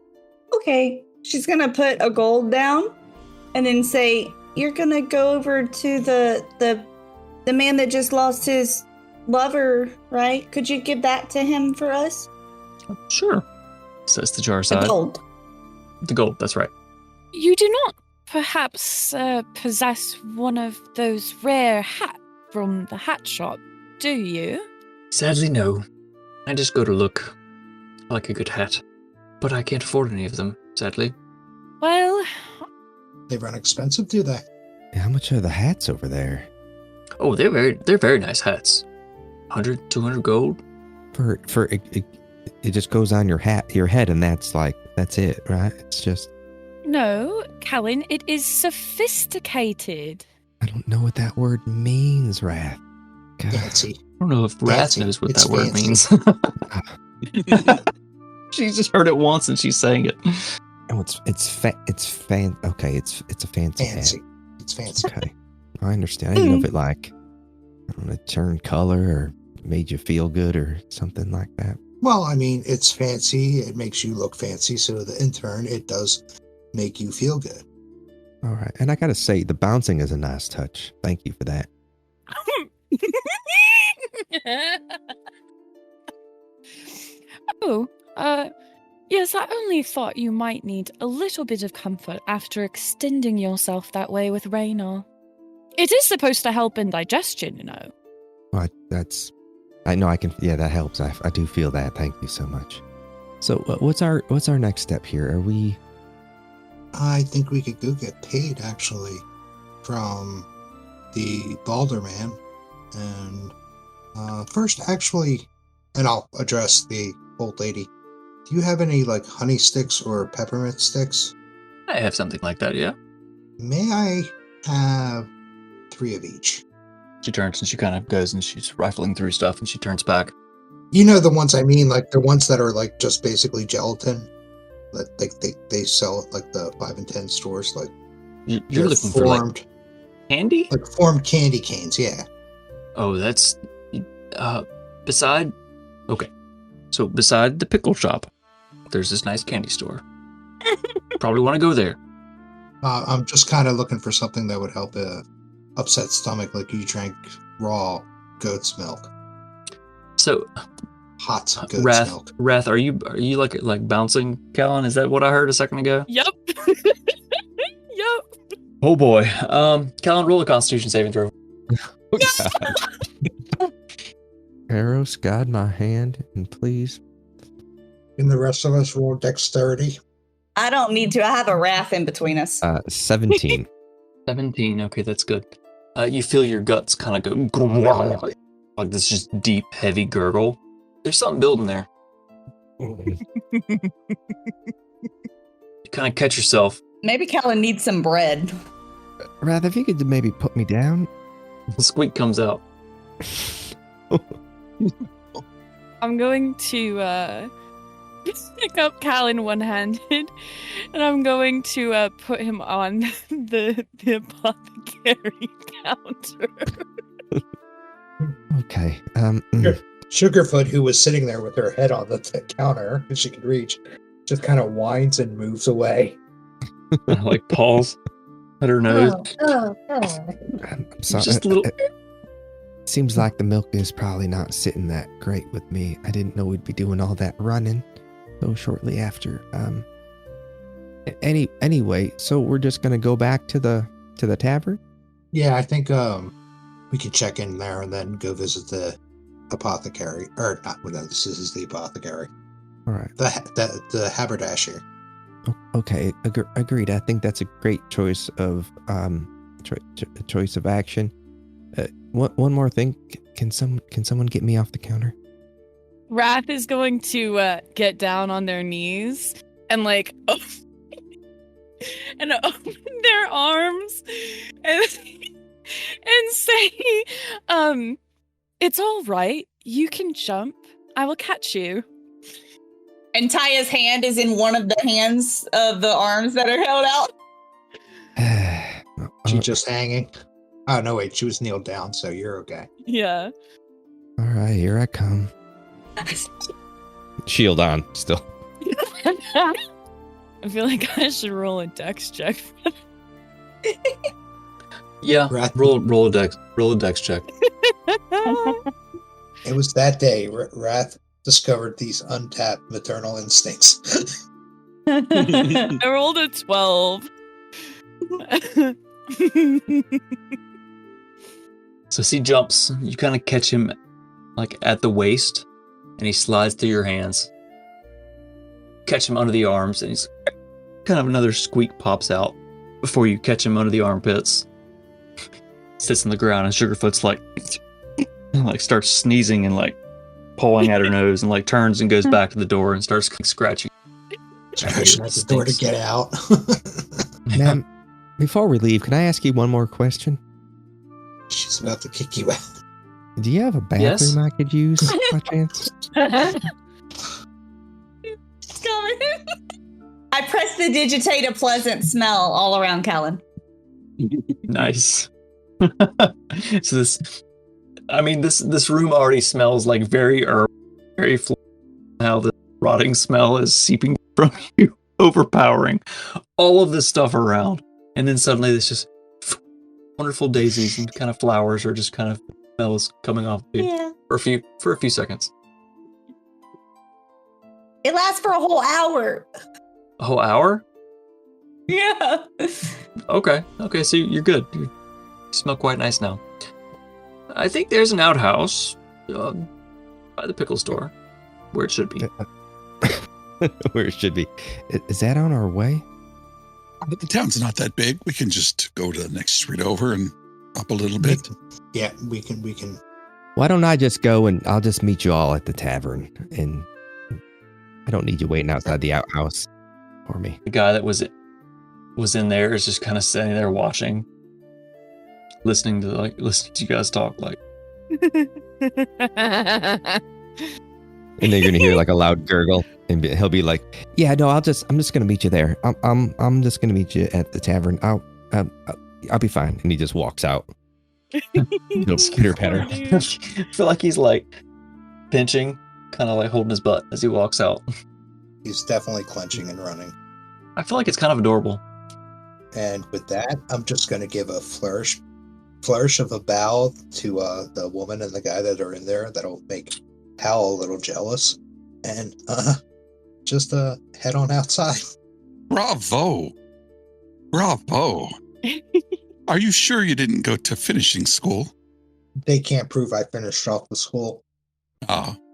Okay. She's going to put a gold down and then say, you're going to go over to the man that just lost his lover, right? Could you give that to him for us? Sure. Says the jar The side. gold. The gold, that's right. You do not perhaps possess one of those rare hats from the hat shop, do you? Sadly, no. I just go to look like a good hat. But I can't afford any of them, sadly. Well, They run expensive, do they? How much are the hats over there? Oh, they're very nice hats. 100, 200 gold. For it just goes on your head, and that's it, right? It's just. no, Callan, it is sophisticated. I don't know what that word means, Wrath. God. Fancy. I don't know if Wrath Fancy. knows what It's that word fancy. means. She's just heard it once and she's saying it. Oh, it's okay, it's a fancy Fancy. hat. It's fancy. Okay, I understand. I didn't know if it I don't know, turned color or made you feel good or something like that. Well, I mean, it's fancy. It makes you look fancy. So in turn, it does make you feel good. All right, and I gotta say, the bouncing is a nice touch. Thank you for that. Oh, yes, I only thought you might need a little bit of comfort after extending yourself that way with Raynor. It is supposed to help in digestion, you know. Well, I know I can. Yeah, that helps. I do feel that. Thank you so much. So, what's our next step here? Are we? I think we could go get paid, actually, from the Balder man. And first, actually, and I'll address the old lady. Do you have any, honey sticks or peppermint sticks? I have something like that, yeah. May I have 3 of each? She turns and she kind of goes and she's rifling through stuff and she turns back. You know the ones I mean, the ones that are, just basically gelatin? That they sell at, the 5 and 10 stores, You're they're looking for, formed, candy? formed candy canes, yeah. Oh, that's... beside... Okay. So, beside the pickle shop, there's this nice candy store. Probably want to go there. I'm just kind of looking for something that would help upset stomach, like you drank raw goat's milk. So, Hot goat's milk. Wrath, are you like bouncing, Callan? Is that what I heard a second ago? Yep. Yep. Oh boy. Callan, roll a Constitution saving throw. Eros, guide my hand, and please. And the rest of us roll dexterity. I don't need to. I have a raft in between us. 17. 17. Okay, that's good. You feel your guts kind of go like this just deep, heavy gurgle. There's something building there. You kind of catch yourself. Maybe Callan needs some bread. Wrath, if you could maybe put me down. The squeak comes out. I'm going to pick up Callan one-handed, and I'm going to put him on the apothecary counter. Okay. Good. Sugarfoot, who was sitting there with her head on the counter that she could reach, just kind of whines and moves away. Like paws at her nose. I'm sorry. Just a little. Seems like the milk is probably not sitting that great with me. I didn't know we'd be doing all that running so shortly after. Anyway, so we're just gonna go back to the tavern? Yeah, I think we can check in there and then go visit the apothecary. Or not, no, this is the apothecary. All right. The haberdasher. Okay, agreed. I think that's a great choice of choice of action. One more thing. Can someone get me off the counter? Wrath is going to get down on their knees and like and open their arms and say, "It's all right. You can jump. I will catch you." And Taya's hand is in one of the hands of the arms that are held out. She's just hanging. Oh, no, wait. She was kneeled down, so you're okay. Yeah. All right, here I come. Shield on, still. I feel like I should roll a dex check. Yeah, Wrath. roll a dex check. It was that day Wrath discovered these untapped maternal instincts. I rolled a 12. So as he jumps, you kind of catch him like at the waist, and he slides through your hands. Catch him under the arms, and he's kind of another squeak pops out before you catch him under the armpits. Sits on the ground, and Sugarfoot's like starts sneezing and like pulling at her nose, and like turns and goes back to the door and starts scratching. Pushing at the door to get out. Ma'am, before we leave, can I ask you one more question? She's about to kick you out. Do you have a bathroom Yes. I could use by chance? I press the digitate a pleasant smell all around Callan. Nice. So this room already smells like very herb, very now the rotting smell is seeping from you, overpowering all of this stuff around, and then suddenly this just wonderful daisies and kind of flowers are just kind of smells coming off you for a few seconds. It lasts for a whole hour. A whole hour? Yeah. Okay, so you're good. You smell quite nice now. I think there's an outhouse by the pickle store, where it should be. Where it should be. Is that on our way? But the town's not that big. We can just go to the next street over and up a little bit. Yeah, we can. Why don't I just go and I'll just meet you all at the tavern, and I don't need you waiting outside the outhouse for me. The guy that was in there is just kind of sitting there watching, listening to you guys talk. Like, And then you're gonna hear like a loud gurgle, and he'll be like, "Yeah, no, I'm just gonna meet you there. I'm just gonna meet you at the tavern. I'll be fine." And he just walks out. No pitter patter. I feel like he's like pinching, kind of like holding his butt as he walks out. He's definitely clenching and running. I feel like it's kind of adorable. And with that, I'm just going to give a flourish of a bow to the woman and the guy that are in there. That'll make Hal a little jealous. And just head on outside. Bravo. Are you sure you didn't go to finishing school? They can't prove I finished off the school.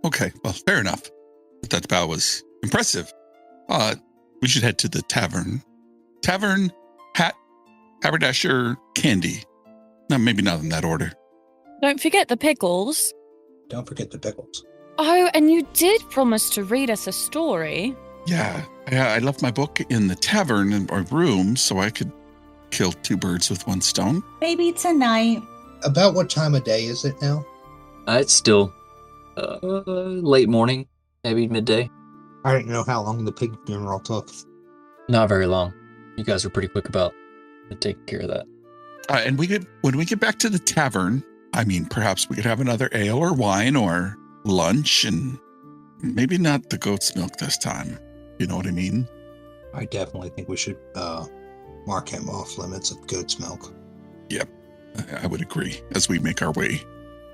Okay. Well, fair enough. But that bow was impressive. We should head to the tavern. Tavern, hat, haberdasher, candy. No, maybe not in that order. Don't forget the pickles. Don't forget the pickles. Oh, and you did promise to read us a story. Yeah, I left my book in the tavern in our room so I could kill two birds with one stone. Maybe tonight. About what time of day is it now? It's still late morning, maybe midday. I didn't know how long the pig funeral took. Not very long. You guys are pretty quick about taking care of that. And when we get back to the tavern, I mean, perhaps we could have another ale or wine or lunch and maybe not the goat's milk this time. You know what I mean? I definitely think we should mark him off limits of goat's milk. Yep, I would agree as we make our way.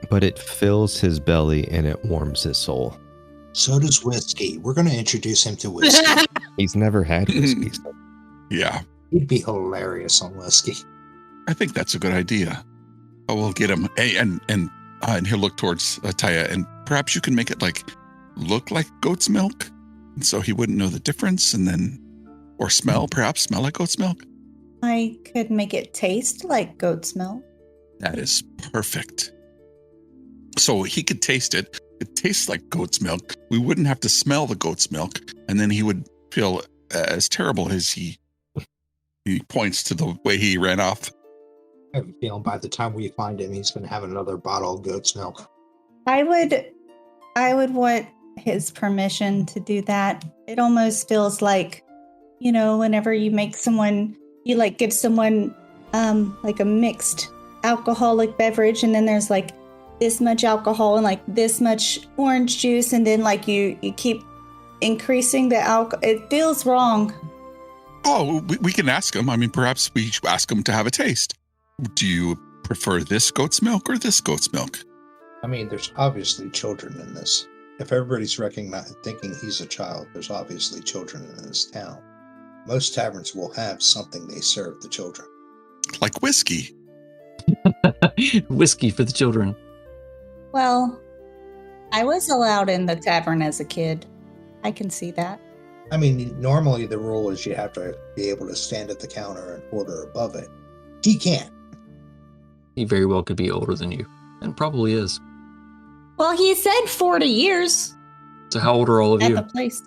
But it fills his belly and it warms his soul. So does whiskey. We're going to introduce him to whiskey. He's never had whiskey. So. Yeah, He'd be hilarious on whiskey. I think that's a good idea. Oh, we'll get him. Hey, and he'll look towards Taya, and perhaps you can make it look like goat's milk, and so he wouldn't know the difference, and then, or perhaps smell like goat's milk. I could make it taste like goat's milk. That is perfect. So he could taste it. It tastes like goat's milk. We wouldn't have to smell the goat's milk, and then he would feel as terrible as he points to the way he ran off. I have a feeling by the time we find him, he's going to have another bottle of goat's milk. I would want his permission to do that. It almost feels like, whenever you make someone, you give someone like a mixed alcoholic beverage, and then there's this much alcohol and this much orange juice, and then you keep increasing the alcohol. It feels wrong. Oh, we can ask him. I mean, perhaps we should ask him to have a taste. Do you prefer this goat's milk or this goat's milk? I mean, there's obviously children in this. If everybody's thinking he's a child, there's obviously children in this town. Most taverns will have something they serve the children. Like whiskey. Whiskey for the children. Well, I was allowed in the tavern as a kid. I can see that. I mean, normally the rule is you have to be able to stand at the counter and order above it. He can't. He very well could be older than you, and probably is. Well, he said 40 years So how old are all of at you? the place.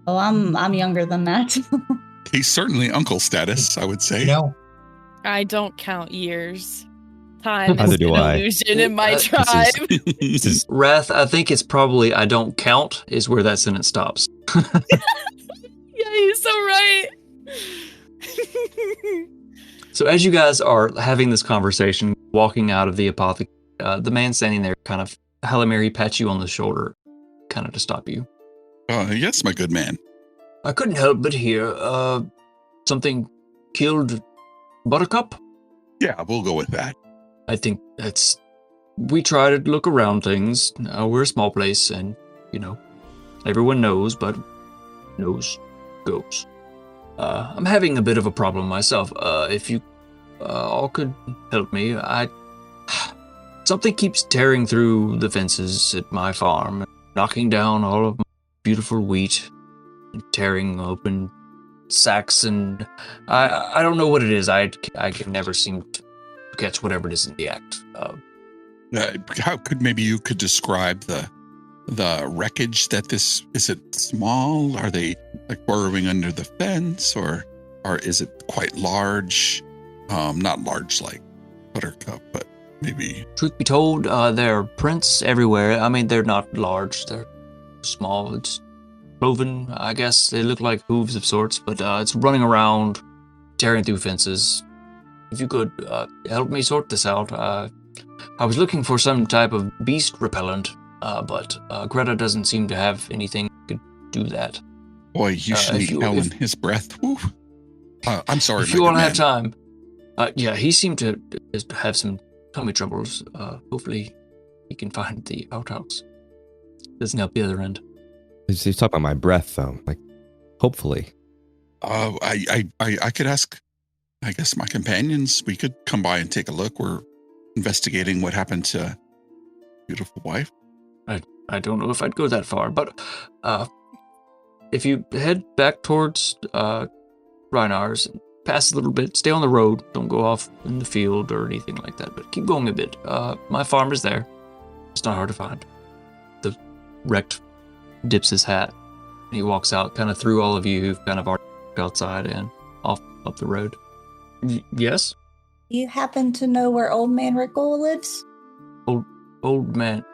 Oh, I'm younger than that. He's certainly uncle status, I would say. I don't count years. Time Neither is do an I. illusion in my This tribe. This is Wrath, I think it's probably I don't count is where that sentence stops. Yeah, he's so right. So as you guys are having this conversation, walking out of the apothecary, the man standing there kind of Halle Mary pats you on the shoulder, kind of to stop you. Yes, my good man. I couldn't help but hear something killed Buttercup. Yeah, we'll go with that. I think we try to look around things. We're a small place, and, everyone knows, but knows goes. I'm having a bit of a problem myself. If you all could help me, something keeps tearing through the fences at my farm, knocking down all of my beautiful wheat, and tearing open sacks, and I don't know what it is. I can never seem to catch whatever it is in the act. Maybe you could describe the wreckage that this, is it small? Are they burrowing under the fence, or is it quite large? Not large like Buttercup, but maybe. Truth be told, there are prints everywhere. I mean, they're not large. They're small. It's cloven, I guess. They look like hooves of sorts, but it's running around, tearing through fences. If you could help me sort this out. I was looking for some type of beast repellent, but Greta doesn't seem to have anything that could do that. Boy, you should meet Ellen. His breath. Woo. I'm sorry, if you all have time. Yeah, he seemed to have some tummy troubles. Hopefully he can find the outhouse. Doesn't help the other end. he's talking about my breath, though. Hopefully. I could ask, I guess, my companions. We could come by and take a look. We're investigating what happened to beautiful wife. I don't know if I'd go that far, but if you head back towards Reinar's, pass a little bit, stay on the road, don't go off in the field or anything like that, but keep going a bit. My farm is there. It's not hard to find. The wrecked dips his hat, and he walks out kind of through all of you who've kind of already walked outside and off up the road. Yes? You happen to know where Old Man Rickle lives? Old man.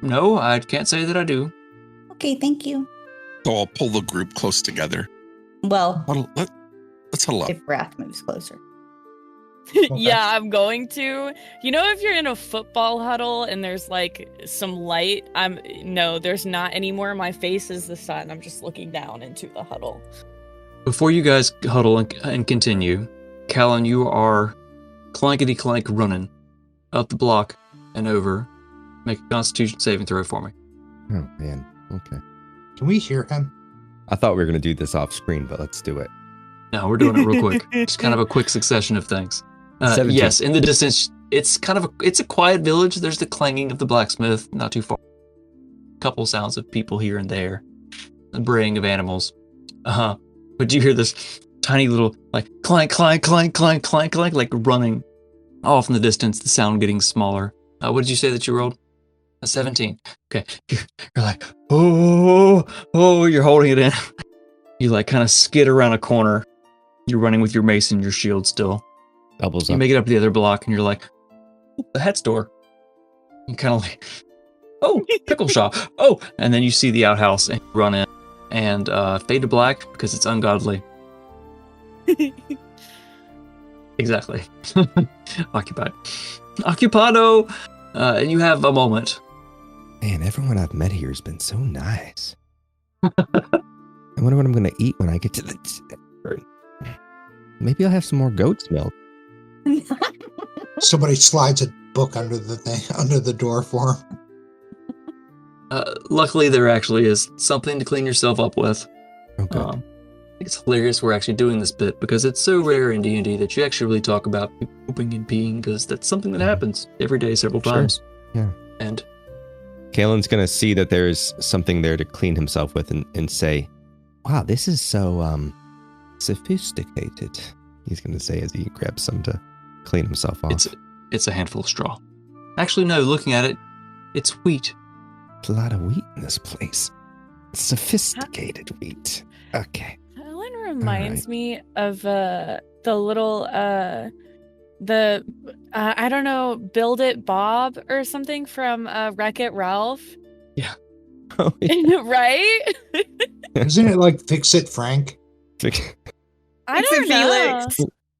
No, I can't say that I do. Okay, thank you. So I'll pull the group close together. Well, Let's huddle up. if Wrath moves closer. Yeah, I'm going to. You know, if you're in a football huddle and there's like some light, no, there's not anymore. My face is the sun. I'm just looking down into the huddle. Before you guys huddle and continue, Callan, you are clankety clank running up the block and over. Make a Constitution saving throw for me. Oh, man. Okay. Can we hear him? I thought we were going to do this off screen, but let's do it. No, we're doing it real quick. Just kind of a quick succession of things. 17. Yes, in the distance, it's a quiet village. There's the clanging of the blacksmith, not too far. Couple sounds of people here and there, the braying of animals. But you hear this tiny little like clank, clank, clank, clank, clank, clank, like running off in the distance. The sound getting smaller. What did you say that you rolled? A 17. Okay, you're like oh, you're holding it in. You like kind of skid around a corner. You're running with your mace and your shield still. Doubles You up. make it up to the other block, and you're like, oh, the hat store. You kind of like, oh, pickle shop. Oh, and then you see the outhouse, and you run in, and fade to black because it's ungodly. Exactly. Occupied. Occupado! And you have a moment. Man, everyone I've met here has been so nice. I wonder what I'm going to eat when I get to the... Maybe I'll have some more goat's milk. Somebody slides a book under the door for him. Luckily, there actually is something to clean yourself up with. Okay. I think it's hilarious we're actually doing this bit because it's so rare in D&D that you actually really talk about pooping and peeing because that's something that happens every day several times. Yeah. And Kalen's going to see that there's something there to clean himself with and say, wow, this is so sophisticated. He's going to say as he grabs some to clean himself off. it's a handful of straw. Actually, no, looking at it, it's wheat. There's a lot of wheat in this place. Sophisticated wheat. Okay. Ellen reminds me of the little I don't know, Build It Bob or something from Wreck-It Ralph. Yeah. Oh, yeah. Right? Isn't it like Fix It Frank? I Fix don't It know. Felix.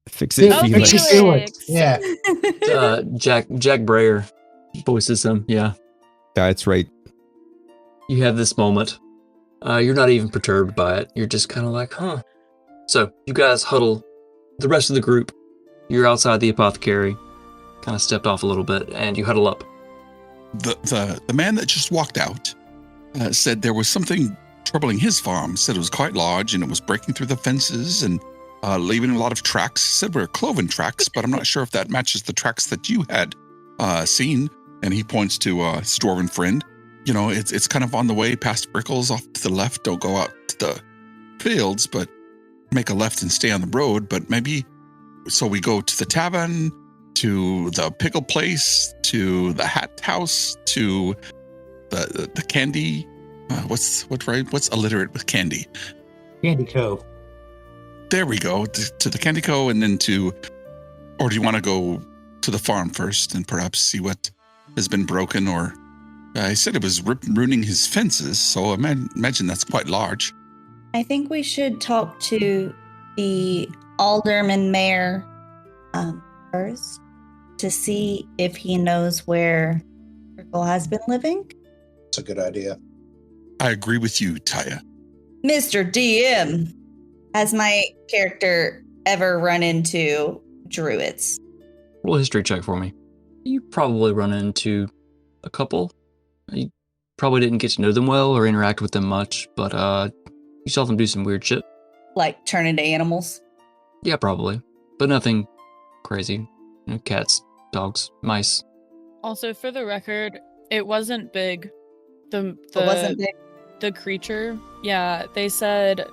Fix it, Oh, Felix. Fix It Felix. Yeah. Jack Breyer voices him. Yeah. That's right. You have this moment. You're not even perturbed by it. You're just kind of like, huh. So you guys huddle. The rest of the group, you're outside the apothecary, kind of stepped off a little bit, and you huddle up. The man that just walked out said there was something troubling his farm. Said it was quite large and it was breaking through the fences and leaving a lot of tracks. Said were cloven tracks, but I'm not sure if that matches the tracks that you had seen. And he points to his dwarven friend. You know, it's kind of on the way past Brickles off to the left. Don't go out to the fields, but make a left and stay on the road. But maybe, so we go to the tavern, to the pickle place, to the hat house, to the candy. What's illiterate with candy? Candy Cove. There we go. To the Candy Co. and then or do you want to go to the farm first and perhaps see what has been broken? Or I said it was ruining his fences, so I imagine that's quite large. I think we should talk to the alderman mayor first to see if he knows where Urkel has been living. That's a good idea. I agree with you, Taya. Mr. DM. Has my character ever run into druids? Roll a history check for me. You probably run into a couple. You probably didn't get to know them well or interact with them much, but you saw them do some weird shit. Like turn into animals? Yeah, probably. But nothing crazy. You know, cats, dogs, mice. Also, for the record, it wasn't big. It wasn't big. The creature, yeah, they said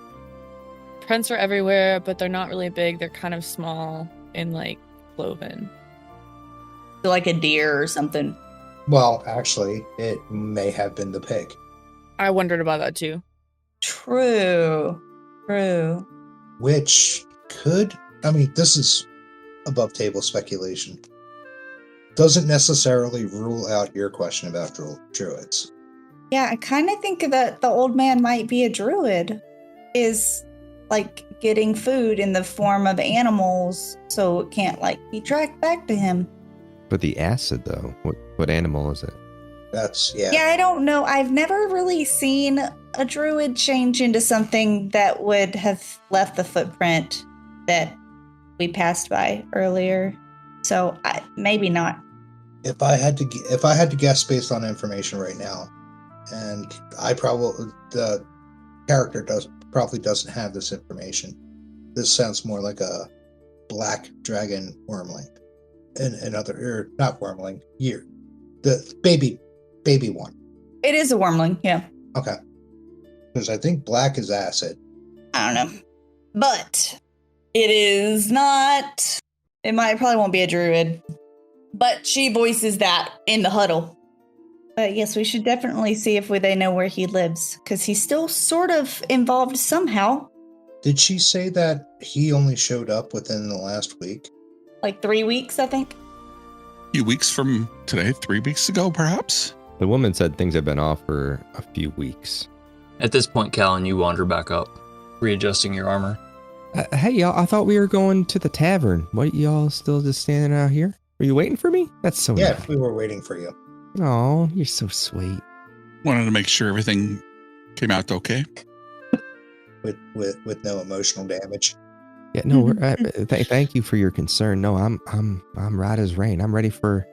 prints are everywhere, but they're not really big. They're kind of small and like cloven. Like a deer or something. Well, actually, it may have been the pig. I wondered about that too. True. Which could, this is above table speculation. Doesn't necessarily rule out your question about druids. Yeah, I kind of think that the old man might be a druid. Is like getting food in the form of animals so it can't like be tracked back to him. But the acid, though, what animal is it? That's Yeah, I don't know. I've never really seen a druid change into something that would have left the footprint that we passed by earlier. So maybe not. If I had to guess based on information right now, and the character probably doesn't have this information. This sounds more like a black dragon wormling, not wormling. The baby one. It is a wormling, yeah. Okay, because I think black is acid. I don't know, but it is not. It probably won't be a druid, but she voices that in the huddle. But yes, we should definitely see if they know where he lives, because he's still sort of involved somehow. Did she say that he only showed up within the last week? Like 3 weeks, I think. A few weeks from today, 3 weeks ago, perhaps? The woman said things have been off for a few weeks. At this point, Callan, you wander back up, readjusting your armor. Hey, y'all, I thought we were going to the tavern. What, y'all still just standing out here? Were you waiting for me? That's so Yeah, nice. we were waiting for you. Oh, you're so sweet. Wanted to make sure everything came out okay. With no emotional damage. Yeah, no. Thank you for your concern. No, I'm right as rain. I'm ready for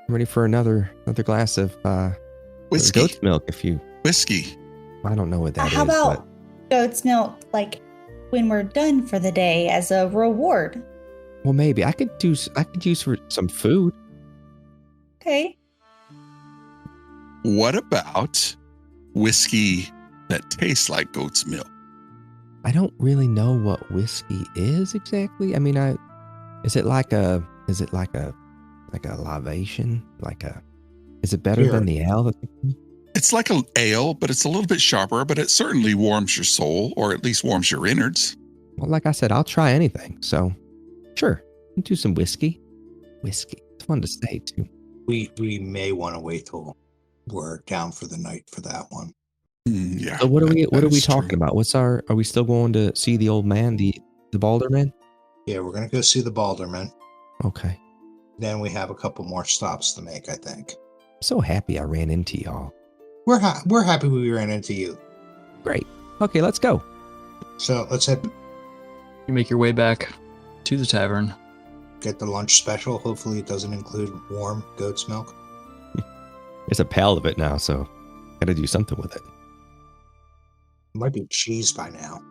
another glass of Whiskey. goat's milk. Whiskey. I don't know what that is. How about goat's milk, like when we're done for the day as a reward? Well, maybe I could use for some food. Okay. What about whiskey that tastes like goat's milk? I don't really know what whiskey is exactly. I mean, is it like a libation? Is it better than the ale? It's like an ale, but it's a little bit sharper, but it certainly warms your soul, or at least warms your innards. Well, like I said, I'll try anything. So, sure, we'll do some whiskey. Whiskey. It's fun to say too. We may want to wait till we're down for the night for that one. Yeah. So what are we talking about? Are we still going to see the old man, the Balder man? Yeah, we're gonna go see the Balderman. Okay. Then we have a couple more stops to make, I think. I'm so happy I ran into y'all. We're happy we ran into you. Great. Okay, let's go. So let's head. You make your way back to the tavern. Get the lunch special. Hopefully it doesn't include warm goat's milk. There's a pail of it now, so gotta do something with it. Might be cheese by now.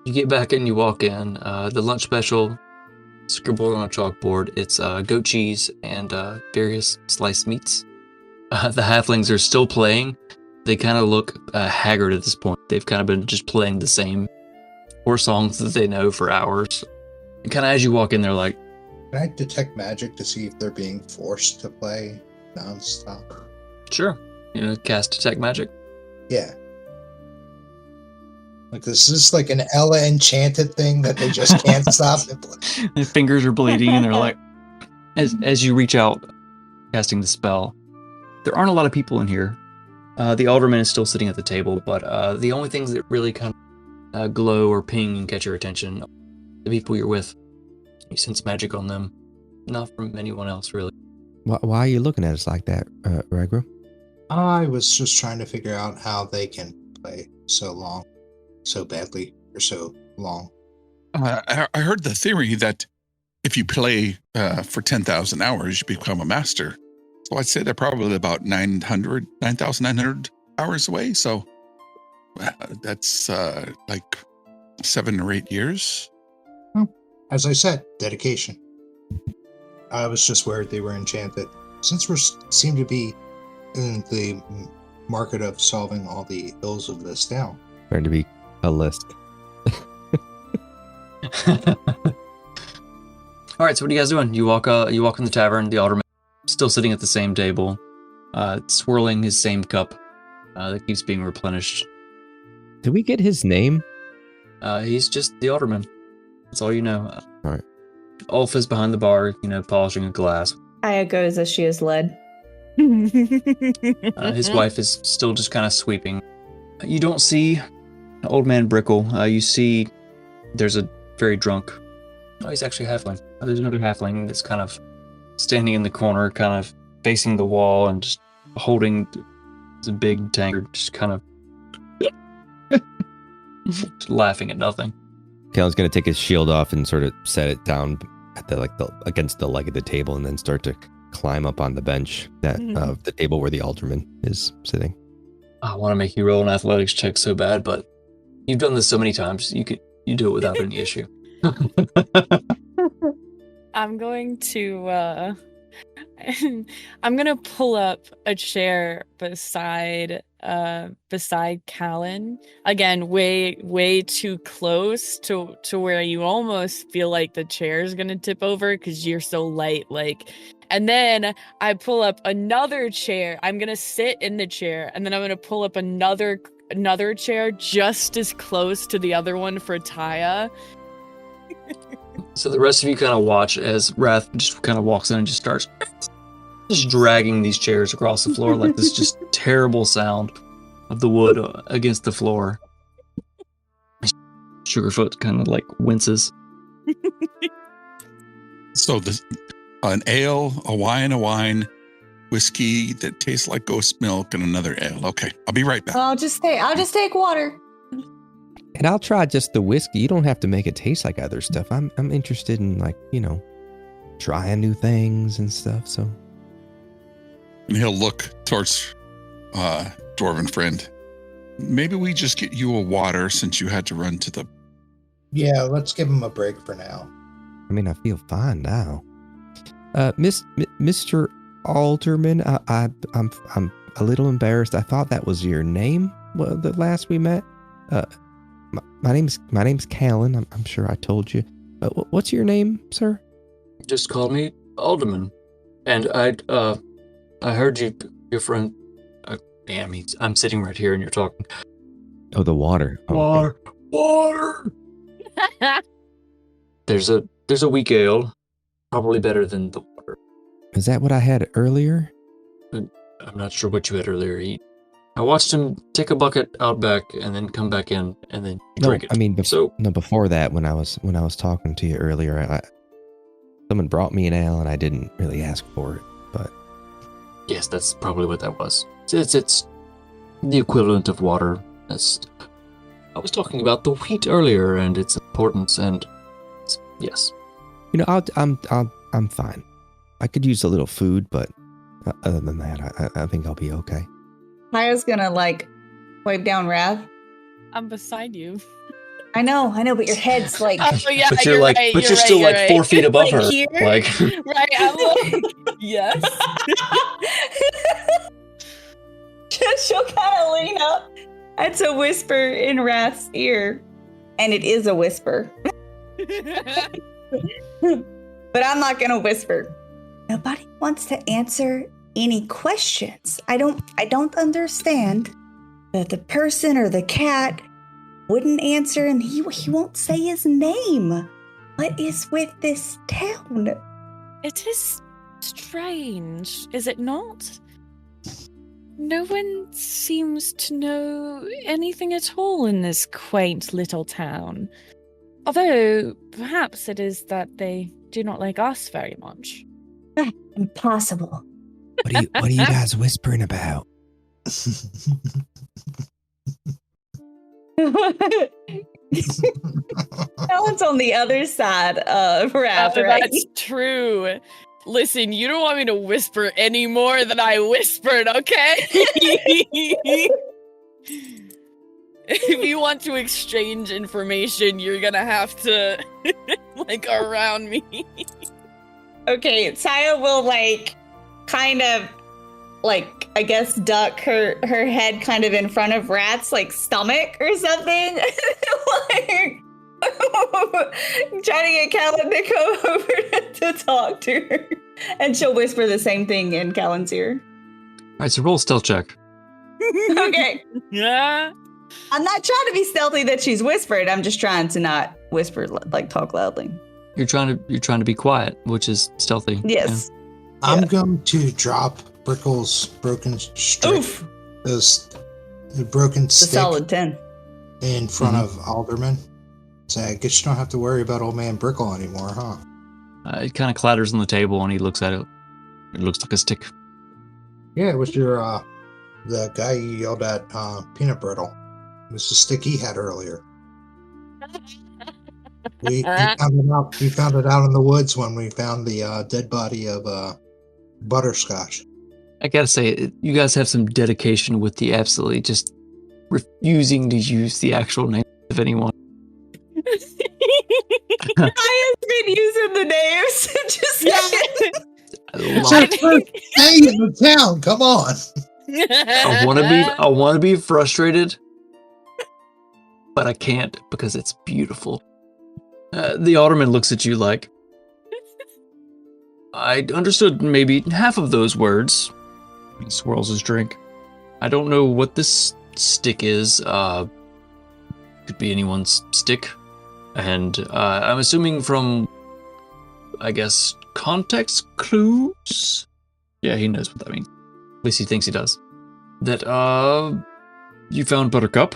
You get back and you walk in. The lunch special, scribbled on a chalkboard. It's goat cheese and various sliced meats. The halflings are still playing. They kind of look haggard at this point. They've kind of been just playing the same 4 songs that they know for hours. And kind of as you walk in, they're like, Can I detect magic to see if they're being forced to play nonstop? sure. Cast detect magic. Yeah. Like, is this like an Ella enchanted thing that they just can't stop? Their fingers are bleeding and they're like, as you reach out, casting the spell, there aren't a lot of people in here. The alderman is still sitting at the table, but the only things that really kind of glow or ping and catch your attention, the people you're with, you sense magic on them, not from anyone else really. Why are you looking at us like that, Ragra? I was just trying to figure out how they can play so badly, for so long. I heard the theory that if you play for 10,000 hours, you become a master. So I'd say they're probably about 9,900 hours away. So that's like 7 or 8 years. As I said, dedication. I was just worried they were enchanted. Since we seem to be in the market of solving all the ills of this town. Trying to be a list. All right, so what are you guys doing? You walk in the tavern. The alderman still sitting at the same table, swirling his same cup that keeps being replenished. Did we get his name? He's just the alderman. That's all you know. All right. Ulf is behind the bar, polishing a glass. Aya goes as she is led. His wife is still just kind of sweeping. You don't see old man Brickle. You see there's a very drunk. Oh, he's actually a halfling. Oh, there's another halfling that's kind of standing in the corner, kind of facing the wall and just holding the big tankard, just kind of just laughing at nothing. Callan's gonna take his shield off and sort of set it down at the against the leg of the table, and then start to climb up on the bench that the table where the alderman is sitting. I want to make you roll an athletics check so bad, but you've done this so many times. You do it without any issue. I'm going to pull up a chair beside Callan. Again, way too close to where you almost feel like the chair is gonna tip over because you're so light. And then I pull up another chair. I'm gonna sit in the chair, and then I'm gonna pull up another chair just as close to the other one for Taya. So the rest of you kind of watch as Wrath just kind of walks in and just starts just dragging these chairs across the floor like this just terrible sound of the wood against the floor. Sugarfoot kind of like winces. So an ale, a wine, whiskey that tastes like ghost milk, and another ale. Okay, I'll be right back. I'll just take water. And I'll try just the whiskey. You don't have to make it taste like other stuff. I'm interested in trying new things and stuff. So, And he'll look towards Dwarven friend. Maybe we just get you a water since you had to run to the... Yeah, let's give him a break for now. I mean, I feel fine now. Mr. Alderman, I'm a little embarrassed. I thought that was your name. Well, the last we met. My name's Callan. I'm sure I told you. What's your name, sir? Just call me Alderman. And I heard your friend. Damn, I'm sitting right here and you're talking. Oh, the water. Oh, Water. There's a weak ale, probably better than the water. Is that what I had earlier? I'm not sure what you had earlier. I watched him take a bucket out back and then come back in and then drink it. I mean, before that, when I was talking to you earlier, someone brought me an ale and I didn't really ask for it, but yes, that's probably what that was. It's the equivalent of water. I was talking about the wheat earlier and its importance, and yes. I'm fine. I could use a little food, but other than that, I think I'll be okay. Maya's gonna wipe down Wrath. I'm beside you. I know, but your head's like. Oh yeah, but you're right. But you're still like 4 feet above her. Here? Like right, I'm like, yes. She'll kind of lean up. That's a whisper in Wrath's ear, and it is a whisper. But I'm not gonna whisper. Nobody wants to answer any questions. I don't understand that the person or the cat wouldn't answer, and he won't say his name. What is with this town? It is strange, is it not? No one seems to know anything at all in this quaint little town. Although, perhaps it is that they do not like us very much. Impossible. What are you guys whispering about? Alan's on the other side of Wrath, right? That's true. Listen, you don't want me to whisper any more than I whispered, okay? If you want to exchange information, you're gonna have to, around me. Okay, Taya will, kind of, I guess, duck her head kind of in front of Wrath's, stomach or something. Trying to get Callan to come over to talk to her. And she'll whisper the same thing in Callan's ear. all right, so roll a stealth check. Okay. Yeah. I'm not trying to be stealthy that she's whispered. I'm just trying to not whisper, talk loudly. You're trying to be quiet, which is stealthy. Yes. Yeah. I'm going to drop Brickle's broken stick. Oof. The broken It's a stick solid 10. in front of Alderman. Say, I guess you don't have to worry about old man Brickle anymore, huh? It kind of clatters on the table, and he looks at it. It looks like a stick. Yeah, it was your, the guy you yelled at, Peanut Brittle. It was the stick he had earlier. We found it out in the woods when we found the dead body of Butterscotch. I gotta say, you guys have some dedication with the absolutely just refusing to use the actual name of anyone. I have been using the names. Just It's our first day in the town. Come on. I want to be frustrated, but I can't because it's beautiful. The alderman looks at you like, I understood maybe half of those words. He swirls his drink. I don't know what this stick is. Could be anyone's stick. And I'm assuming from, I guess, context clues? Yeah, he knows what that means. At least he thinks he does. That, you found Buttercup,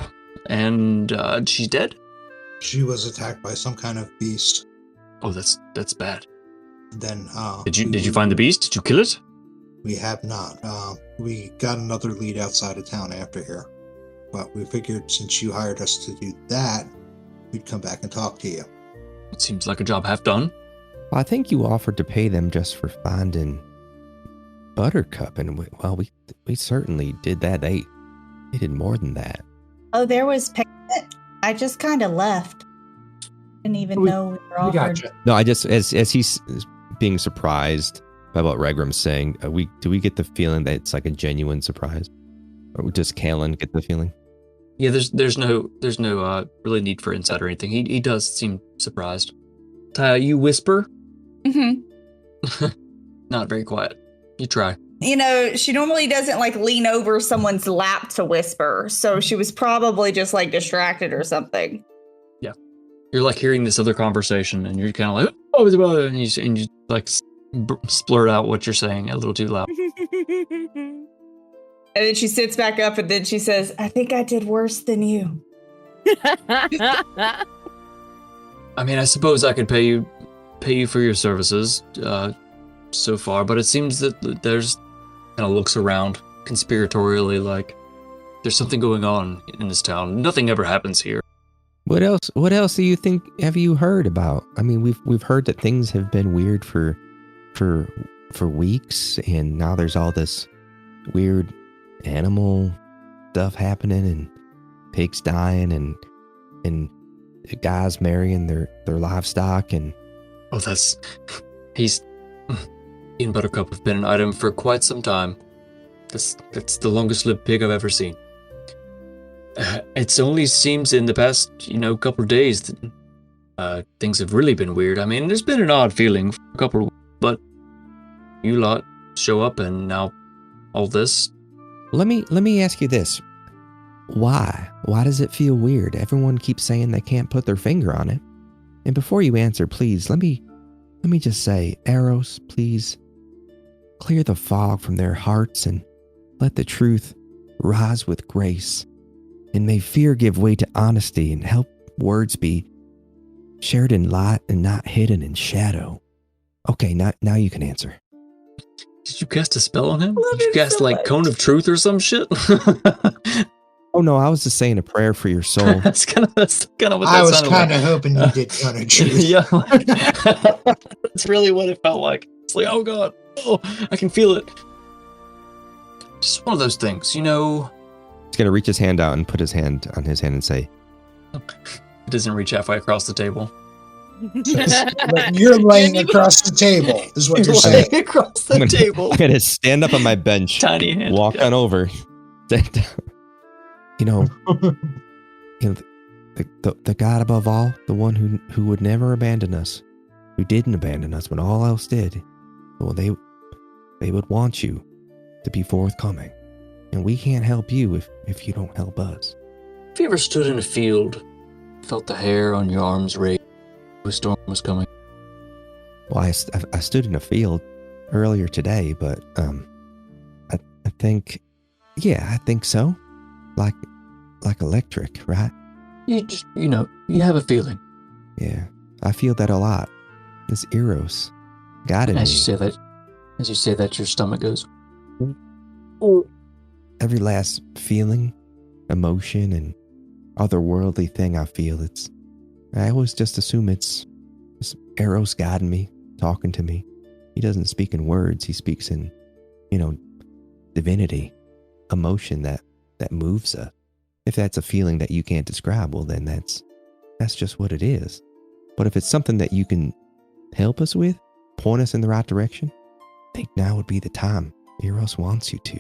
and she's dead? She was attacked by some kind of beast. Oh, that's bad. Then, Did you find the beast? Did you kill it? We have not. We got another lead outside of town after here. But we figured since you hired us to do that, we'd come back and talk to you. It seems like a job half done. Well, I think you offered to pay them just for finding Buttercup, and we certainly did that. They did more than that. Oh, there was payment. I just kind of left. Didn't even know we were offered. Gotcha. No, I just as he's being surprised by what Regram's saying, do we get the feeling that it's like a genuine surprise, or does Kalen get the feeling? Yeah, there's no really need for insight or anything. He does seem surprised. Taya, you whisper. Mm-hmm. Not very quiet. You try. You know, she normally doesn't like lean over someone's lap to whisper, so she was probably just like distracted or something. Yeah, you're like hearing this other conversation, and you're kind of like, oh, it's about it, and you like splurt out what you're saying a little too loud. And then she sits back up, and then she says, "I think I did worse than you." I mean, I suppose I could pay you for your services so far, but it seems that there's kind of looks around conspiratorially like there's something going on in this town. Nothing ever happens here. What else do you think have you heard about? I mean, we've heard that things have been weird for weeks, and now there's all this weird animal stuff happening, and pigs dying, and guys marrying their livestock, and he and Buttercup have been an item for quite some time. That's the longest lived pig I've ever seen. It only seems in the past, couple of days that things have really been weird. I mean, there's been an odd feeling for a couple of weeks, but you lot show up and now all this. Let me ask you this. Why? Why does it feel weird? Everyone keeps saying they can't put their finger on it. And before you answer, please, let me just say, Eros, please clear the fog from their hearts and let the truth rise with grace. And may fear give way to honesty and help words be shared in light and not hidden in shadow. Okay, now you can answer. Did you cast a spell on him? Did you cast like Cone of Truth or some shit? Oh no, I was just saying a prayer for your soul. that's kind of what that I was sounded kind like. of hoping you did Cone of Truth. Yeah, that's really what it felt like. It's like, oh god, oh, I can feel it. Just one of those things, He's gonna reach his hand out and put his hand on his hand and say, It doesn't reach halfway across the table. But you're laying across the table, is what you're saying. Across the table. I'm gonna stand up on my bench, Tiny hand. walk on over. The God above all, the one who would never abandon us, who didn't abandon us when all else did. Well, they would want you to be forthcoming, and we can't help you if you don't help us. Have you ever stood in a field, felt the hair on your arms raise, a storm was coming? Well, I stood in a field earlier today, but I think so. Like electric, right? You just, you have a feeling. Yeah, I feel that a lot. This Eros got in me. As you say that, your stomach goes. Every last feeling, emotion, and otherworldly thing I feel, I always just assume it's Eros guiding me, talking to me. He doesn't speak in words. He speaks in, divinity, emotion that moves us. If that's a feeling that you can't describe, well, then that's just what it is. But if it's something that you can help us with, point us in the right direction, I think now would be the time. Eros wants you to.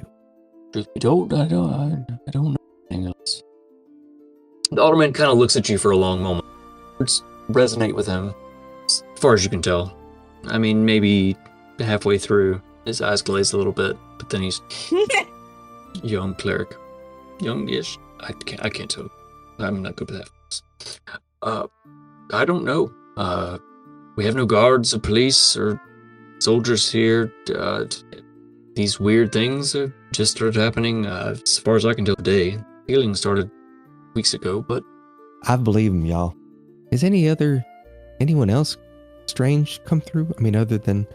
I don't know anything else. The alderman kind of looks at you for a long moment. Words resonate with him, as far as you can tell. I mean, maybe halfway through, his eyes glaze a little bit, but then he's young cleric, youngish. I can't tell. I'm not good with that. I don't know. We have no guards or police or soldiers here. These weird things have just started happening. As far as I can tell today, healing started weeks ago, but I believe him, y'all. Is anyone else strange come through? I mean, other than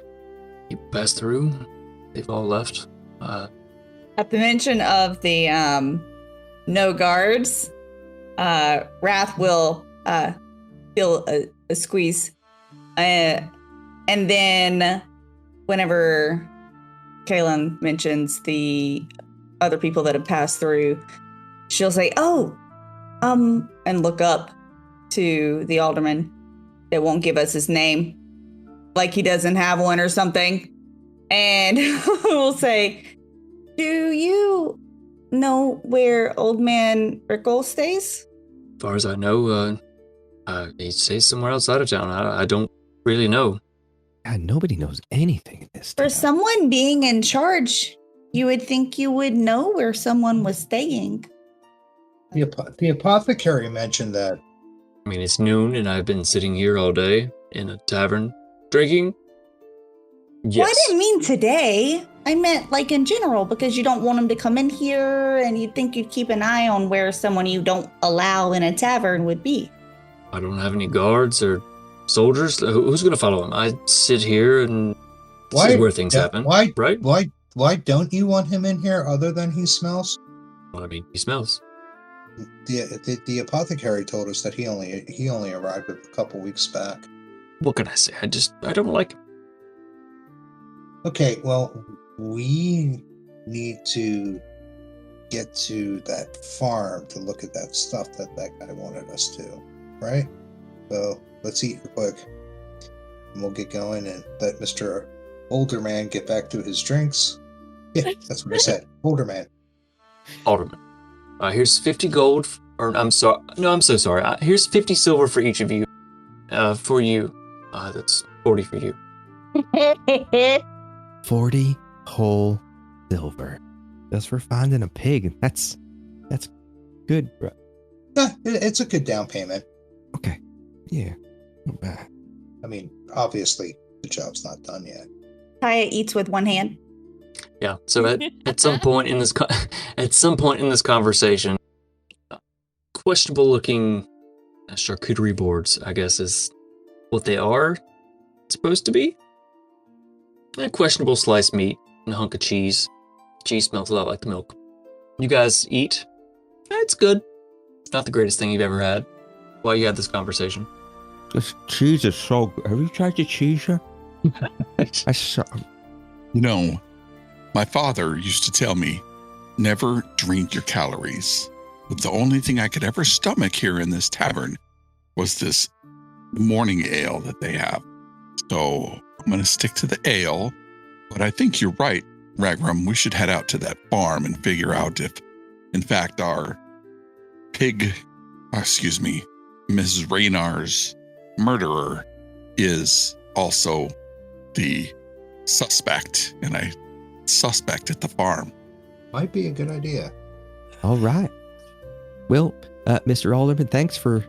you passed through. They've all left. At the mention of the no guards, Wrath will feel a squeeze. And then whenever Kaylin mentions the other people that have passed through, she'll say, and look up to the alderman that won't give us his name, like he doesn't have one or something. And we'll say, do you know where old man Rickle stays? As far as I know, he stays somewhere outside of town. I don't really know. God, nobody knows anything in this town. For someone being in charge, you would think you would know where someone was staying. The apothecary mentioned that. I mean, it's noon and I've been sitting here all day in a tavern drinking. Yes. Well, I didn't mean today. I meant like in general, because you don't want them to come in here and you'd think you'd keep an eye on where someone you don't allow in a tavern would be. I don't have any guards or soldiers. Who's going to follow him? I sit here and this is where things happen. Right? Why don't you want him in here other than he smells? Well, I mean, he smells. The apothecary told us that he only arrived a couple weeks back. What can I say? I don't like him. Okay, well, we need to get to that farm to look at that stuff that guy wanted us to, right? So let's eat real quick, and we'll get going and let Mr. Older Man get back to his drinks. Yeah, that's what I said. Older Man. Alderman. Here's 50 gold. I'm so sorry. Here's 50 silver for each of you. For you. That's 40 for you. 40 whole silver. Just for finding a pig. That's good, bro. Yeah, it's a good down payment. Okay. Yeah. Not bad. I mean, obviously, the job's not done yet. Kaya eats with one hand. Yeah. So at some point in this conversation, questionable looking charcuterie boards, I guess, is what they are supposed to be. Questionable sliced meat and a hunk of cheese. Cheese smells a lot like the milk. You guys eat. It's good. It's not the greatest thing you've ever had while you had this conversation. This cheese is so good. Have you tried the cheese here? My father used to tell me, never drink your calories. But the only thing I could ever stomach here in this tavern was this morning ale that they have. So I'm going to stick to the ale. But I think you're right, Ragrum. We should head out to that farm and figure out if, in fact, our Mrs. Raynar's murderer is also the suspect. And I suspect at the farm. Might be a good idea. All right. Well, Mr. Alderman, thanks for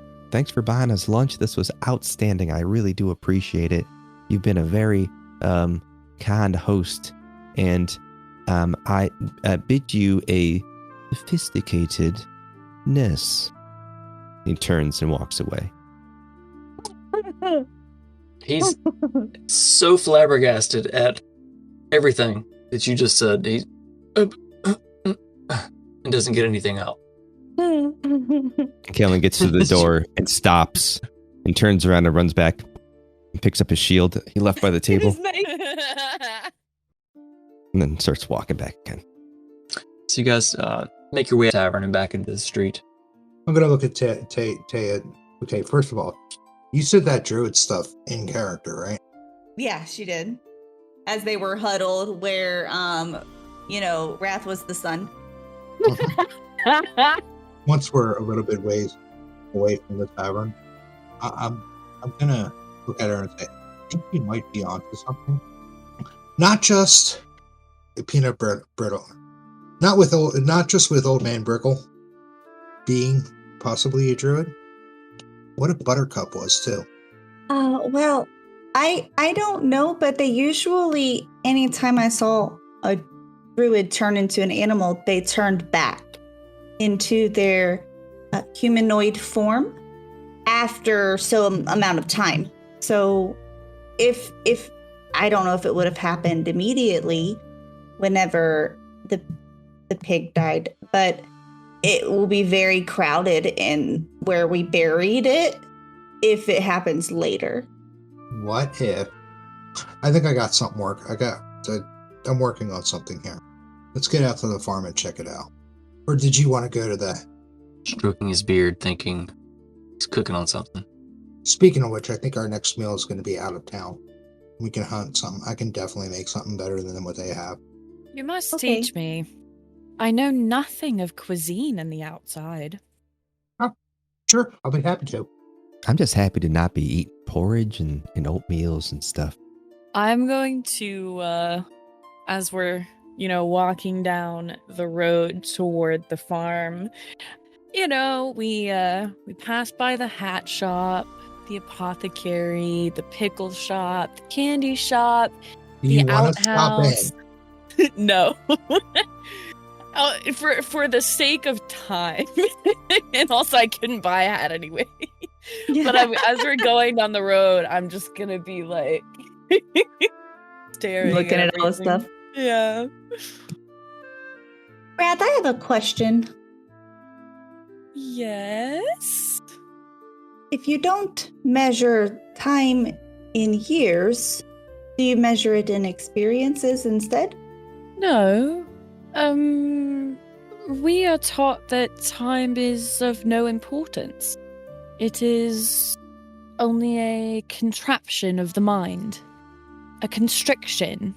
buying us lunch. This was outstanding. I really do appreciate it. You've been a very kind host, and I bid you a sophisticatedness. He turns and walks away. He's so flabbergasted at everything that you just said. He and doesn't get anything out. Kalen gets to the door and stops and turns around and runs back and picks up his shield he left by the table and then starts walking back again. So you guys make your way to the tavern and back into the street. I'm gonna look at Taya. Okay, first of all, you said that druid stuff in character, right? Yeah, she did. As they were huddled, where Wrath was the sun. Once we're a little bit ways away from the tavern, I'm gonna look at her and say, I think you might be onto something. Not just a peanut brittle, not just with Old Man Brickle being possibly a druid. What if Buttercup was too? Well, I don't know, but they usually, anytime I saw a druid turn into an animal, they turned back into their humanoid form after some amount of time. So if I don't know if it would have happened immediately whenever the pig died, but it will be very crowded in where we buried it if it happens later. What if? I think I got something I'm working on something here. Let's get out to the farm and check it out. Or did you want to go to the... Stroking his beard, thinking he's cooking on something. Speaking of which, I think our next meal is going to be out of town. We can hunt something. I can definitely make something better than what they have. You must Okay. teach me. I know nothing of cuisine in the outside. Sure, I'll be happy to. I'm just happy to not be eating porridge and oatmeals and stuff. I'm going to, as we're, walking down the road toward the farm, we pass by the hat shop, the apothecary, the pickle shop, the candy shop, Do you the want to stop outhouse. in? No. For the sake of time. And also I couldn't buy a hat anyway. But as we're going down the road, I'm just gonna be like staring Looking at all the everything. stuff. Yeah. Brad, I have a question. Yes. If you don't measure time in years, do you measure it in experiences instead? No. We are taught that time is of no importance. It is only a contraption of the mind. A constriction.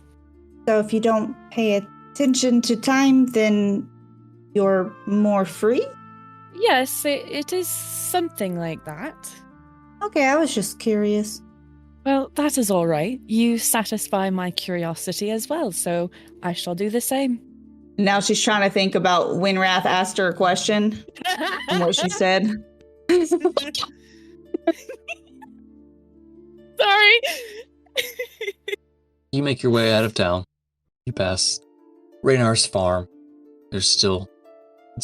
So if you don't pay attention to time, then you're more free? Yes, it is something like that. Okay, I was just curious. Well, that is all right. You satisfy my curiosity as well, so I shall do the same. Now she's trying to think about when Wrath asked her a question and what she said. Sorry. You make your way out of town. You pass Raynar's farm. There's still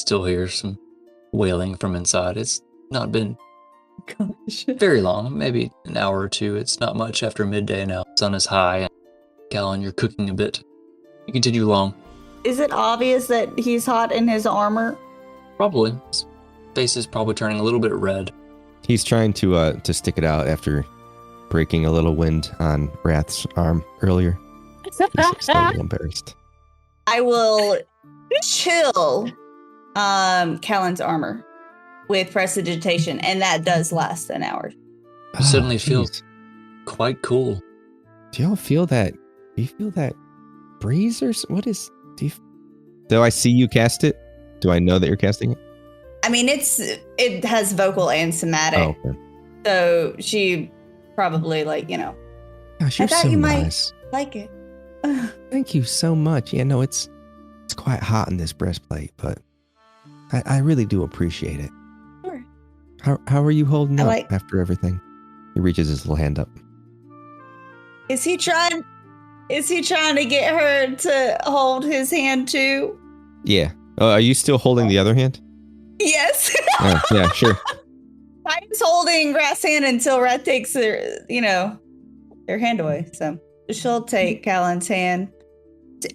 hear some wailing from inside. It's not been Gosh. very long, maybe an hour or two. It's not much after midday now. Sun is high, and Callan, you're cooking a bit. You continue along. Is it obvious that he's hot in his armor? Probably. His face is probably turning a little bit red. He's trying to stick it out after breaking a little wind on Wrath's arm earlier. He's still a little embarrassed. I will chill Callan's armor with prestidigitation, and that does last an hour. You suddenly feel Jeez. quite cool. Do y'all feel that? Do you feel that breeze or what is? Do I see you cast it? Do I know that you're casting it? I mean, it has vocal and somatic, Oh, okay. so she probably Gosh, you're thought so you might- nice. Like it. Thank you so much. Yeah, no, it's quite hot in this breastplate, but I really do appreciate it. Sure. How are you holding I up like- after everything? He reaches his little hand up. Is he trying to get her to hold his hand too? Yeah. Are you still holding the other hand? Yes. Oh, yeah, sure. Mine's holding Rat's hand until Rat takes their hand away. So she'll take Callan's hand.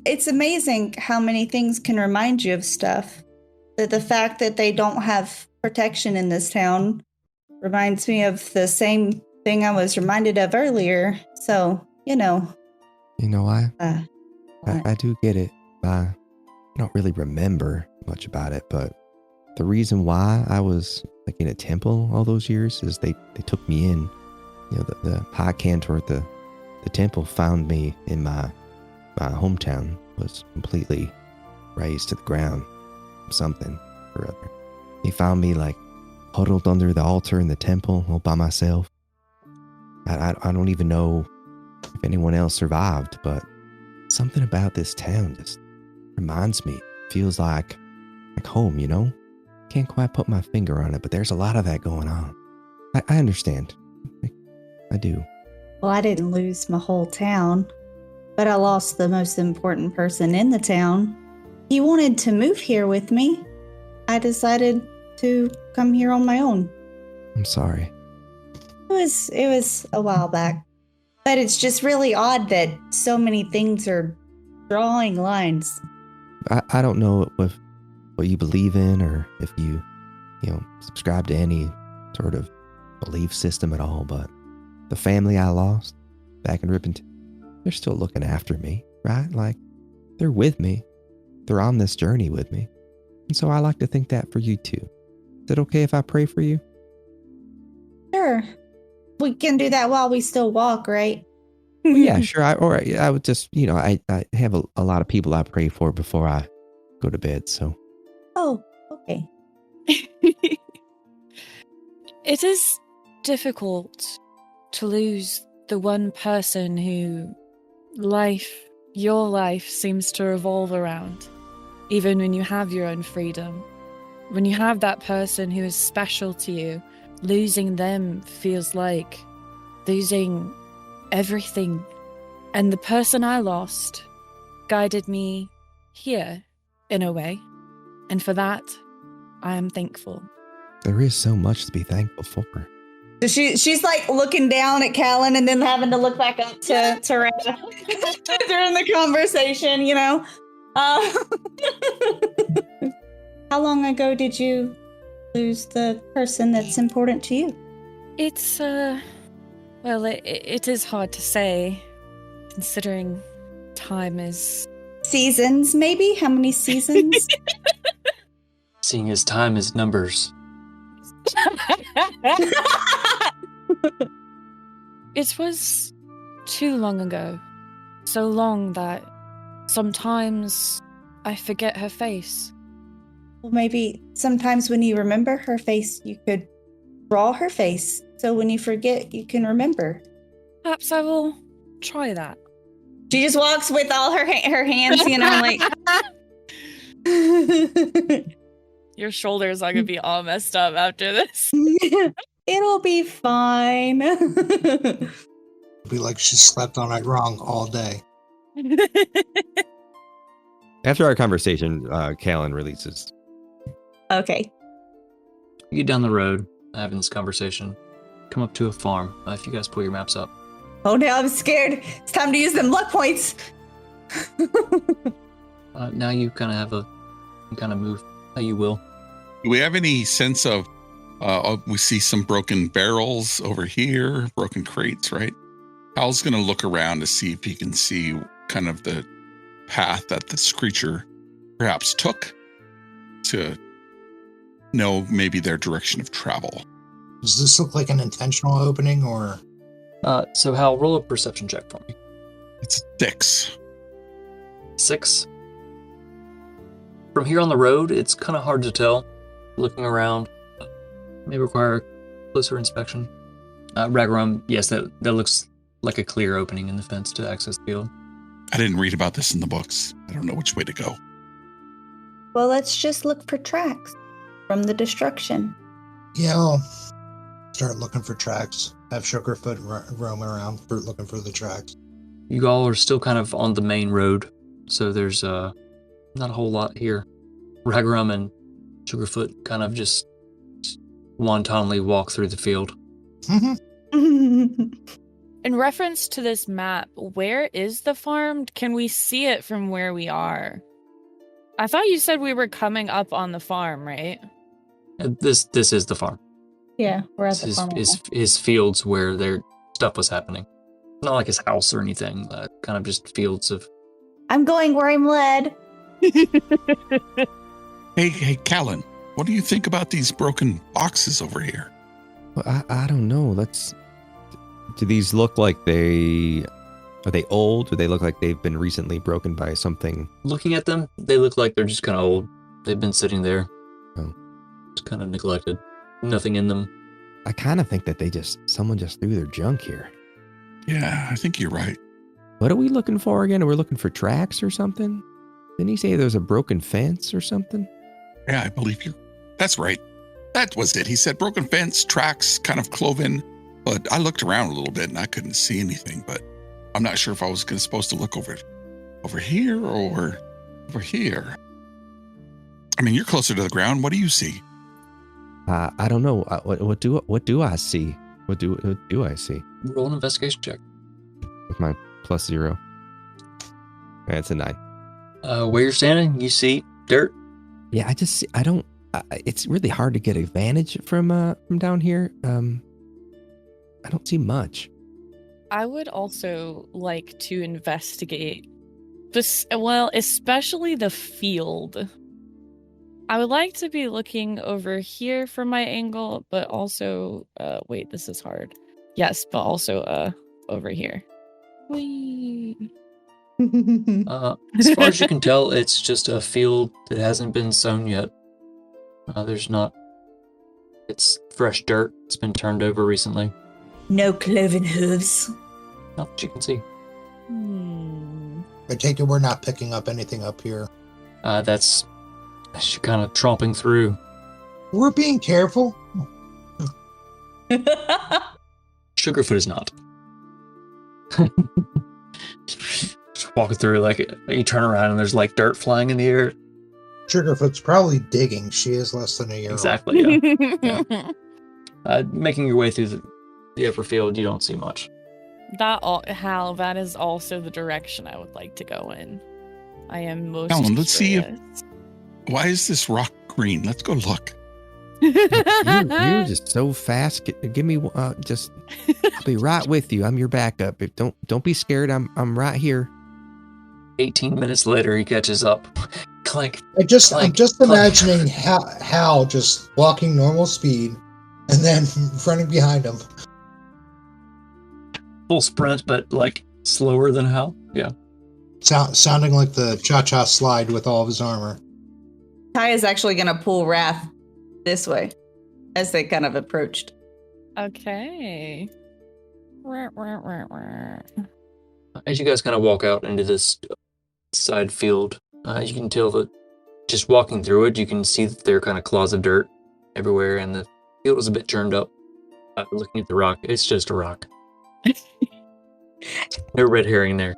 It's amazing how many things can remind you of stuff. That the fact that they don't have protection in this town reminds me of the same thing I was reminded of earlier. So, You know, I do get it. I don't really remember much about it, but the reason why I was like in a temple all those years is they took me in. You know, the high cantor at the temple found me in my hometown, was completely razed to the ground. Something or other. He found me like huddled under the altar in the temple all by myself. I don't even know if anyone else survived, but something about this town just reminds me, feels like home, you know? Can't quite put my finger on it, but there's a lot of that going on. I understand. I do. Well, I didn't lose my whole town, but I lost the most important person in the town. He wanted to move here with me. I decided to come here on my own. I'm sorry. It was a while back. But it's just really odd that so many things are drawing lines. I don't know what you believe in or if you subscribe to any sort of belief system at all, but the family I lost back in Ripon, they're still looking after me, right? Like, they're with me. They're on this journey with me. And so I like to think that for you too. Is it okay if I pray for you? Sure. We can do that while we still walk, right? Well, yeah, sure. I would just, I have a lot of people I pray for before I go to bed, so. Oh, okay. It is difficult to lose the one person who your life seems to revolve around. Even when you have your own freedom, when you have that person who is special to you, losing them feels like losing everything. And the person I lost guided me here, in a way. And for that, I am thankful. There is so much to be thankful for. So she's like looking down at Callan and then having to look back up to Rat during the conversation, How long ago did you lose the person that's important to you? It's, well, it is hard to say, considering time is... Seasons, maybe? How many seasons? Seeing as time is numbers. It was too long ago. So long that sometimes I forget her face. Well, maybe sometimes when you remember her face, you could draw her face. So when you forget, you can remember. Perhaps I will try that. She just walks with all her hands, like... Your shoulders are going to be all messed up after this. It'll be fine. It'll be like she slept on it wrong all day. After our conversation, Callan releases. Okay. You get down the road, having this conversation. Come up to a farm. If you guys pull your maps up. Oh no, I'm scared. It's time to use them luck points. Now you kind of move how you will. Do we have any sense of, we see some broken barrels over here, broken crates, right? Hal's going to look around to see if he can see kind of the path that this creature perhaps took to know maybe their direction of travel. Does this look like an intentional opening or? So Hal, roll a perception check for me. It's 6. 6. From here on the road, it's kind of hard to tell. Looking around may require closer inspection. Ragarum, yes, that looks like a clear opening in the fence to access the field. I didn't read about this in the books. I don't know which way to go. Well, let's just look for tracks from the destruction. Yeah, I'll start looking for tracks. Have Sugarfoot roam around looking for the tracks. You all are still kind of on the main road, so there's not a whole lot here. Ragarum and Sugarfoot kind of just wantonly walk through the field. In reference to this map, where is the farm? Can we see it from where we are? I thought you said we were coming up on the farm, right? This is the farm. Yeah, we're at the His, farm. his fields where their stuff was happening. Not like his house or anything. Kind of just fields of. I'm going where I'm led. Hey, Callan, what do you think about these broken boxes over here? Well, I don't know. Do these look like are they old? Do they look like they've been recently broken by something? Looking at them, they look like they're just kind of old. They've been sitting there. Oh. Just kind of neglected. Nothing in them. I kind of think that someone just threw their junk here. Yeah, I think you're right. What are we looking for again? We're looking for tracks or something? Didn't he say there's a broken fence or something? Yeah, I believe you. That's right. That was it. He said broken fence, tracks, kind of cloven. But I looked around a little bit and I couldn't see anything. But I'm not sure if I was supposed to look over here or over here. I mean, you're closer to the ground. What do you see? I don't know. What do I see? What do I see? Roll an investigation check. With my +0. That's a 9. Where you're standing, you see dirt. Yeah, I don't. It's really hard to get a vantage from down here. I don't see much. I would also like to investigate this, well, especially the field. I would like to be looking over here from my angle, but also, wait, this is hard. Yes, but also, over here. Whee! As far as you can tell, it's just a field that hasn't been sown yet. There's not. It's fresh dirt. It's been turned over recently. No cloven hooves. Not that you can see. I take it we're not picking up anything up here. That's you're kind of tromping through. We're being careful. Sugarfoot is not. Just walking through, like you turn around and there's like dirt flying in the air. Sugarfoot's probably digging. She is less than a year Exactly. Yeah. Making your way through the upper field, you don't see much. Hal, that is also the direction I would like to go in. I am most Alan, let's see curious. Why is this rock green? Let's go look. You're just so fast. Give me I'll be right with you. I'm your backup. Don't be scared. I'm right here. 18 minutes later, he catches up. Clank. I'm just imagining Hal just walking normal speed and then running behind him. Full sprint, but like slower than Hal. Yeah. Sounding like the cha-cha slide with all of his armor. Ty is actually going to pull Wrath this way as they kind of approached. Okay. As you guys kind of walk out into this side field, you can tell that just walking through it, you can see that there are kind of clods of dirt everywhere, and the field is a bit churned up. Looking at the rock, it's just a rock. No red herring there.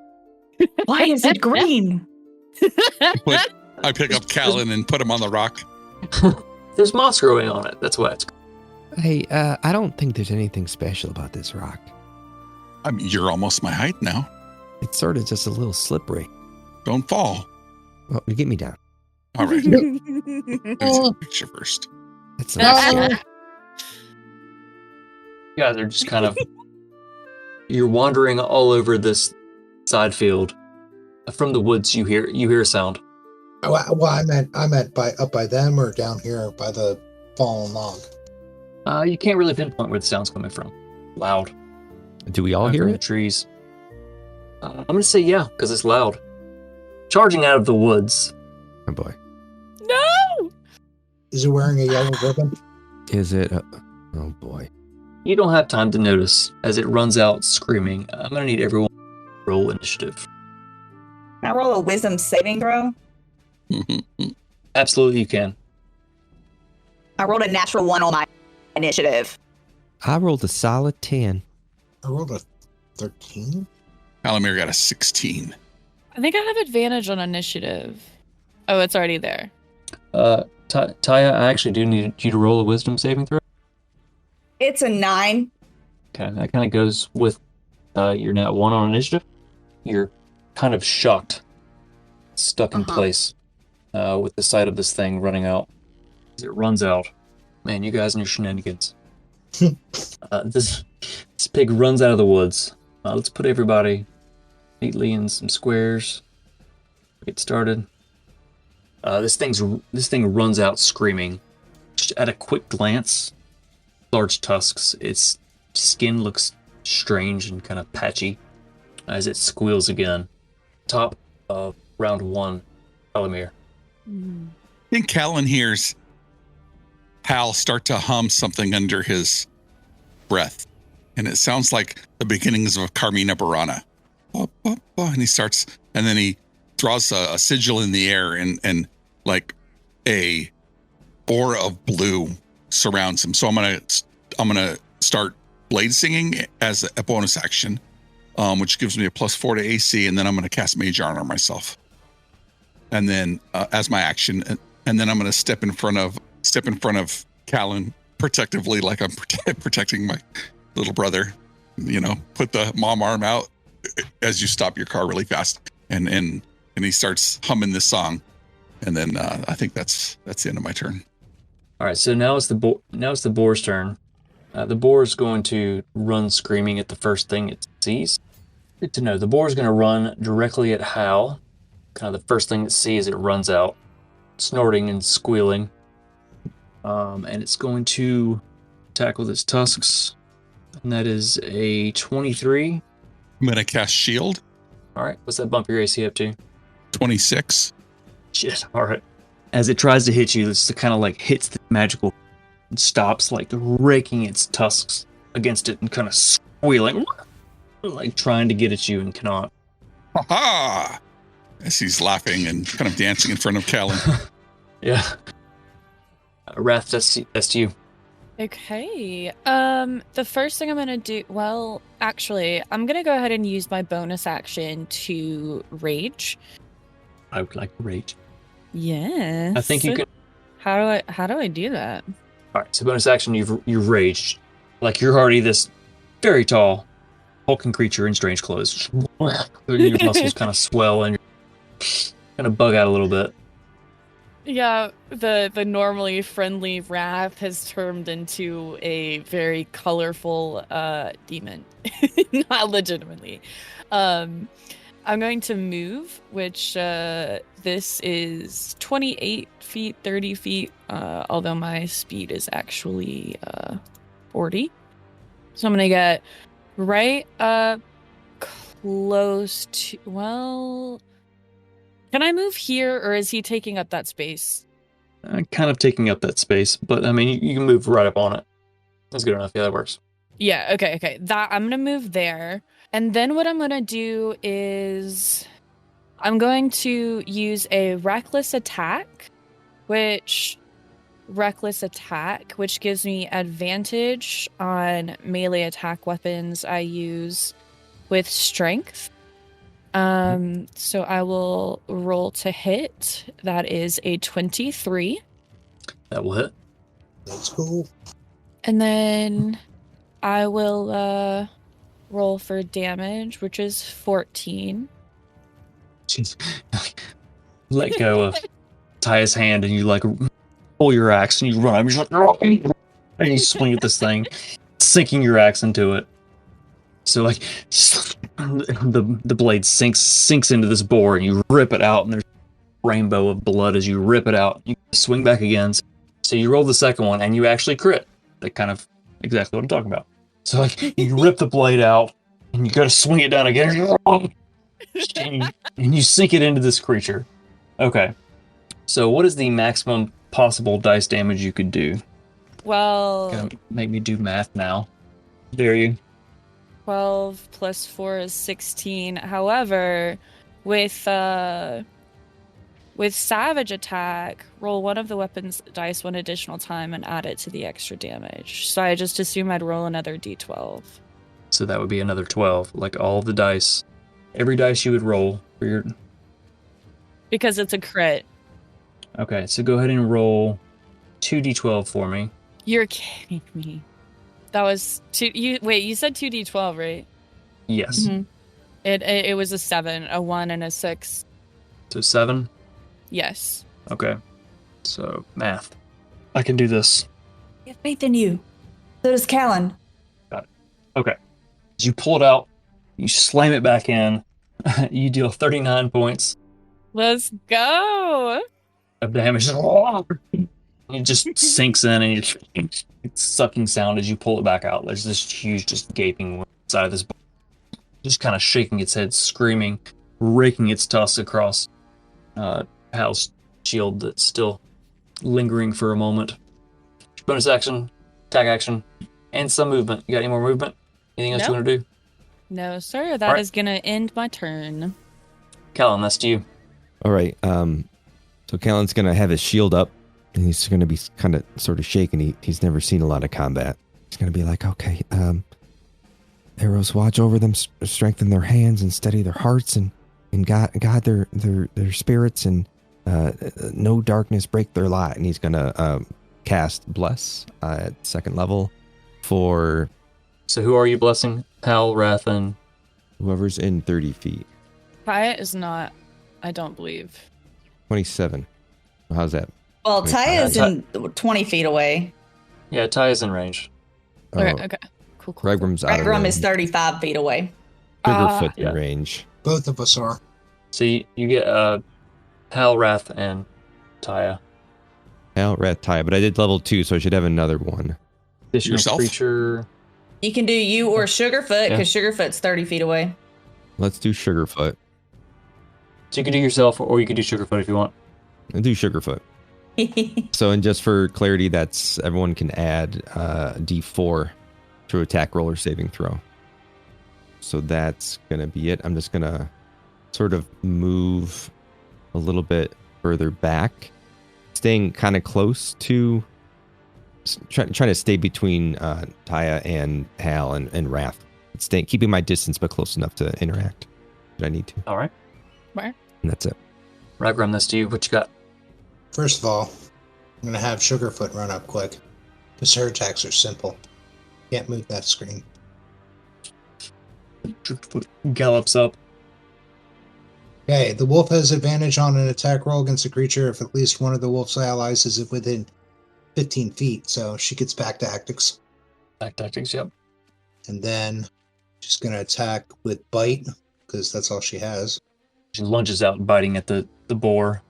Why is it green? I pick up Callan and put him on the rock. There's moss growing on it. That's why it's. Hey, I don't think there's anything special about this rock. I mean, you're almost my height now. It's sort of just a little slippery. Don't fall. Well, you get me down. All right. Let me take a picture first. That's nice. You guys are just kind of. You're wandering all over this side field. From the woods, you hear a sound. Well, I meant up by them or down here by the fallen log. You can't really pinpoint where the sound's coming from. Loud. Do we all hear from it? The trees. I'm gonna say yeah, because it's loud. Charging out of the woods. Oh boy. No! Is it wearing a yellow ribbon? Is it? Oh boy. You don't have time to notice as it runs out screaming. I'm gonna need everyone to roll initiative. Can I roll a wisdom saving throw? Absolutely, you can. I rolled a natural 1 on my initiative. I rolled a solid 10. I rolled a 13. Alamir got a 16. I think I have advantage on initiative. Oh, it's already there. Taya, I actually do need you to roll a wisdom saving throw. It's a 9. Okay, that kind of goes with you're now 1 on initiative. You're kind of shocked, stuck in place with the sight of this thing running out. As it runs out, man, you guys and your shenanigans. This pig runs out of the woods. Let's put everybody neatly in some squares. Get started. This thing runs out screaming. Just at a quick glance, large tusks. Its skin looks strange and kind of patchy as it squeals again. Top of round 1, Elamir. I think Callan hears Hal start to hum something under his breath, and it sounds like the beginnings of Carmina Burana. And he starts, and then he draws a sigil in the air, and like a aura of blue surrounds him. So I'm gonna start blade singing as a bonus action, which gives me a +4 to AC, and then I'm gonna cast Mage Armor myself, and then as my action, and then I'm gonna step in front of Callan protectively, like I'm protecting my little brother. You know, put the mom arm out as you stop your car really fast, and he starts humming this song, and then I think that's the end of my turn. All right, so now it's the boar's turn. The boar is going to run screaming at the first thing it sees. Good to know. The boar is going to run directly at Hal. Kind of the first thing it sees, it runs out, snorting and squealing. And it's going to attack with its tusks. And that is a 23. I'm going to cast Shield. All right, what's that bump your AC up to? 26. Shit, all right. As it tries to hit you, this kind of like hits the magical and stops, like raking its tusks against it and kind of squealing, like trying to get at you and cannot. Ha ha! As he's laughing and kind of dancing in front of Callan. Yeah. Wrath, that's to you. Okay. The first thing I'm gonna do, well, actually, I'm gonna go ahead and use my bonus action to rage. I would like to rage. Yes. I think you can. How do I do that? All right, so bonus action, you've raged. Like you're already this very tall, hulking creature in strange clothes. Your muscles kind of swell and you're kind of bug out a little bit. Yeah, the normally friendly Wrath has turned into a very colorful demon. Not legitimately. I'm going to move, which this is 28 feet, 30 feet, although my speed is actually 40. So I'm going to get right up close to, well, can I move here, or is he taking up that space? Kind of taking up that space, but I mean, you can move right up on it. That's good enough. Yeah, that works. Yeah, okay. That I'm going to move there. And then what I'm going to do is I'm going to use a reckless attack, which gives me advantage on melee attack weapons I use with strength. So I will roll to hit. That is a 23. That will hit. That's cool. And then I will roll for damage, which is 14. Jeez. Let go of Ty's hand and you like pull your axe and you run. You're just like, and you swing at this thing, sinking your axe into it. So like the blade sinks into this boar and you rip it out and there's a rainbow of blood as you rip it out. You swing back again. So you roll the second one and you actually crit. That kind of exactly what I'm talking about. So like you rip the blade out and you gotta swing it down again and you sink it into this creature. Okay. So what is the maximum possible dice damage you could do? Well, Gonna make me do math now. Dare you? 12 plus 4 is 16. However, with Savage Attack, roll one of the weapon's dice one additional time and add it to the extra damage. So I just assume I'd roll another d12. So that would be another 12. Like all of the dice. Every dice you would roll for your... Because it's a crit. Okay, so go ahead and roll 2d12 for me. You're kidding me. That was two. You said 2d12, right? Yes. Mhm. It was a 7, a 1, and a 6. So 7. Yes. Okay. So math. I can do this. I have faith in you. So does Callan. Got it. Okay. As you pull it out, you slam it back in. You deal 39 points Let's go. of damage. It just sinks in, and it's sucking sound as you pull it back out. There's this huge, just gaping wound inside of this ball, just kind of shaking its head, screaming, raking its tusks across Hal's shield that's still lingering for a moment. Bonus action, attack action, and some movement. You got any more movement? Anything else you want to do? No, sir. That Alright. is going to end my turn. Callan, that's to you. All right. So Callan's gonna have his shield up, and he's gonna be kind of sort of shaken. He's never seen a lot of combat. He's gonna be like, okay, arrows watch over them, strengthen their hands and steady their hearts, and guide their spirits, and no darkness break their light. And he's gonna cast bless at 2nd level for So who are you blessing? Hal, Wrath, and whoever's in 30 feet. Taya is not, I don't believe. 27. How's that? Well, Wait, Ty is in 20 feet away. yeah, Ty is in range. Okay. Cool. Regram's out of Regram range. is 35 feet away. Sugarfoot yeah. in range. Both of us are. So you get Hal, Wrath, and Taya. Hell, rat tie, but I did level 2, so I should have another one. Additional Yourself? creature. You can do you or Sugarfoot, Yeah. because Sugarfoot's 30 feet away. Let's do Sugarfoot. So you can do yourself, or you can do Sugarfoot if you want. I'll do Sugarfoot. So, and just for clarity, that's everyone can add D4 to attack roll or saving throw. So that's gonna be it. I'm just gonna sort of move a little bit further back, staying kind of close to, trying to stay between Taya and Hal and Wrath. Staying, keeping my distance, but close enough to interact if I need to. All right. Where? And that's it. Ragram, that's to you. What you got? First of all, I'm going to have Sugarfoot run up quick, because her attacks are simple. Can't move that screen. Sugarfoot gallops up. Okay, the wolf has advantage on an attack roll against a creature if at least one of the wolf's allies is within 15 feet, so she gets back tactics. Back tactics, yep. And then she's going to attack with bite, because that's all she has. She lunges out, biting at the boar.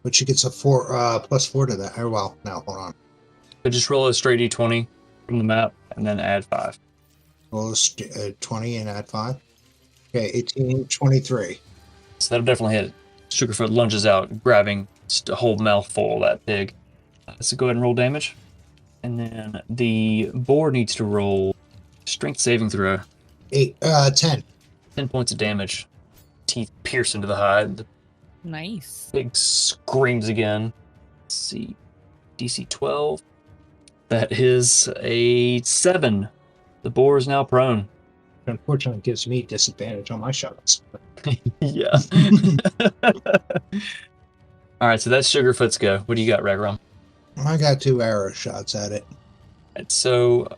But she gets a +4 to that. Oh, well, no, hold on. So just roll a straight d20 from the map, and then add 5. Roll a 20 and add 5. Okay, 18, 23. So that'll definitely hit it. Sugarfoot lunges out, grabbing just a whole mouthful of that pig. So go ahead and roll damage. And then the boar needs to roll strength saving throw. 10. 10 points of damage. Teeth pierce into the hide. The Nice. pig screams again. Let's see. DC 12. That is a 7. The boar is now prone. Unfortunately, it gives me disadvantage on my shots. Yeah. All right, so that's Sugarfoot's go. What do you got, Ragram? I got 2 arrow shots at it. Right, so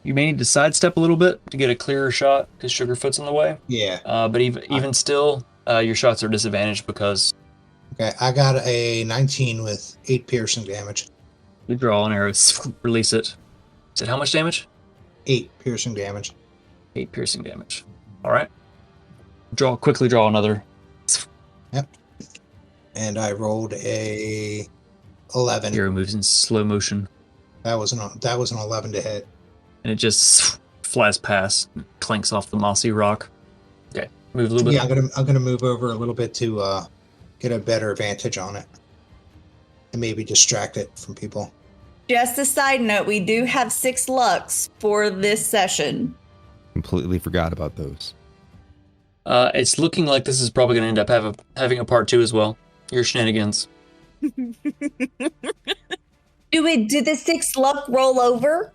you may need to sidestep a little bit to get a clearer shot because Sugarfoot's in the way. Yeah. But even still, your shots are disadvantaged because Okay, I got a 19 with 8 piercing damage. you draw an arrow, release it. Is it how much damage? 8 piercing damage. 8 piercing damage. All right. Quickly draw another. And I rolled a 11. Arrow moves in slow motion, That was an 11 to hit. and it just flies past, and clanks off the mossy rock. Okay, move a little bit. Yeah, I'm gonna move over a little bit to get a better advantage on it, and maybe distract it from people. Just a side note, we do have 6 lucks for this session. Completely forgot about those. It's looking like this is probably going to end up having a part 2 as well. Your shenanigans. Do the 6 luck roll over?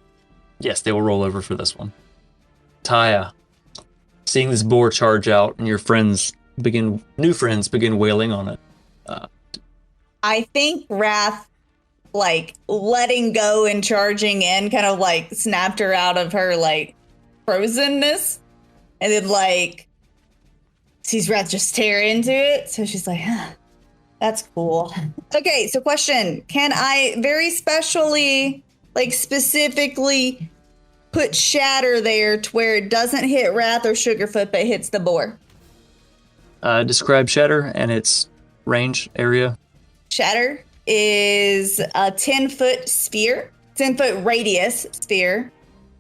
Yes, they will roll over for this one. Taya, seeing this boar charge out and your new friends begin wailing on it. I think Wrath like letting go and charging in kind of like snapped her out of her like frozenness, and then like sees Wrath just tear into it. So she's like, that's cool. Okay, so question. Can I very specially, like specifically put Shatter there to where it doesn't hit Wrath or Sugarfoot, but hits the boar? Describe Shatter and its range area. Shatter is a 10-foot sphere, 10-foot radius sphere,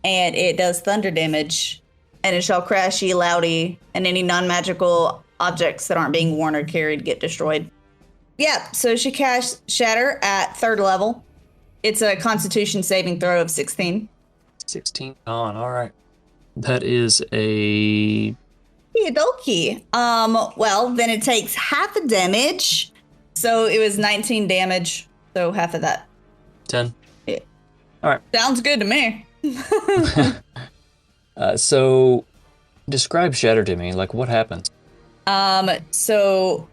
and it does thunder damage. And it shall crash ye loudy, and any non-magical objects that aren't being worn or carried get destroyed. Yeah, so she cast Shatter at 3rd level. It's a Constitution saving throw of 16. 16 on, all right. That is a... Okie dokie. Well, then it takes half a damage. So it was 19 damage, so half of that. 10. Yeah. All right. Sounds good to me. So describe Shatter to me. Like, what happens? So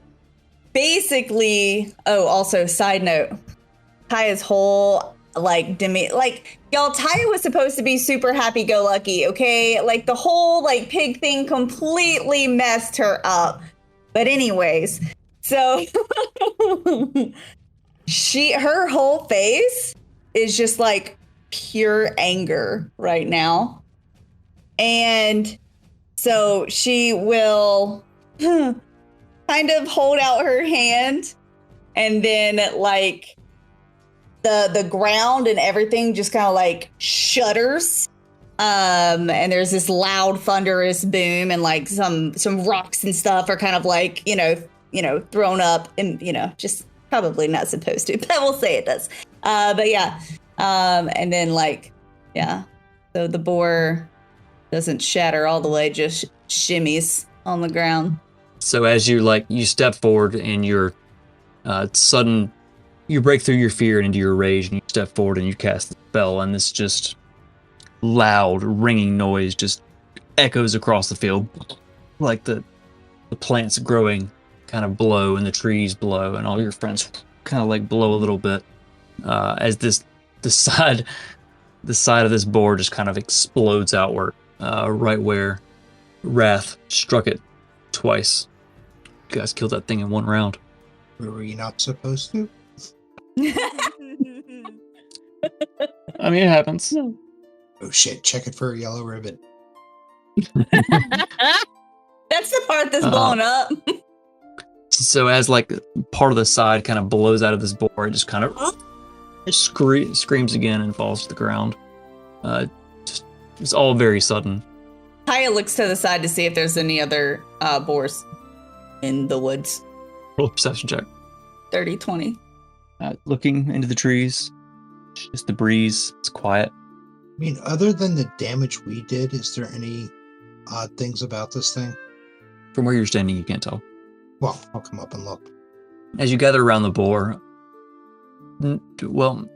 basically, also side note, Taya's whole y'all, Taya was supposed to be super happy-go-lucky, okay? Like the whole like pig thing completely messed her up. But anyways, so her whole face is just like pure anger right now. And so she will kind of hold out her hand, and then like the ground and everything just kind of like shudders. And there's this loud thunderous boom, and like some rocks and stuff are kind of like, you know, thrown up, and, you know, just probably not supposed to, but we'll say it does. But yeah. And then like, yeah. So the boar doesn't shatter all the way, just shimmies on the ground. So as you step forward and your you break through your fear and into your rage, and you step forward and you cast the spell, and this just loud ringing noise just echoes across the field, like the plants growing kind of blow and the trees blow, and all your friends kind of like blow a little bit as the side of this board just kind of explodes outward, right where Wrath struck it twice. You guys killed that thing in one round. Were you not supposed to? I mean, it happens. Oh shit, check it for a yellow ribbon. That's the part that's blown up. So as like part of the side kind of blows out of this board, it just kind of screams again and falls to the ground. It's all very sudden. Taya looks to the side to see if there's any other boars in the woods. Roll a perception check. 30-20. Looking into the trees, just the breeze. It's quiet. I mean, other than the damage we did, is there any odd things about this thing? From where you're standing, you can't tell. Well, I'll come up and look. As you gather around the boar, well,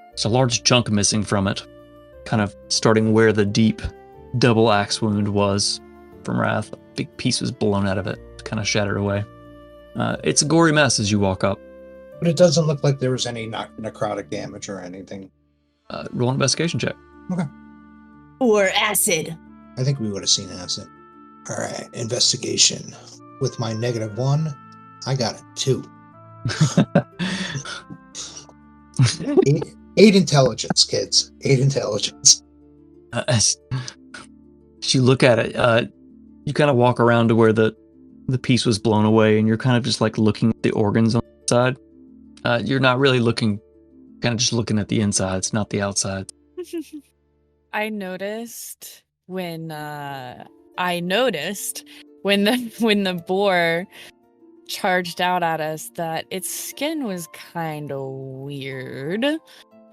there's a large chunk missing from it, kind of starting where the deep double axe wound was from Wrath. A big piece was blown out of it, kind of shattered away. It's a gory mess as you walk up. But it doesn't look like there was any necrotic damage or anything. Roll an investigation check. Okay. Or acid. I think we would have seen acid. All right, investigation. With my -1, I got a 2. 8 intelligence, kids. 8 intelligence. As you look at it, you kind of walk around to where the piece was blown away, and you're kind of just like looking at the organs on the side. You're not really looking, kind of just looking at the insides, not the outsides. I noticed when the boar charged out at us that its skin was kind of weird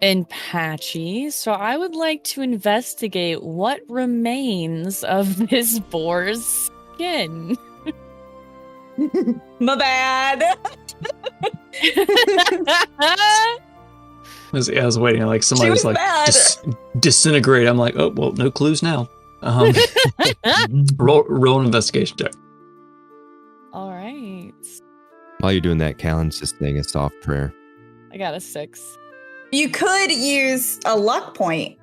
and patchy. So I would like to investigate what remains of this boar's skin. My bad. I was waiting, like somebody was like disintegrate. I'm like, oh well, no clues now. Roll an investigation check. All right. While you're doing that, Callan's just saying a soft prayer. I got a 6. You could use a luck point.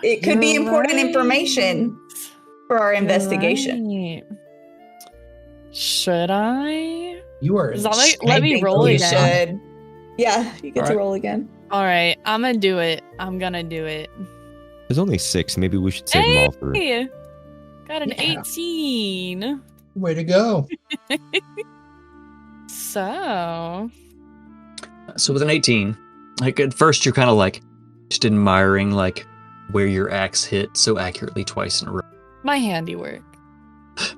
It could be You're important right. information for our You're investigation. right. Should I? You are. Let me roll you again. should. Yeah, you get to Alright. roll again. All right, I'm gonna do it. I'm gonna do it. There's only 6. Maybe we should save them all for. Hey, got an Yeah. 18. Way to go. So, So with an 18, like at first you're kind of like just admiring like where your axe hit so accurately twice in a row. my handiwork.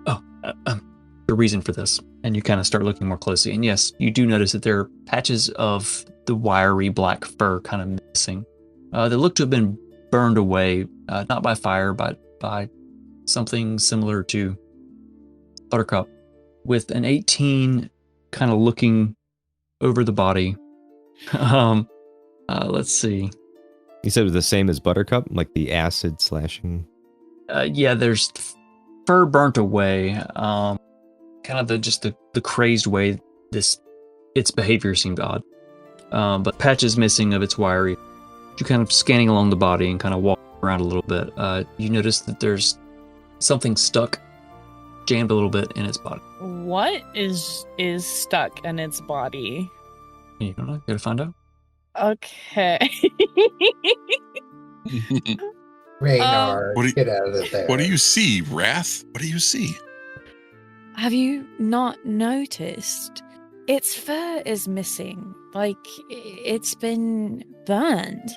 The reason for this, and you kind of start looking more closely, and yes, you do notice that there are patches of the wiry black fur kind of missing. They look to have been burned away, not by fire, but by something similar to Buttercup. With an 18, kind of looking over the body. Let's see. You said it was the same as Buttercup, like the acid slashing. Yeah, there's fur burnt away. Kind of the crazed way its behavior seemed odd. But patches missing of its wiry. You're kind of scanning along the body and kind of walk around a little bit. You notice that there's something stuck, jammed a little bit in its body. What is stuck in its body? You don't know? Gotta find out. Okay. Raynar, What do you- get out of there. What do you see, Wrath? What do you see? Have you not noticed? Its fur is missing. Like, it's been burned.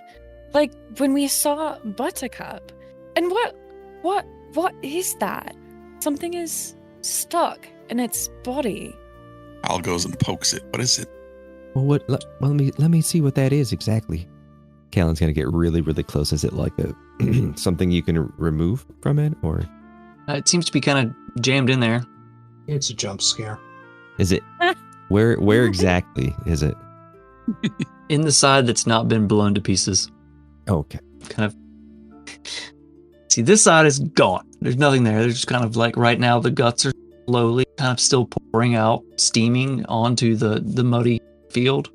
Like, when we saw Buttercup. And what is that? Something is stuck in its body. Al goes and pokes it. What is it? Well, let me see what that is exactly. Callan's gonna get really, really close. Is it like a something you can remove from it, or It seems to be kind of jammed in there. It's a jump scare. is it where exactly is it? In the side that's not been blown to pieces. Okay. Kind of. See, this side is gone. There's nothing there. There's just kind of like right now the guts are slowly kind of still pouring out, steaming onto the muddy field.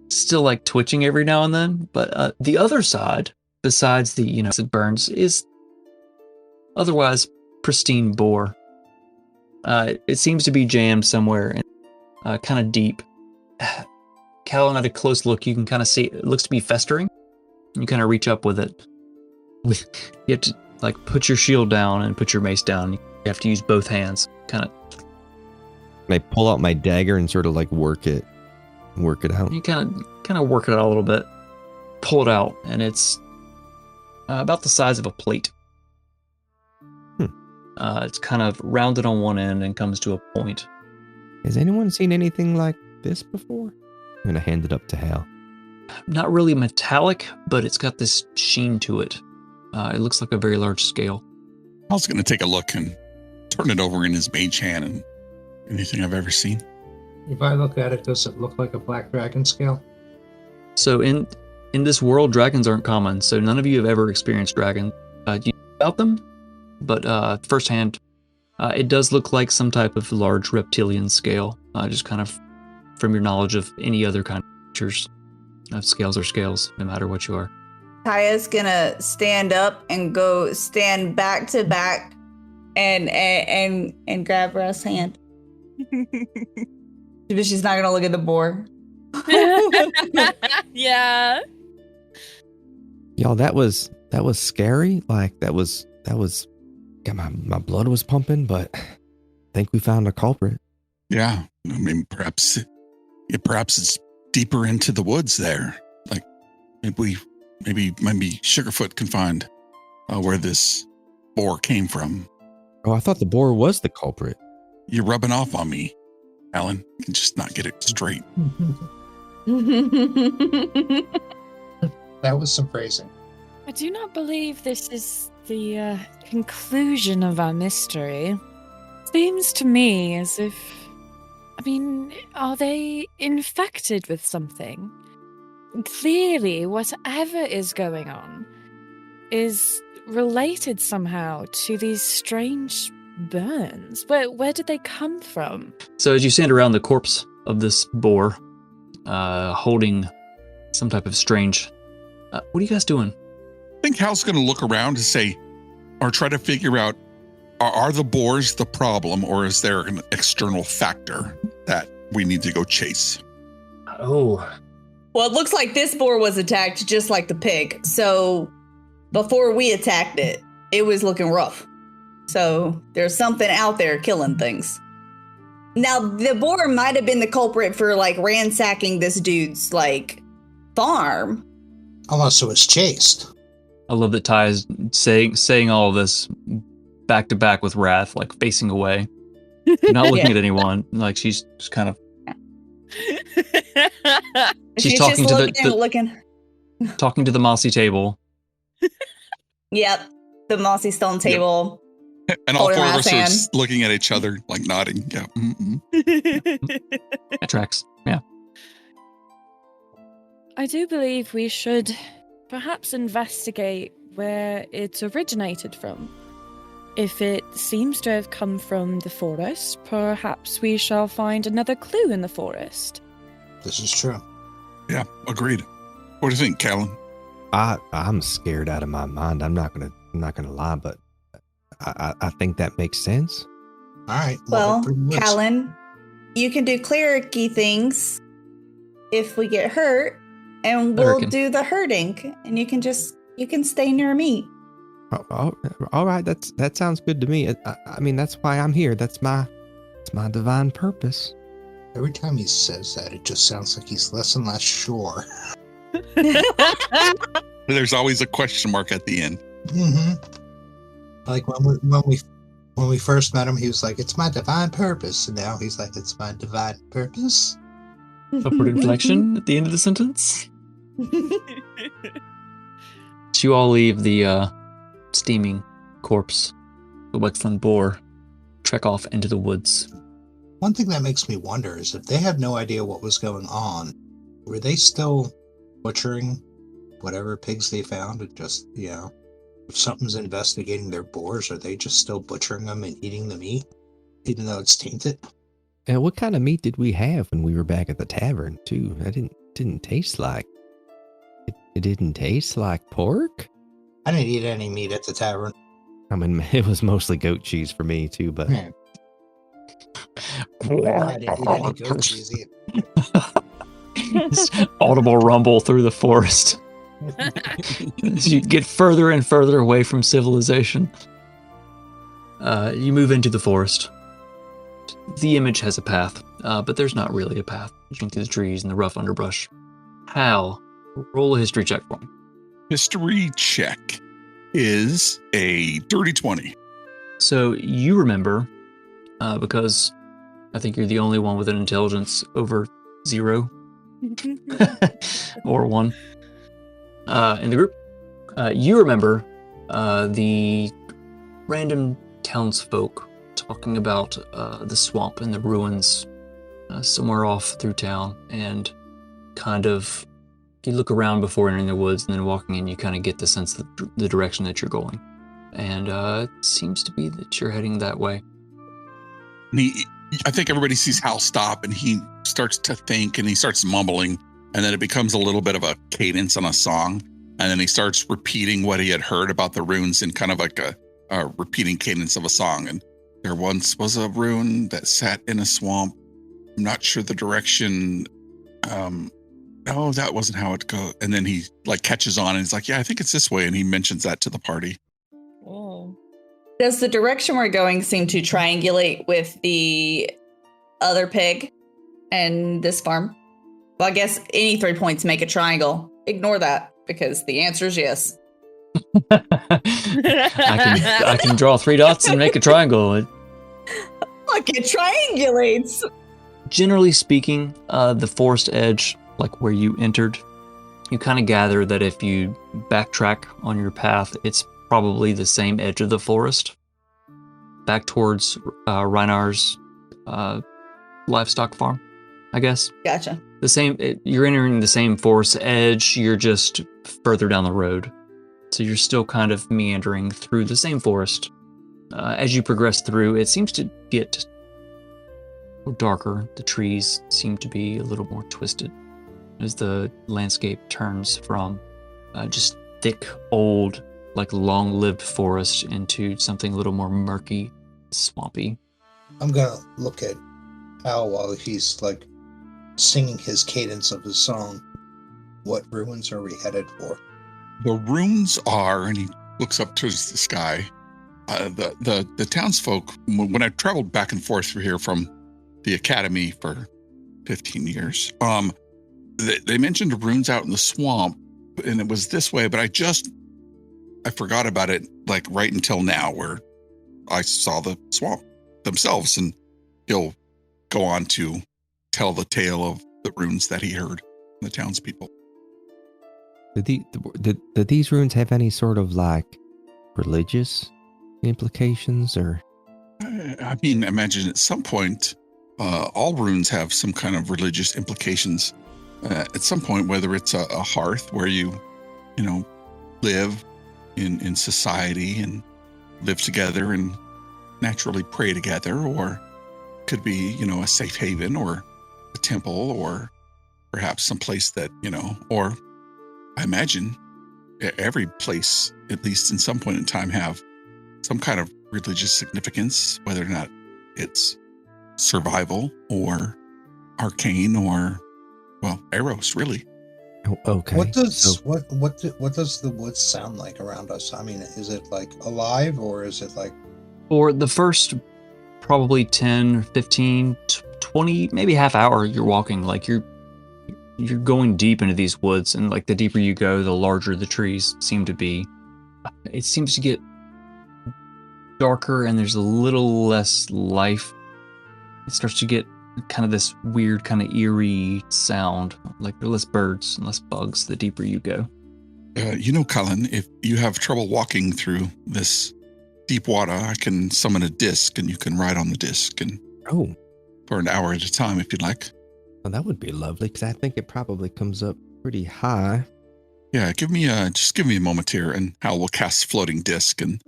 Still like twitching every now and then. But the other side, besides the, acid burns, is otherwise pristine boar. It seems to be jammed somewhere and kind of deep. Callan, at a close look, you can kind of see it looks to be festering. You kind of reach up with it. You have to like put your shield down and put your mace down. You have to use both hands. Kind of. And I pull out my dagger and sort of like work it out. You kind of work it out a little bit. Pull it out, and it's about the size of a plate. It's kind of rounded on one end and comes to a point. Has anyone seen anything like this before? I'm gonna hand it up to Hal. Not really metallic, but it's got this sheen to it. It looks like a very large scale. Al's going to take a look and turn it over in his mage hand. And anything I've ever seen? If I look at it, does it look like a black dragon scale? So in this world, dragons aren't common. So none of you have ever experienced dragons. You know about them, but firsthand, it does look like some type of large reptilian scale. Just kind of from your knowledge of any other kind of creatures. Scales are scales, no matter what you are. Kaya's gonna stand up and go stand back to back and grab Russ' hand. But she's not gonna look at the boar. Yeah. Y'all, that was scary. Like that was yeah, my blood was pumping, but I think we found a culprit. Yeah. I mean, perhaps it's deeper into the woods there. Like maybe Sugarfoot can find where this boar came from. Oh, I thought the boar was the culprit. You're rubbing off on me, Alan. You can just not get it straight. That was some phrasing. I do not believe this is the conclusion of our mystery. Seems to me as if... I mean, are they infected with something? Clearly, whatever is going on is related somehow to these strange burns. Where did they come from? So as you stand around the corpse of this boar, holding some type of strange. What are you guys doing? I think Hal's going to look around to say, or try to figure out, are the boars the problem, or is there an external factor that we need to go chase? Oh, Well, it looks like this boar was attacked just like the pig. So before we attacked it, it was looking rough. So there's something out there killing things. Now, the boar might have been the culprit for like ransacking this dude's like farm. Unless it was chased. I love that Ty is saying all of this back to back with wrath, like facing away. You're not looking at anyone. Like she's just kind of. She's talking just to looking. talking to the mossy table. Yep, the mossy stone table. And all Holding four of Rat's us hand. are looking at each other, like nodding. Yeah. Mm-mm. That tracks. Yeah. I do believe we should perhaps investigate where it originated from. If it seems to have come from the forest, perhaps we shall find another clue in the forest. This is true. Yeah, agreed. What do you think, Callan? I'm scared out of my mind. I'm not gonna lie, but I think that makes sense. All right. Well, pretty much. Callan, you can do clericy things if we get hurt, and we'll Hurricane. do the hurting, and you can stay near me. All right, that sounds good to me. I mean, that's why I'm here. It's my divine purpose. Every time he says that, it just sounds like he's less and less sure. There's always a question mark at the end. Mm-hmm. Like when we first met him, he was like, "It's my divine purpose," and now he's like, "It's my divine purpose." Upward inflection at the end of the sentence. So you all leave the steaming corpse, the Wexlin boar, trek off into the woods. One thing that makes me wonder is if they had no idea what was going on, were they still butchering whatever pigs they found? And just, if something's investigating their boars, are they just still butchering them and eating the meat, even though it's tainted? And what kind of meat did we have when we were back at the tavern too? That didn't taste like. It didn't taste like pork. I didn't eat any meat at the tavern. I mean, it was mostly goat cheese for me too, but I didn't eat any goat cheese either. This audible rumble through the forest. As you get further and further away from civilization, you move into the forest. The image has a path, but there's not really a path. Pushing through the trees and the rough underbrush. Hal, roll a history check for me. History check is a dirty 20. So you remember, because I think you're the only one with an intelligence over 0 or 1 in the group. You remember the random townsfolk talking about the swamp and the ruins somewhere off through town, and kind of you look around before entering the woods, and then walking in, you kind of get the sense of the direction that you're going, and it seems to be that you're heading that way. And I think everybody sees Hal stop, and he starts to think, and he starts mumbling, and then it becomes a little bit of a cadence on a song, and then he starts repeating what he had heard about the runes in kind of like a repeating cadence of a song. And there once was a rune that sat in a swamp. I'm not sure the direction. No, that wasn't how it goes. And then he like catches on, and he's like, "Yeah, I think it's this way." And he mentions that to the party. Oh. Does the direction we're going seem to triangulate with the other pig and this farm? Well, I guess any 3 points make a triangle. Ignore that, because the answer is yes. I can draw 3 dots and make a triangle. Look, it triangulates. Generally speaking, the forest edge, like where you entered, you kind of gather that if you backtrack on your path, it's probably the same edge of the forest, back towards Reinar's livestock farm, I guess. Gotcha. You're entering the same forest edge, you're just further down the road. So you're still kind of meandering through the same forest. As you progress through, it seems to get darker. The trees seem to be a little more twisted. as the landscape turns from just thick, old, like long-lived forest into something a little more murky, swampy. I'm gonna look at Hal while he's like singing his cadence of his song. What ruins are we headed for? The runes are, and he looks up towards the sky. The townsfolk, when I traveled back and forth through here from the academy for 15 years, they mentioned the runes out in the swamp, and it was this way, but I forgot about it like right until now, where I saw the swamp themselves, and he'll go on to tell the tale of the runes that he heard from the townspeople. Did these runes have any sort of like religious implications, or? I mean, imagine at some point, all runes have some kind of religious implications. At some point, whether it's a hearth where you live in society and live together and naturally pray together, or could be, a safe haven or a temple, or perhaps some place that, or I imagine every place, at least in some point in time, have some kind of religious significance, whether or not it's survival or arcane or, well, Eros, really. Oh, okay. What does what does the woods sound like around us? I mean, is it like alive, or is it like? For the first probably 10, 15, 20, maybe half hour, you're walking, like you're going deep into these woods, and like the deeper you go, the larger the trees seem to be. It seems to get darker and there's a little less life. It starts to get kind of this weird, kind of eerie sound, like there are less birds and less bugs the deeper you go. Colin, if you have trouble walking through this deep water, I can summon a disc and you can ride on the disc and for an hour at a time if you'd like. Well, that would be lovely, because I think it probably comes up pretty high. Yeah, give me a moment here, and Hal will cast floating disc, and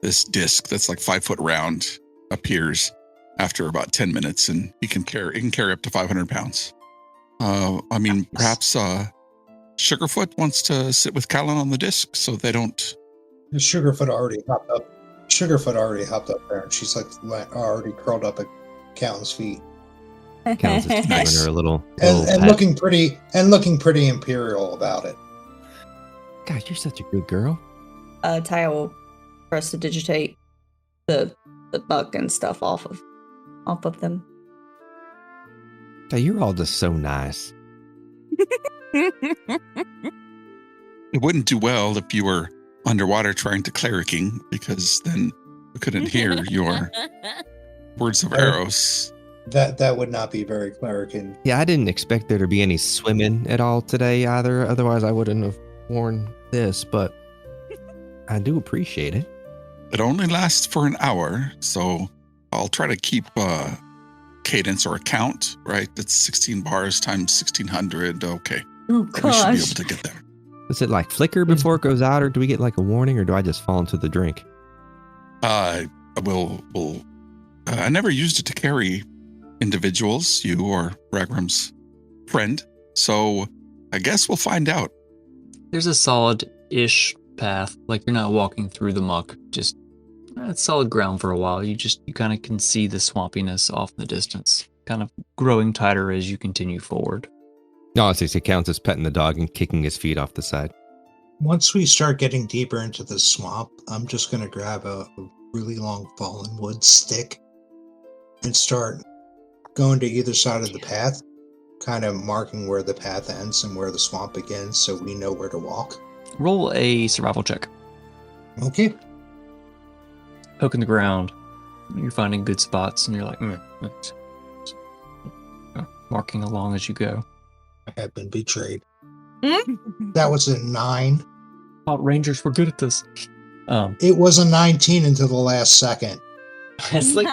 this disc that's like 5 foot round appears after about 10 minutes, and it can carry up to 500 pounds. Perhaps Sugarfoot wants to sit with Callan on the disc so they don't. Sugarfoot already hopped up. Sugarfoot already hopped up there, and she's like already curled up at Callan's feet. Callan's just giving her a little and looking pretty imperial about it. Gosh, you're such a good girl. Taya will press to digitate the buck and stuff off of them. Hey, you're all just so nice. It wouldn't do well if you were underwater trying to clericking, because then we couldn't hear your words of Eros. That would not be very clerican. Yeah, I didn't expect there to be any swimming at all today either. Otherwise, I wouldn't have worn this, but I do appreciate it. It only lasts for an hour, so I'll try to keep cadence or a count, right? That's 16 bars times 1600. Okay. Oh, We should be gosh. able to get there. Does it like flicker before it goes out, or do we get like a warning, or do I just fall into the drink? I never used it to carry individuals, you or Ragram's friend, so I guess we'll find out. There's a solid-ish path, like you're not walking through the muck, just it's solid ground for a while. You kind of can see the swampiness off in the distance, kind of growing tighter as you continue forward. No, it counts as petting the dog and kicking his feet off the side. Once we start getting deeper into the swamp, I'm just going to grab a really long fallen wood stick and start going to either side of the path, kind of marking where the path ends and where the swamp begins so we know where to walk. Roll a survival check. Okay. Poking the ground. You're finding good spots, and you're like, marking along as you go. I have been betrayed. That was a 9. Oh, Rangers, we're good at this. It was a 19 until the last second. It's like,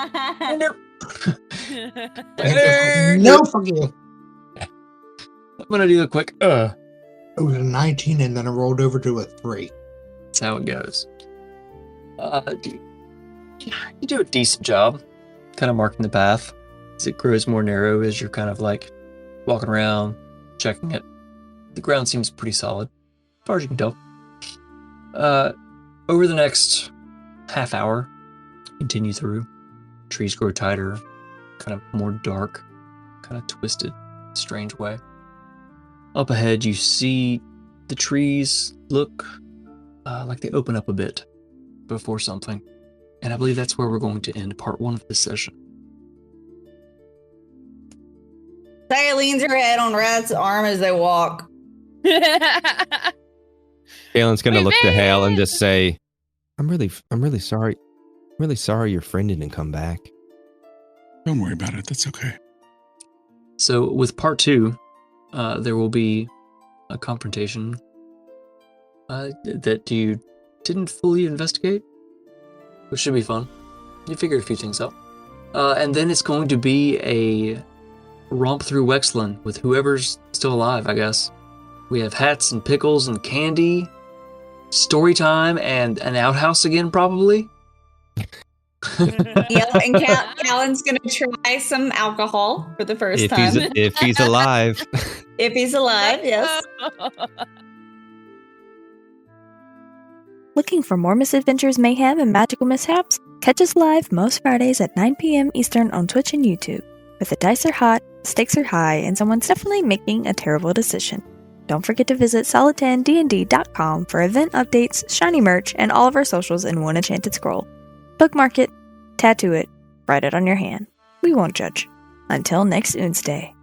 No, fuck you. I'm gonna do the quick. It was a 19, and then I rolled over to a 3. That's how it goes. You do a decent job, kind of marking the path as it grows more narrow as you're kind of like walking around, checking it. The ground seems pretty solid, as far as you can tell. Over the next half hour, continue through. Trees grow tighter, kind of more dark, kind of twisted, strange way. Up ahead, you see the trees look like they open up a bit before something. And I believe that's where we're going to end part 1 of this session. Saya leans her head on Rat's arm as they walk. Galen's gonna We look to made Hale and it! just say, I'm really sorry. I'm really sorry your friend didn't come back. Don't worry about it. That's okay. So with part 2, there will be a confrontation that you didn't fully investigate, which should be fun. You figured a few things out. And then it's going to be a romp through Wexlin with whoever's still alive, I guess. We have hats and pickles and candy, story time, and an outhouse again, probably. Yep, and Callan's gonna try some alcohol for the first time. If he's alive. If he's alive, yes. Looking for more misadventures, mayhem, and magical mishaps? Catch us live most Fridays at 9 p.m. Eastern on Twitch and YouTube, where the dice are hot, stakes are high, and someone's definitely making a terrible decision. Don't forget to visit solid10dnd.com for event updates, shiny merch, and all of our socials in one enchanted scroll. Bookmark it, tattoo it, write it on your hand. We won't judge. Until next Wednesday.